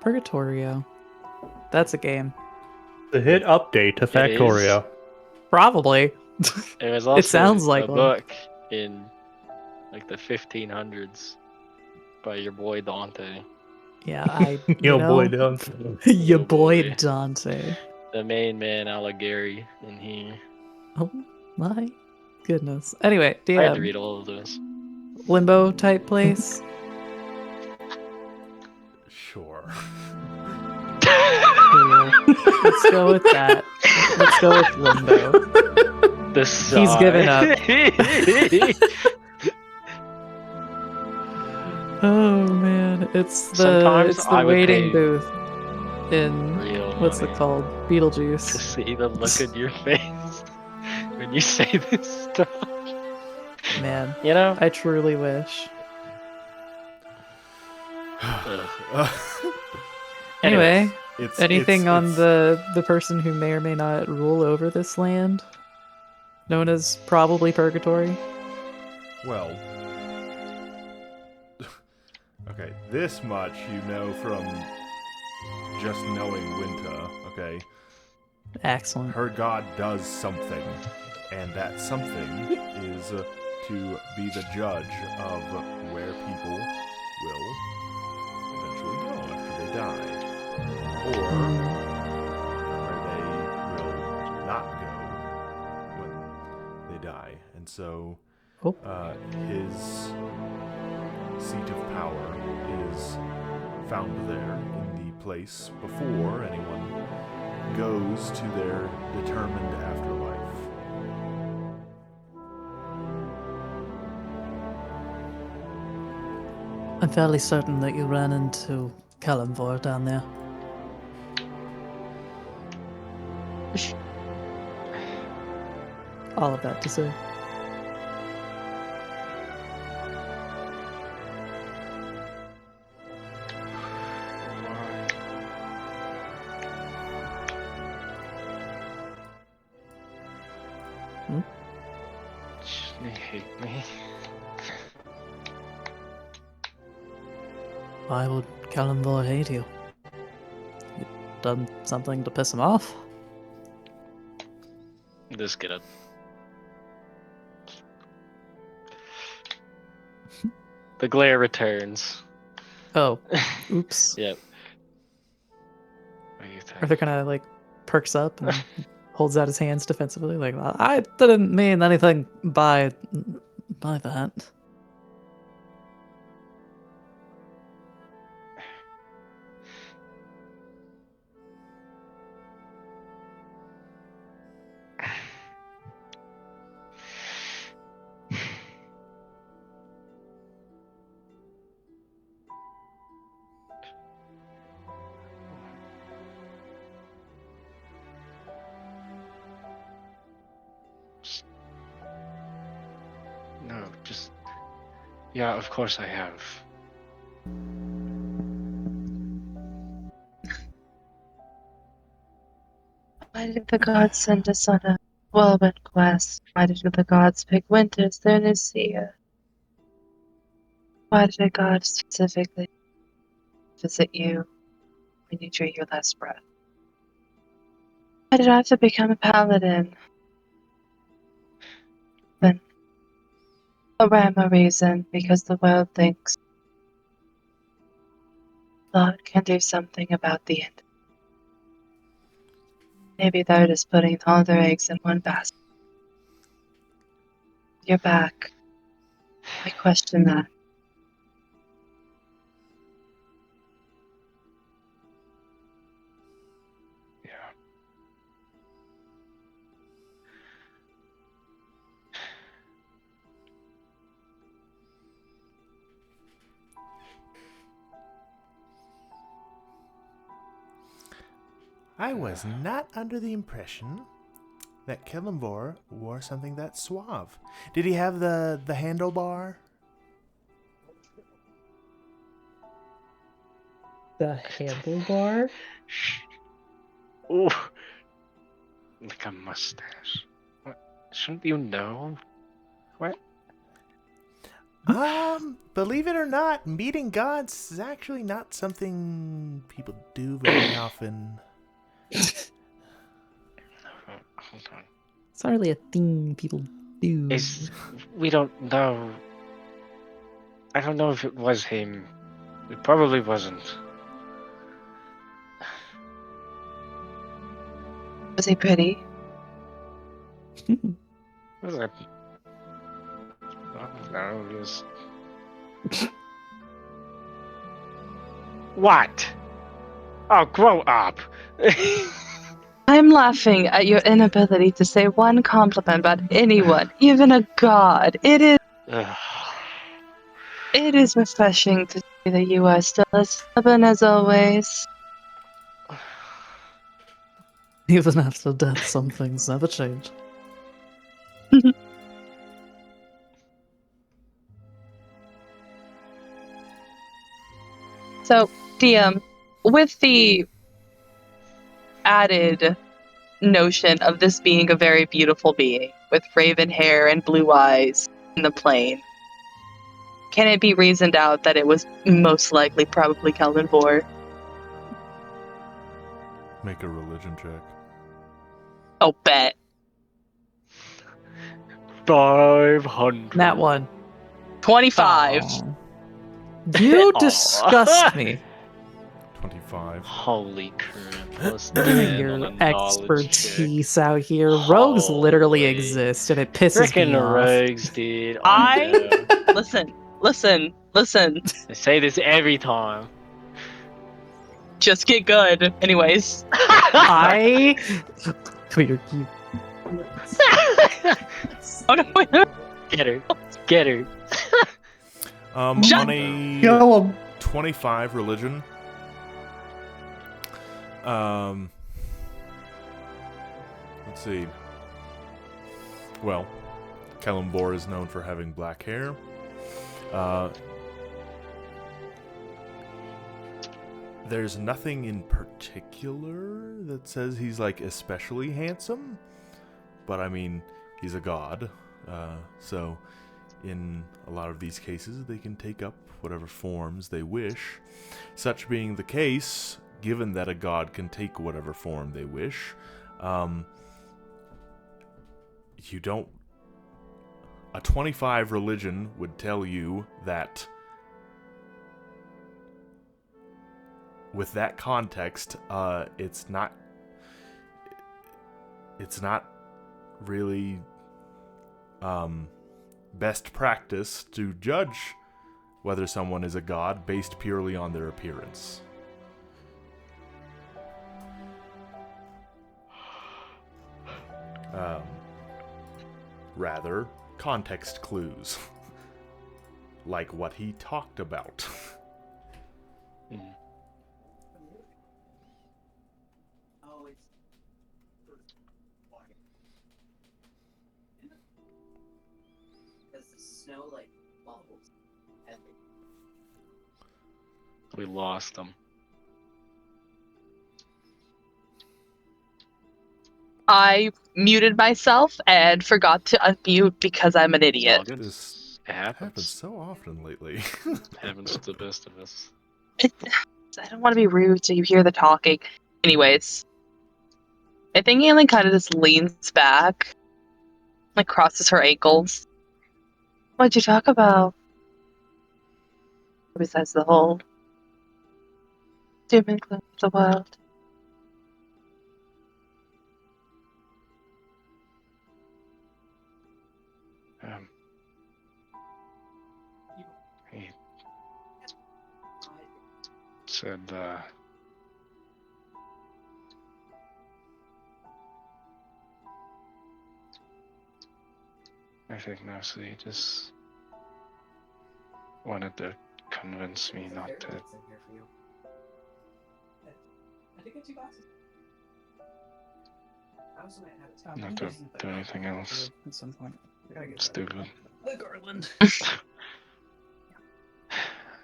Purgatorio. That's a game. The hit update to Factorio. Probably. It was also sounds like a one. book in like the 1500s by your boy Dante. Yeah, Yo, boy, know, down. your Oh, boy boy. Dante. The main man Alighieri in here. Oh my goodness. Anyway, I had to DM, read all of those. limbo type place. sure. Cool. Let's go with that. Let's go with limbo. The He's given up. Oh man, it's Sometimes the I would waiting pay booth in real what's it money called? to Beetlejuice. see the look on your face when you say this stuff. Man, You know? I truly wish. Ugh. Anyway, It's anything on it's- the person who may or may not rule over this land, known as probably purgatory? Well, okay, this much you know from just knowing Winta, okay? Excellent. Her god does something, and that something is to be the judge of where people will eventually go after they die, or where they will not go when they die. And so Oh. his seat of power is found there in the place before anyone goes to their determined afterlife. I'm fairly certain that you ran into Kalimvor down there. All of that to say. They hate me. Why would Kalimvor hate you? You done something to piss him off? Just get up. The glare returns. Oh, oops. Yep. What do you think? Arthur kind of like perks up and holds out his hands defensively, like, I didn't mean anything by that. No, just... Yeah, of course I have. Why did the gods send us on a whirlwind quest? Why did the gods pick winter as their Nicaea? Why did a god specifically visit you when you drew your last breath? Why did I have to become a paladin? Then, a rhyme or reason, because the world thinks blood can do something about the end. Maybe they're just putting all their eggs in one basket. You're back. I question that. Yeah. I was not under the impression that Kellenvor wore something that suave. Did he have the handlebar? The handlebar? Ooh. Like a mustache. What? Shouldn't you know? What? Believe it or not, meeting gods is actually not something people do very often. Hold on. It's not really a thing people do. We don't know. I don't know if it was him. It probably wasn't. Was he pretty? Was it? I don't know. It was... What? Oh, grow up. I'm laughing at your inability to say one compliment about anyone, even a god. It is refreshing to see that you are still as stubborn as always. Even after death, some things never change. So, DM, with the added notion of this being a very beautiful being with raven hair and blue eyes in the plain, can it be reasoned out that it was most likely probably Kelvin-Vor? Make a religion check. Oh, bet. 500. That one. 25. Oh. You disgust me. 25. Holy crap. Plus Giving 10 on your a knowledge check. expertise out here. Rogues literally Holy. exist, and it pisses me Frickin' off. rogues, dude. I know. Listen. I say this every time. Just get good. Anyways. I. You're cute. Oh, no, wait. Get her. Get her. On Shut- a Kill him. 25 religion, let's see. Well, Kellenvor is known for having black hair. There's nothing in particular that says he's like especially handsome, but I mean, he's a god, so in a lot of these cases they can take up whatever forms they wish. Such being the case, given that a god can take whatever form they wish, you don't... A 25 religion would tell you that with that context, it's not really best practice to judge whether someone is a god based purely on their appearance. Rather, context clues. Like what he talked about. We lost them. I muted myself and forgot to unmute because I'm an idiot. This It happens so often lately. Happens to the best of us. I don't want to be rude, so you hear the talking. Anyways, I think Ailyn kind of just leans back, like crosses her ankles. What'd you talk about? Besides the whole doom and gloom of the world. said, I think mostly he just wanted to convince me not to. Not to do anything else At some point. stupid. The garland.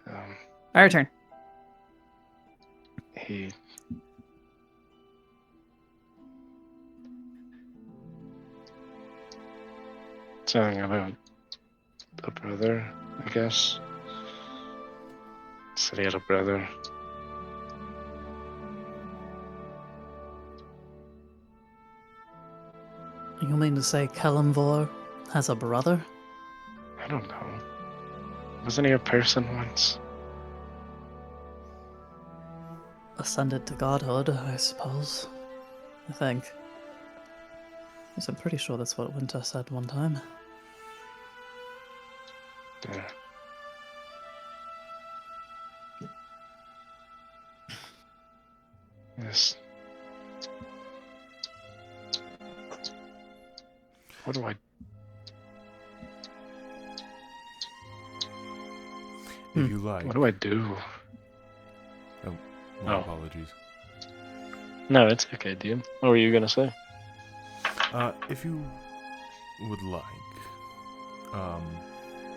Um, Our turn. he something about a brother, I guess. Said he had a brother. You mean to say Kalimvor has a brother? I don't know. Wasn't he a person once? Ascended to godhood, I suppose. I think. Yes, I'm pretty sure that's what Winter said one time. Yeah. Yes. What do I? If you like. What do I do? Oh, my Oh. apologies. No, it's okay, dude. What were you gonna say? If you would like,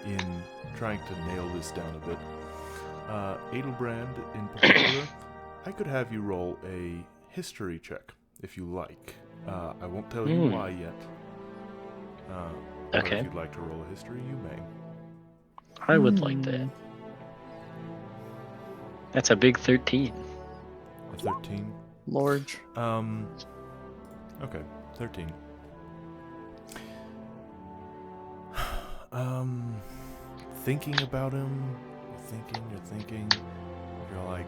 in trying to nail this down a bit, Adelbrand in particular, I could have you roll a history check if you like. I won't tell you why yet. But Okay. if you'd like to roll a history, you may. I would like that. That's a big 13. A 13? Large. Okay, 13. Thinking about him, you're thinking, you're like,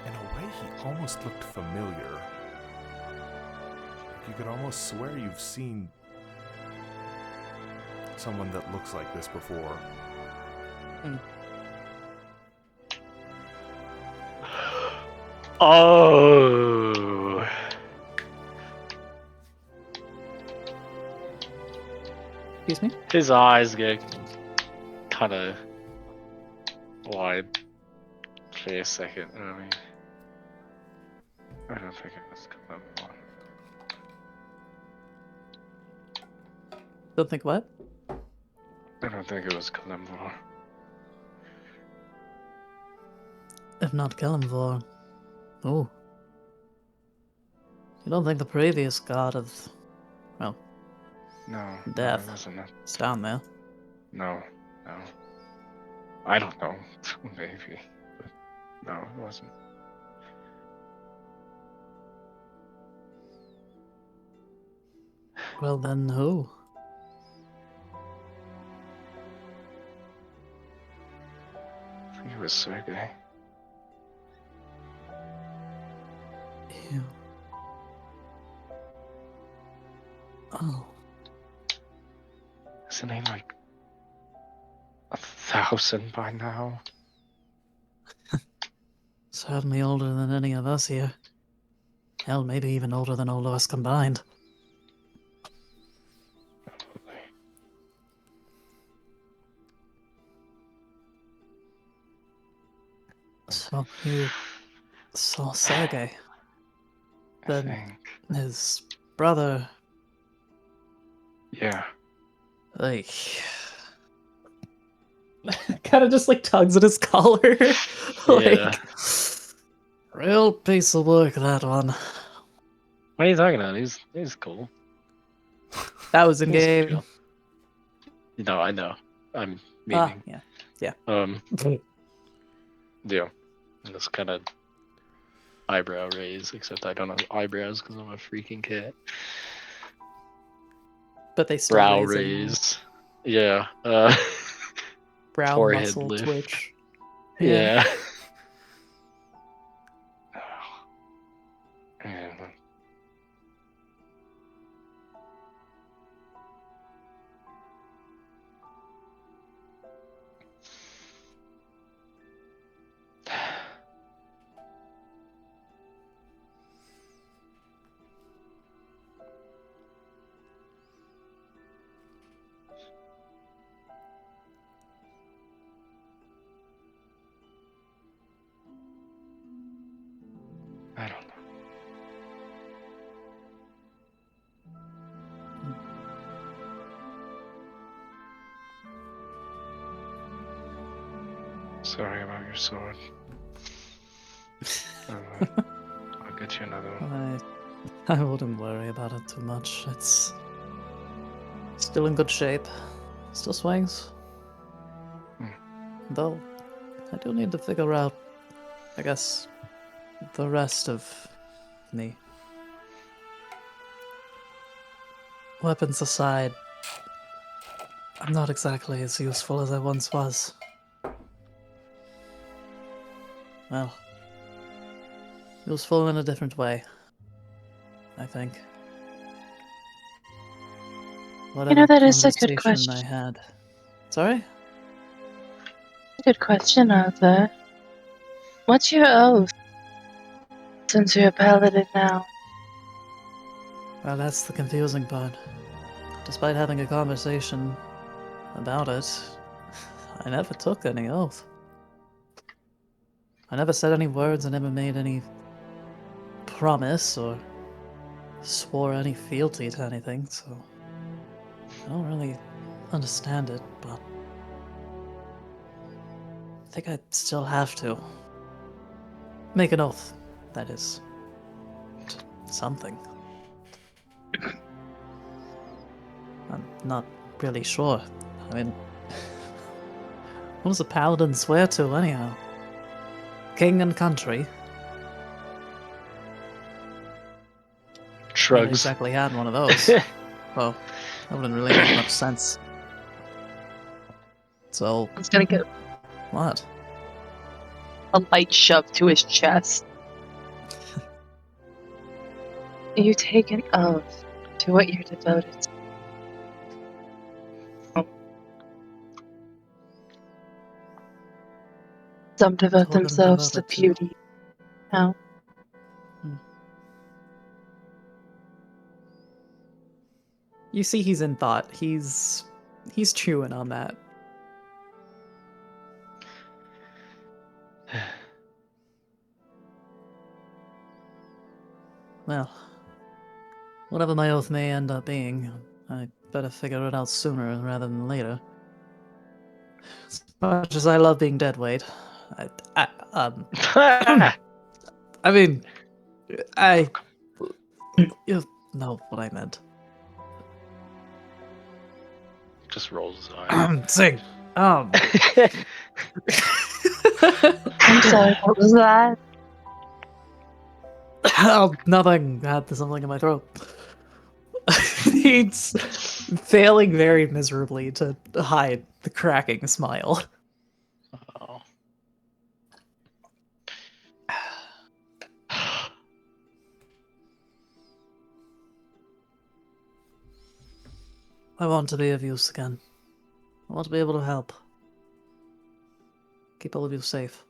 in a way he almost looked familiar. Like you could almost swear you've seen someone that looks like this before. Oh. Excuse me? His eyes get kind of wide for a second. I don't think it was Columbine. Don't think what? I don't think it was Columbine. If not Kalimvor. Oh. You don't think the previous god of, well, No, death it wasn't it. is down there? No. I don't know. Maybe. But no, it wasn't. Well then, who? I think it was Sergei. Ew. Oh. Isn't he like 1,000 by now? Certainly older than any of us here. Hell, maybe even older than all of us combined. So you saw Sergei. I Then think. his brother, Yeah. like, kind of just like tugs at his collar. Yeah. Real piece of work, that one. What are you talking about? He's cool. That was in He's game. chill. No, I know. I'm meaning. Yeah. Yeah. And this kind of eyebrow raise, except I don't have eyebrows because I'm a freaking cat. But they still Brow raise and raise. Yeah. brow Forehead muscle lift. twitch. Yeah. And I don't know. Sorry about your sword. I'll get you another one. I wouldn't worry about it too much. It's still in good shape. Still swings. Though, I do need to figure out, I guess, the rest of me. Weapons aside, I'm not exactly as useful as I once was. Well, useful in a different way, I think. Whatever that is a good conversation I question. had. Sorry? Good question, Arthur. What's your oath? Since you're a paladin now. Well, that's the confusing part. Despite having a conversation about it, I never took any oath. I never said any words, I never made any promise or swore any fealty to anything, so I don't really understand it, but I think I still have to. Make an oath, that is. To something. I'm not really sure. I mean, what does a paladin swear to, anyhow? King and country? I Shrugs. exactly had one of those. Well, that wouldn't really make much sense. So, It's gonna get what? a light shove to his chest. You take an oath to what you're devoted to. Some devote To what I'm themselves to devoted to. beauty. No. You see he's in thought. He's chewing on that. Well, whatever my oath may end up being, I better figure it out sooner rather than later. As much as I love being deadweight, I mean, you know what I meant. Just rolls his eyes. Sing. I'm sorry, what was that? Oh, nothing. I had something in my throat. He's failing very miserably to hide the cracking smile. Oh. I want to be of use again. I want to be able to help. Keep all of you safe.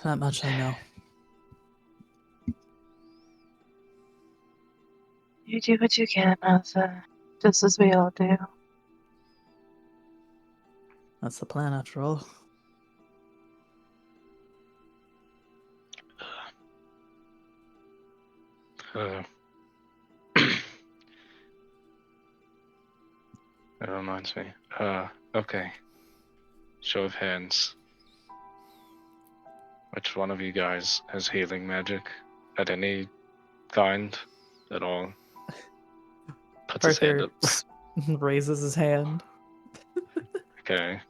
That much I know. You do what you can, Arthur. Just as we all do. That's the plan, after all. That reminds me. Okay. Show of hands. Which one of you guys has healing magic at any kind at all? Puts his hand Arthur up. raises his hand. Okay.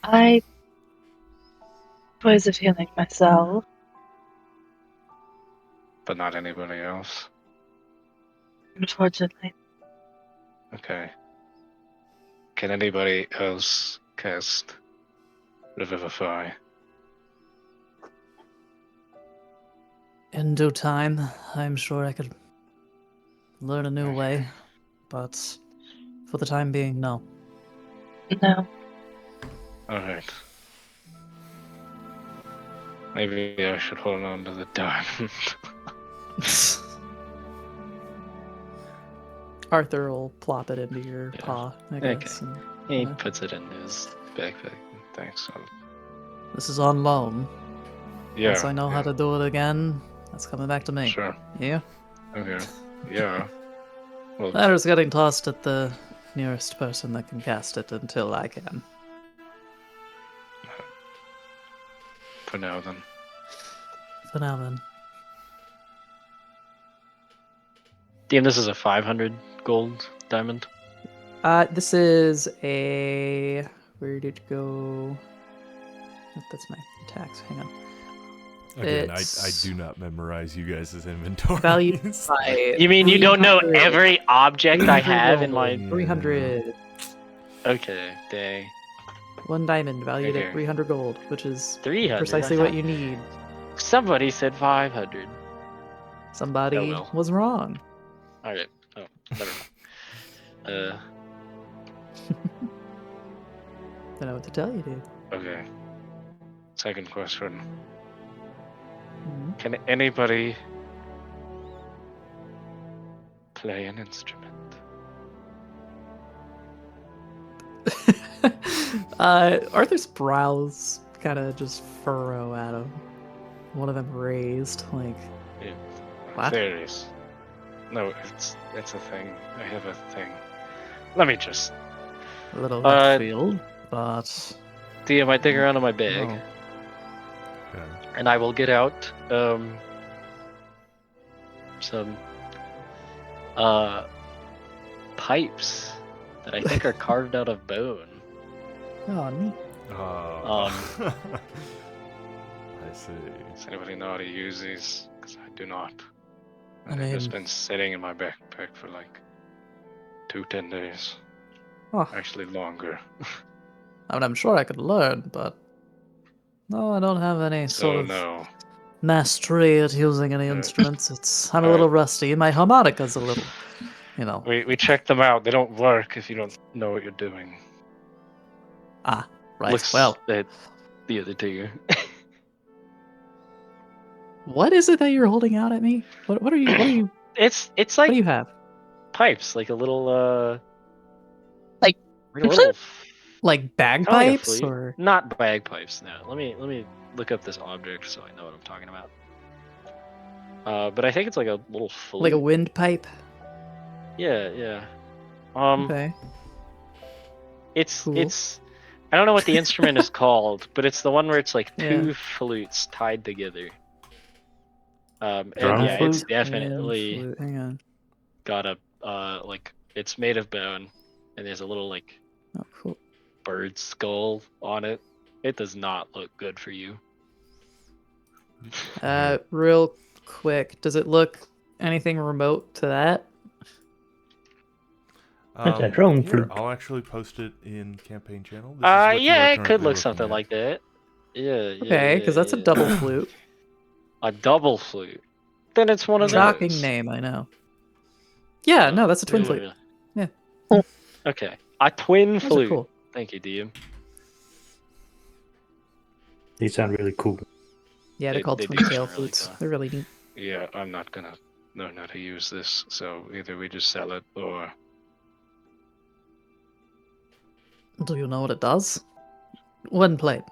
I was of healing myself. But not anybody else. Unfortunately. Okay. Can anybody else cast Revivify? In due time, I'm sure I could learn a new way, but for the time being, no. No. Alright. Maybe I should hold on to the diamond. Arthur will plop it into your paw, I guess. Okay. And, He puts it in his backpack. Thanks. This is on loan. Yeah. Once I know how to do it again, that's coming back to me. Sure. Yeah? Okay. Yeah. Well, Ladder's getting tossed at the nearest person that can cast it until I can. for now then. For now then. DM, this is a 500 gold diamond. This is a... Where did it go? Oh, that's my attacks. Hang on. Again, I It's do not memorize you guys' inventory. value by You mean you don't know 300 every object I have in my... 300. Okay, dang. 1 diamond valued Okay. at 300 gold, which is 300? precisely I what thought you need. Somebody said 500. Somebody Oh, well. was wrong. Alright. Oh, never mind. Don't know what to tell you, dude. Okay. Second question. Mhm. Can anybody play an instrument? Arthur's brows kind of just furrow at him. One of them raised, like, Yeah. what? There is. No, it's a thing. I have a thing. Let me just. A little left Uh, field, but DM, I dig around in my bag, no. Okay. and I will get out some pipes that I think are carved out of bone. Oh, neat. I see. Does anybody know how to use these? Because I do not. I And they've just mean- been sitting in my backpack for like 10 days. Oh, Actually, longer. I mean, I'm sure I could learn, but no, I don't have any sort So of no. mastery at using any instruments. I'm a little rusty, and my harmonica's a little, you know. We checked them out. They don't work if you don't know what you're doing. Ah, right. Looks Well, at the other two. what is it that you're holding out at me? What are you? What are you? It's What like do you have? pipes, like a little Like a little Like kinda like a bagpipes, flute. or Not bagpipes. No, let me look up this object so I know what I'm talking about. But I think it's like a little flute. like a windpipe? Yeah, yeah. Okay. It's Cool. I don't know what the instrument is called, but it's the one where it's like two Yeah. flutes tied together. And Drum yeah, it's flute? definitely Flute, hang on. got a like it's made of bone, and there's a little like Oh, cool. bird skull on it. It does not look good for you. Real quick, does it look anything remote to that? That's a drone Here, flute. I'll actually post it in campaign channel. This is what you Yeah, are it could currently look looking something at. like that. Yeah. Okay, because that's a double flute. A double flute. Then it's one of Shocking those. name, I know. Yeah, no, that's a twin flute. Yeah. Okay, a twin Those are flute. cool. Thank you, DM. They sound really cool. Yeah, they're They- called they twin do tail sound really flutes. cool. They're really neat. Yeah, I'm not gonna learn how to use this. So either we just sell it or Do you know what it does? One plate.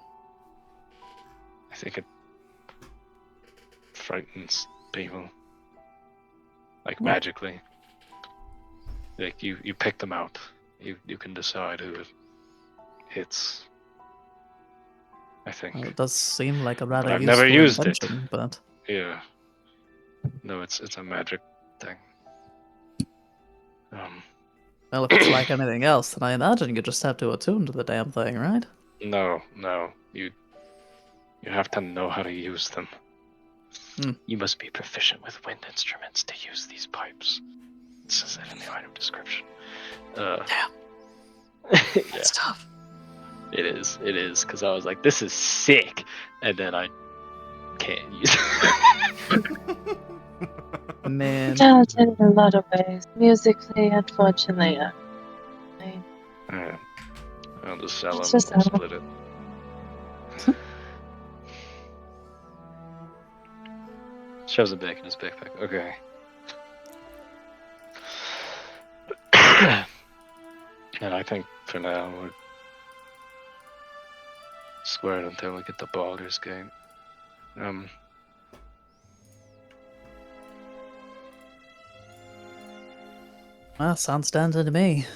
I think it frightens people. Like What? magically. Like you pick them out. You can decide who it hits. I think. Well, it does seem like a rather I've useful never used it. invention, but Yeah. No, it's a magic thing. well, if it's like anything else, then I imagine you just have to attune to the damn thing, right? No. You have to know how to use them. You must be proficient with wind instruments to use these pipes. It says that in the item description. Damn. Yeah, That's tough. it is, because I was like, this is sick, and then I can't use it. Man. Talented in a lot of ways. Musically, unfortunately, Yeah. I'll just sell It's them just or split it. Shoves it back in his backpack. Okay. And I think for now we're wait until we get the Baldur's Gate. Well, sounds standard to me.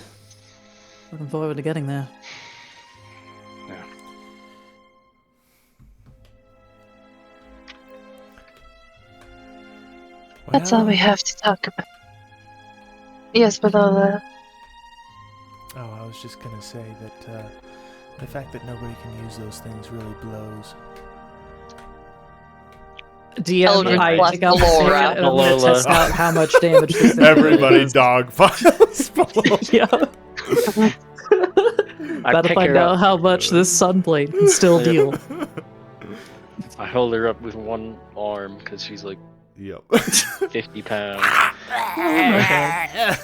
Looking forward to getting there. Yeah. That's all we have to talk about. Yes, Balola. Oh, I was just gonna say that the fact that nobody can use those things really blows. DM, Eldritch I blast take out the Balola. sword and I'm gonna Balola. test out how much damage this thing Everybody does. dog files. Yeah. I Gotta pick find her out up. how much this sunblade can still Yeah. deal. I hold her up with one arm because she's like Yep. 50 pounds. Gosh.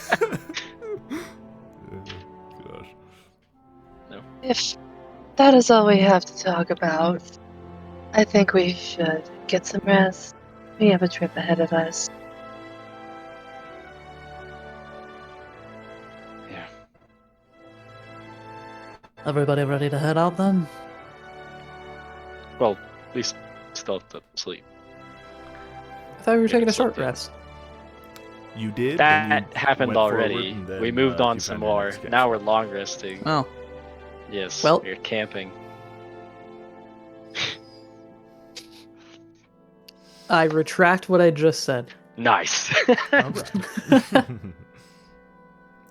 If that is all we have to talk about, I think we should get some rest. We have a trip ahead of us. Yeah. Everybody ready to head out then? Well, at least still have to sleep. I thought we were Yeah, taking a so short yeah. rest. You did. That then you happened went forward, already. and then, We moved on you some found your more. next sketch. Now we're long resting. Oh. Yes. Well- we're camping. I retract what I just said. Nice. All right.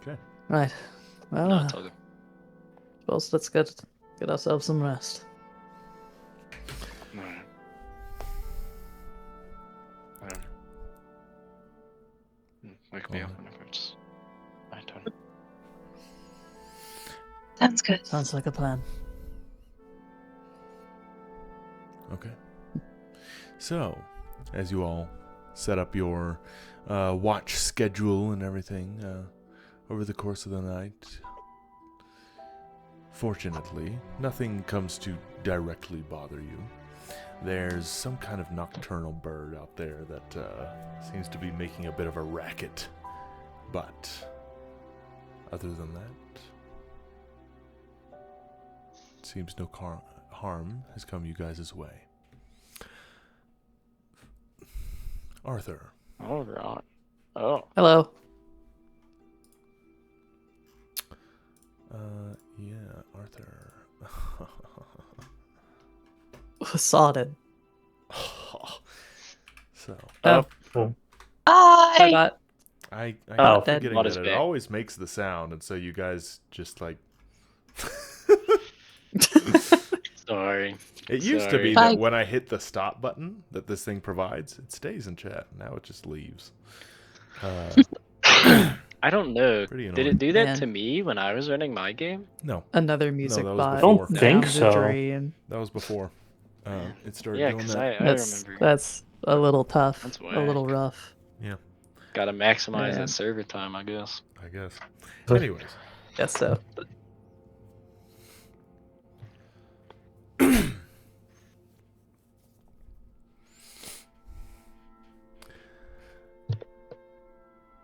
Okay. Right. Well, No, it's all good. suppose let's get ourselves some rest. Alright. Wake me up whenever it's my turn. Sounds good. Sounds like a plan. Okay. So, as you all set up your watch schedule and everything over the course of the night, fortunately, nothing comes to directly bother you. There's some kind of nocturnal bird out there that seems to be making a bit of a racket. But, other than that, seems no harm has come you guys' way. Arthur. Alright. Oh. Hello. Yeah, Arthur. Sodded. So, Oh. Bye! Forgot. I keep Oh. forgetting Not that as it big. always makes the sound, and so you guys just like. Sorry. It used to be Sorry. that when I hit the stop button that this thing provides, it stays in chat. Now it just leaves. I don't know. Pretty Did annoying. it do that Man. to me when I was running my game? No, Another music that was bot. before. Don't think down the so. drain. that was before. It started Yeah, doing because that. I That's remember. that's a little tough. That's A little whack. rough. Gotta maximize Yeah. that server time, I guess. I guess. Anyways. Guess so.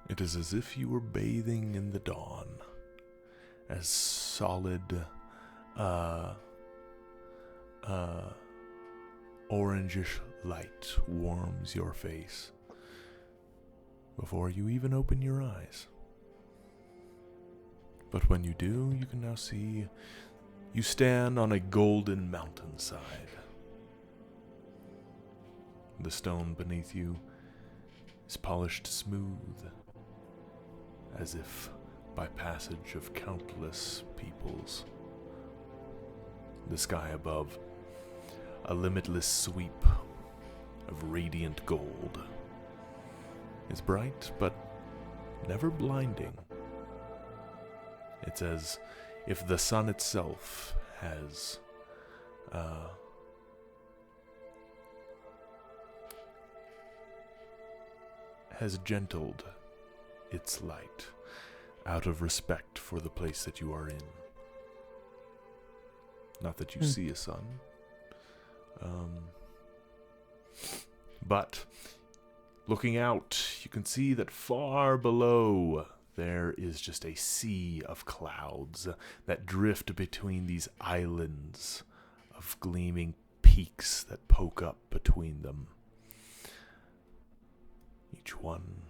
It is as if you were bathing in the dawn, as solid, orangish light warms your face before you even open your eyes. But when you do, you can now see you stand on a golden mountainside. The stone beneath you is polished smooth, as if by passage of countless peoples. The sky above, a limitless sweep of radiant gold. It's bright, but never blinding. It's as if the sun itself has gentled its light out of respect for the place that you are in. Not that you see a sun, but looking out, you can see that far below there is just a sea of clouds that drift between these islands of gleaming peaks that poke up between them. Each one,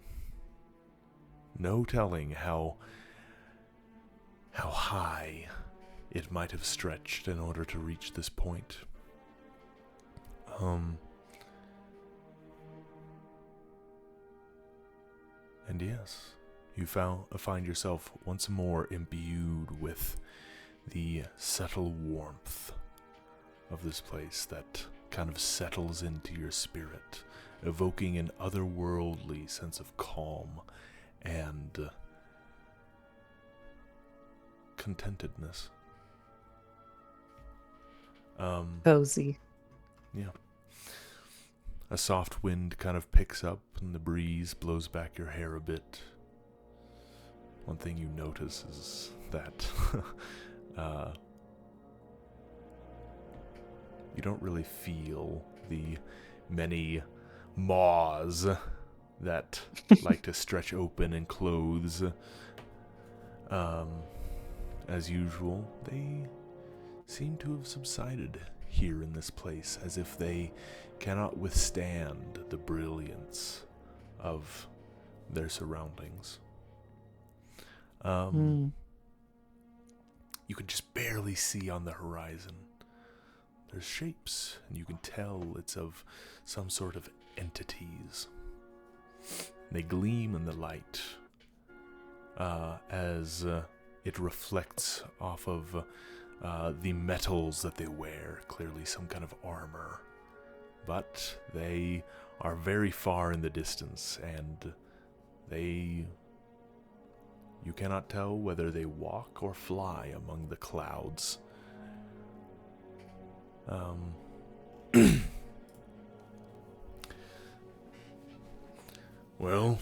no telling how high it might have stretched in order to reach this point. And yes, you find yourself once more imbued with the subtle warmth of this place that kind of settles into your spirit, evoking an otherworldly sense of calm and contentedness. Cozy. Yeah. A soft wind kind of picks up and the breeze blows back your hair a bit. One thing you notice is that you don't really feel the many maws that like to stretch open and close. As usual, they seem to have subsided here in this place, as if they cannot withstand the brilliance of their surroundings. You can just barely see on the horizon. There's shapes, and you can tell it's of some sort of entities. They gleam in the light as it reflects off of the metals that they wear, clearly some kind of armor. But they are very far in the distance, and you cannot tell whether they walk or fly among the clouds. Well,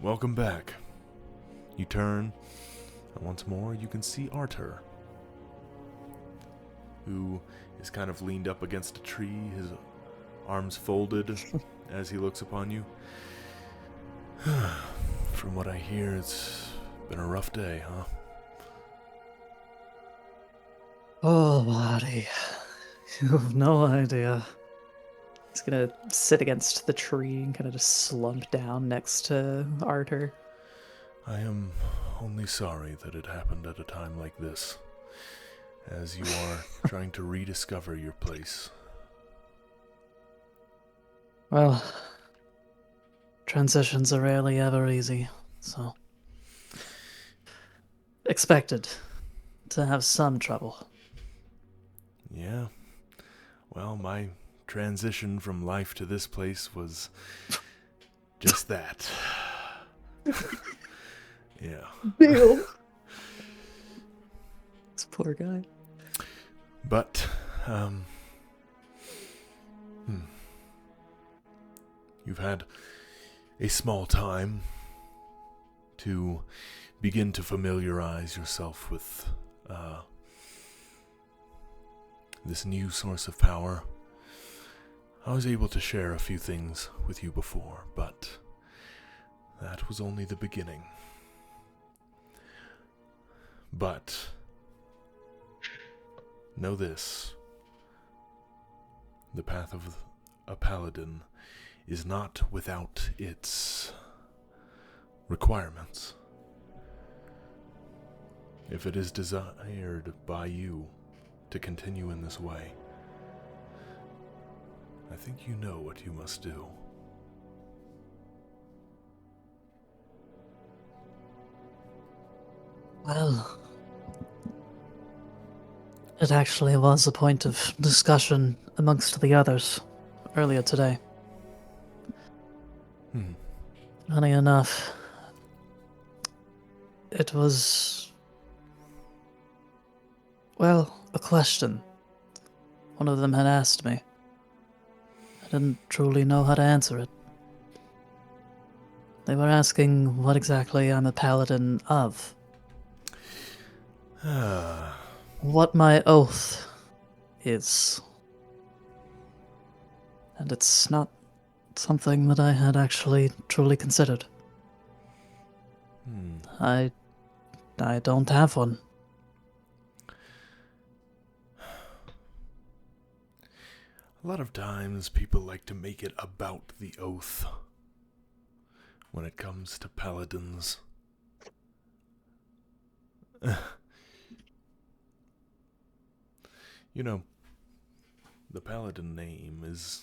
welcome back. You turn, and once more you can see Arthur, who is kind of leaned up against a tree, his arms folded as he looks upon you. From what I hear, it's been a rough day, huh? Oh, buddy. You have no idea. He's gonna sit against the tree and kind of just slump down next to Arthur. I am only sorry that it happened at a time like this, as you are trying to rediscover your place. Well, transitions are rarely ever easy, so expected to have some trouble. Yeah. Well, my transition from life to this place was just that. Yeah. Bill. This poor guy. But, you've had a small time to begin to familiarize yourself with, this new source of power. I was able to share a few things with you before, but that was only the beginning. But know this: the path of a paladin is not without its requirements. If it is desired by you to continue in this way, I think you know what you must do. Well, it actually was a point of discussion amongst the others earlier today. Funny enough, it was, well, a question one of them had asked me. I didn't truly know how to answer it. They were asking what exactly I'm a paladin of. What my oath is. And it's not something that I had actually truly considered. I don't have one. A lot of times people like to make it about the oath when it comes to paladins. You know, the paladin name is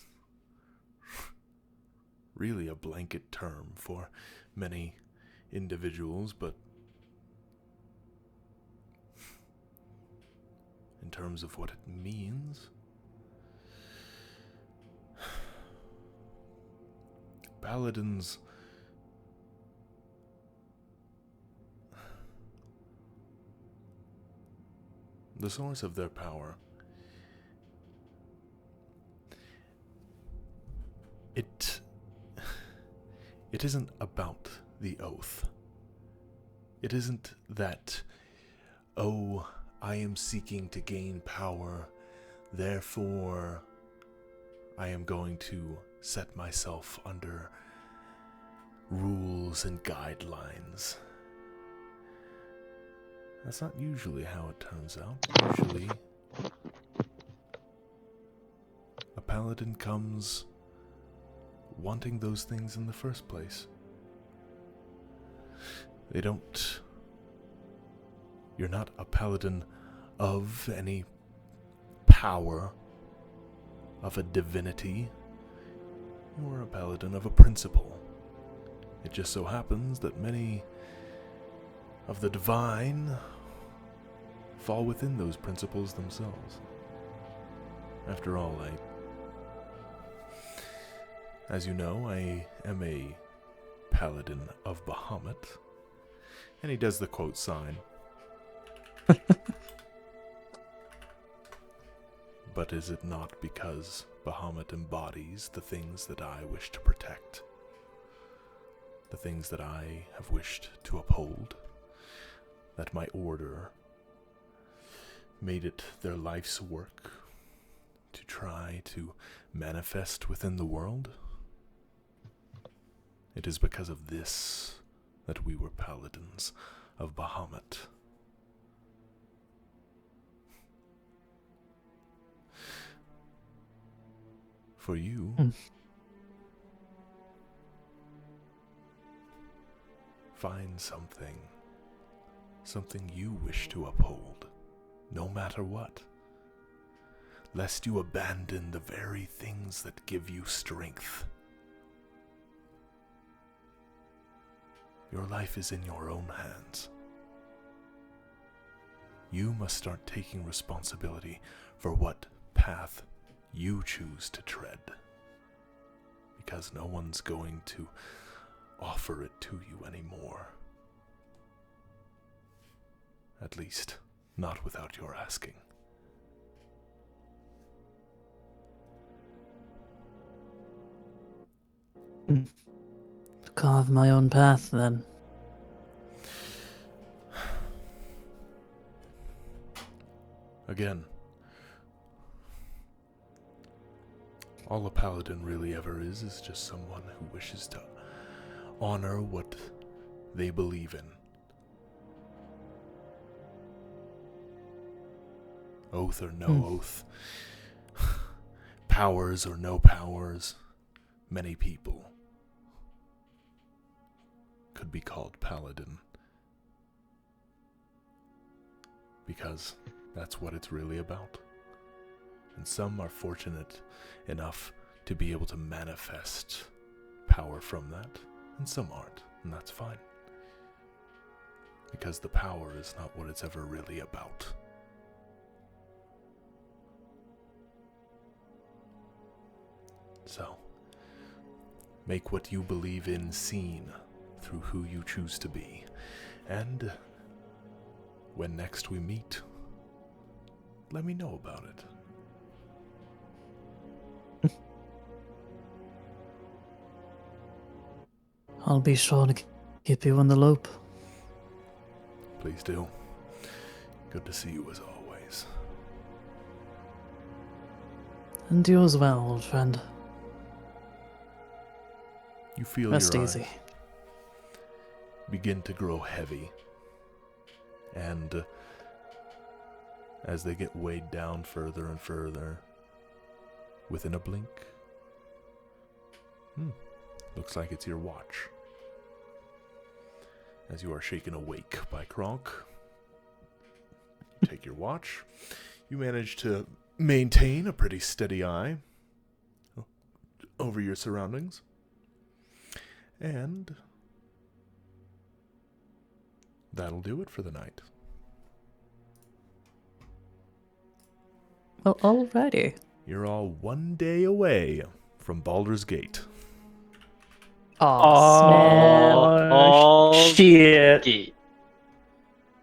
really a blanket term for many individuals, but in terms of what it means, paladins the source of their power, it isn't about the oath. It isn't that, oh, I am seeking to gain power, therefore I am going to set myself under rules and guidelines. That's not usually how it turns out. Usually, a paladin comes wanting those things in the first place. You're not a paladin of any power, of a divinity. You're a paladin of a principle. It just so happens that many of the divine fall within those principles themselves. After all, as you know, I am a paladin of Bahamut. And he does the quote sign. But is it not because Bahamut embodies the things that I wish to protect? The things that I have wished to uphold? That my order made it their life's work to try to manifest within the world? It is because of this that we were paladins of Bahamut. For you, find something you wish to uphold, no matter what, lest you abandon the very things that give you strength. Your life is in your own hands. You must start taking responsibility for what path you choose to tread, because no one's going to offer it to you anymore. At least, not without your asking. Carve my own path, then. Again, all a paladin really ever is just someone who wishes to honor what they believe in. Oath or no oath, powers or no powers, many people could be called paladin, because that's what it's really about. And some are fortunate enough to be able to manifest power from that, and some aren't, and that's fine. Because the power is not what it's ever really about. So, make what you believe in seen through who you choose to be. And when next we meet, let me know about it. I'll be sure to keep you in the loop. Please do. Good to see you as always. And you as well, old friend. You feel Rest your easy. eyes begin to grow heavy, and as they get weighed down further and further, within a blink. Looks like it's your watch. As you are shaken awake by Kronk, take your watch. You manage to maintain a pretty steady eye over your surroundings. And that'll do it for the night. Well, alrighty. You're all 1 day away from Baldur's Gate. Oh, snap. Shit. Gate.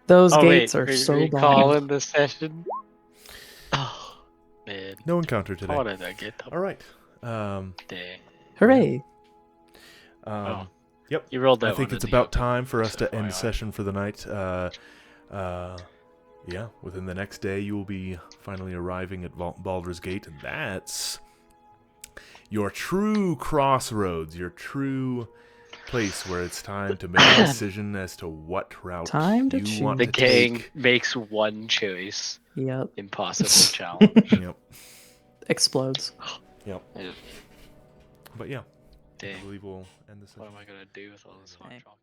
Those Oh, gates wait, are we're so bomb. calling the session. Oh, man. No encounter today. How did I get up? All right. Dang. Hooray. Yep. You rolled that I think one it's in the about open, time for us just to end FYI. session for the night. Yeah, within the next day, you will be finally arriving at Baldur's Gate, and that's your true crossroads, your true place where it's time to make a decision as to what route Time to you want The to gang take. makes one choice. Yep. Impossible challenge. Yep. Explodes. Yep. But yeah, I Dang. believe we'll end this. What am I gonna do with all this hot Okay. chocolate?